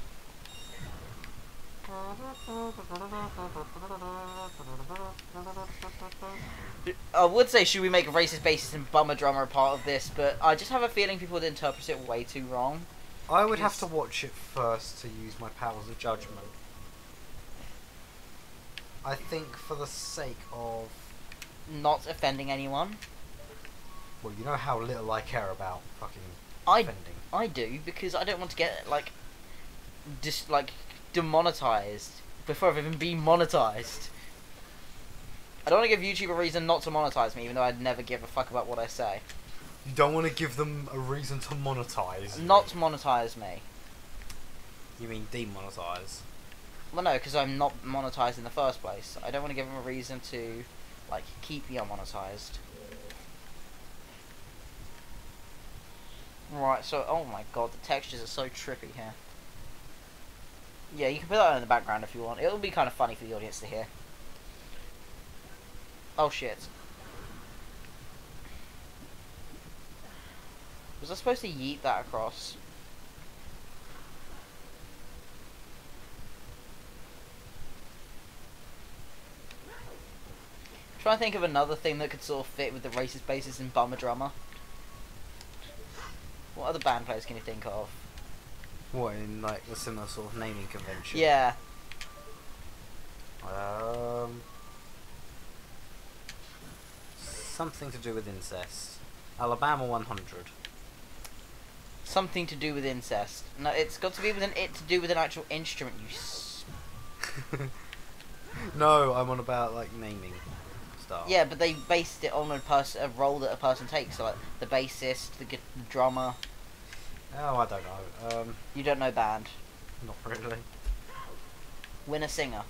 I would say should we make racist bassist and bummer drummer a part of this, but I just have a feeling people would interpret it way too wrong. I would have to watch it first to use my powers of judgment. I think for the sake of... Not offending anyone. Well, you know how little I care about fucking offending. I do, because I don't want to get, like, demonetized before I've even been monetized. I don't want to give YouTube a reason not to monetize me, even though I'd never give a fuck about what I say. You don't want to give them a reason to monetize you. Not monetize me. You mean demonetize? Well, no, because I'm not monetized in the first place. I don't want to give them a reason to, like, keep me unmonetized. Right, so, oh my god, the textures are so trippy here. Yeah, you can put that in the background if you want. It'll be kind of funny for the audience to hear. Oh shit. Was I supposed to yeet that across? Trying to think of another thing that could sort of fit with the racist bassist and bummer drummer. What other band players can you think of? What, in like a similar sort of naming convention? Yeah. Something to do with incest. Alabama 100. Something to do with incest. No, it's got to be with to do with an actual instrument, you No, I'm on about like naming stuff. Yeah, but they based it on a role that a person takes. So like the bassist, the drummer. Oh, I don't know. You don't know band. Not really. Win a singer.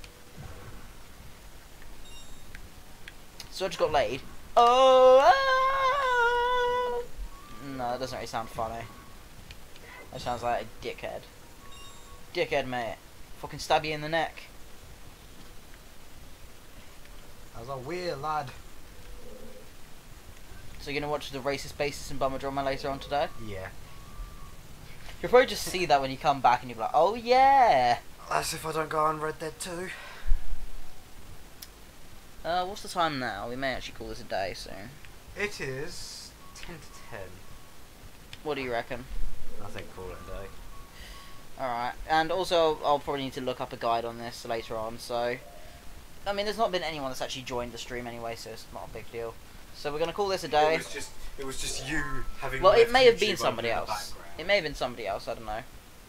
So I just got laid. Oh, ah! No, that doesn't really sound funny. That sounds like a dickhead. Dickhead, mate. Fucking stab you in the neck. That was a weird lad. So you're gonna watch the Racist Basis and Bummer Drummer later on today? Yeah. You'll probably just see that when you come back and you'll be like, oh yeah! That's if I don't go on Red Dead 2. What's the time now? We may actually call this a day soon. It is 10 to 10. What do you reckon? I think call it a day. Alright, and also I'll probably need to look up a guide on this later on, so... I mean, there's not been anyone that's actually joined the stream anyway, so it's not a big deal. So we're gonna call this a day. It was just you having. Well, it left may have YouTube been open somebody in the else. background. It may have been somebody else, I don't know.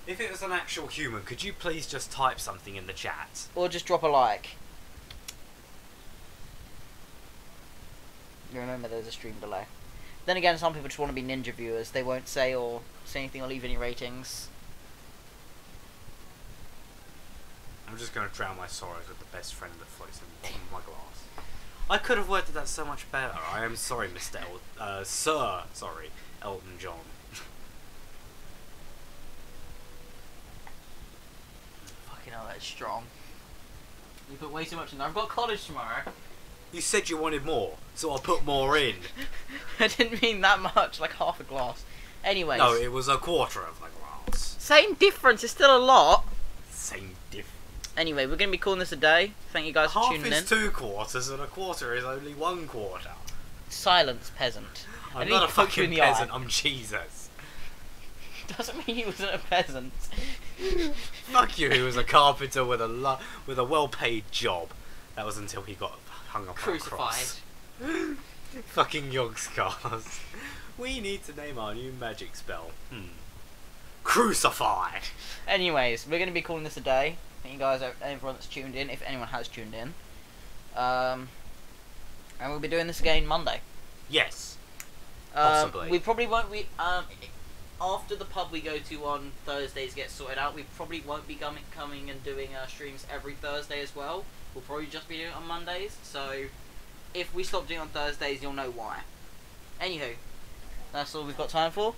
If it was an actual human, could you please just type something in the chat? Or just drop a like. You remember there's a stream delay. Then again, some people just want to be ninja viewers. They won't say anything or leave any ratings. I'm just going to drown my sorrows with the best friend that floats in the bottom of my glass. I could have worded that so much better. I am sorry, Sir Elton John. Fucking hell, that's strong. You put way too much in there. I've got college tomorrow. You said you wanted more, so I'll put more in. I didn't mean that much, like half a glass. Anyways. No, it was a quarter of the glass. Same difference, it's still a lot. Same difference. Anyway, we're going to be calling this a day. Thank you guys for tuning in. Half is 2 quarters and a quarter is only 1 quarter. Silence, peasant. I'm not a fucking peasant, I'm Jesus. Doesn't mean he wasn't a peasant. Fuck you, he was a carpenter with a well-paid job. That was until he got hung up on a cross. Crucified. Fucking yogscars. We need to name our new magic spell. Crucified! Anyways, we're going to be calling this a day. Thank you guys, everyone that's tuned in, if anyone has tuned in. And we'll be doing this again Monday. Yes. Possibly. We probably won't be... after the pub we go to on Thursdays gets sorted out, we probably won't be coming and doing streams every Thursday as well. We'll probably just be doing it on Mondays. So, if we stop doing it on Thursdays, you'll know why. Anywho, that's all we've got time for.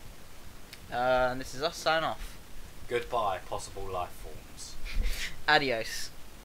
And this is us signing off. Goodbye, possible life forms. Adios.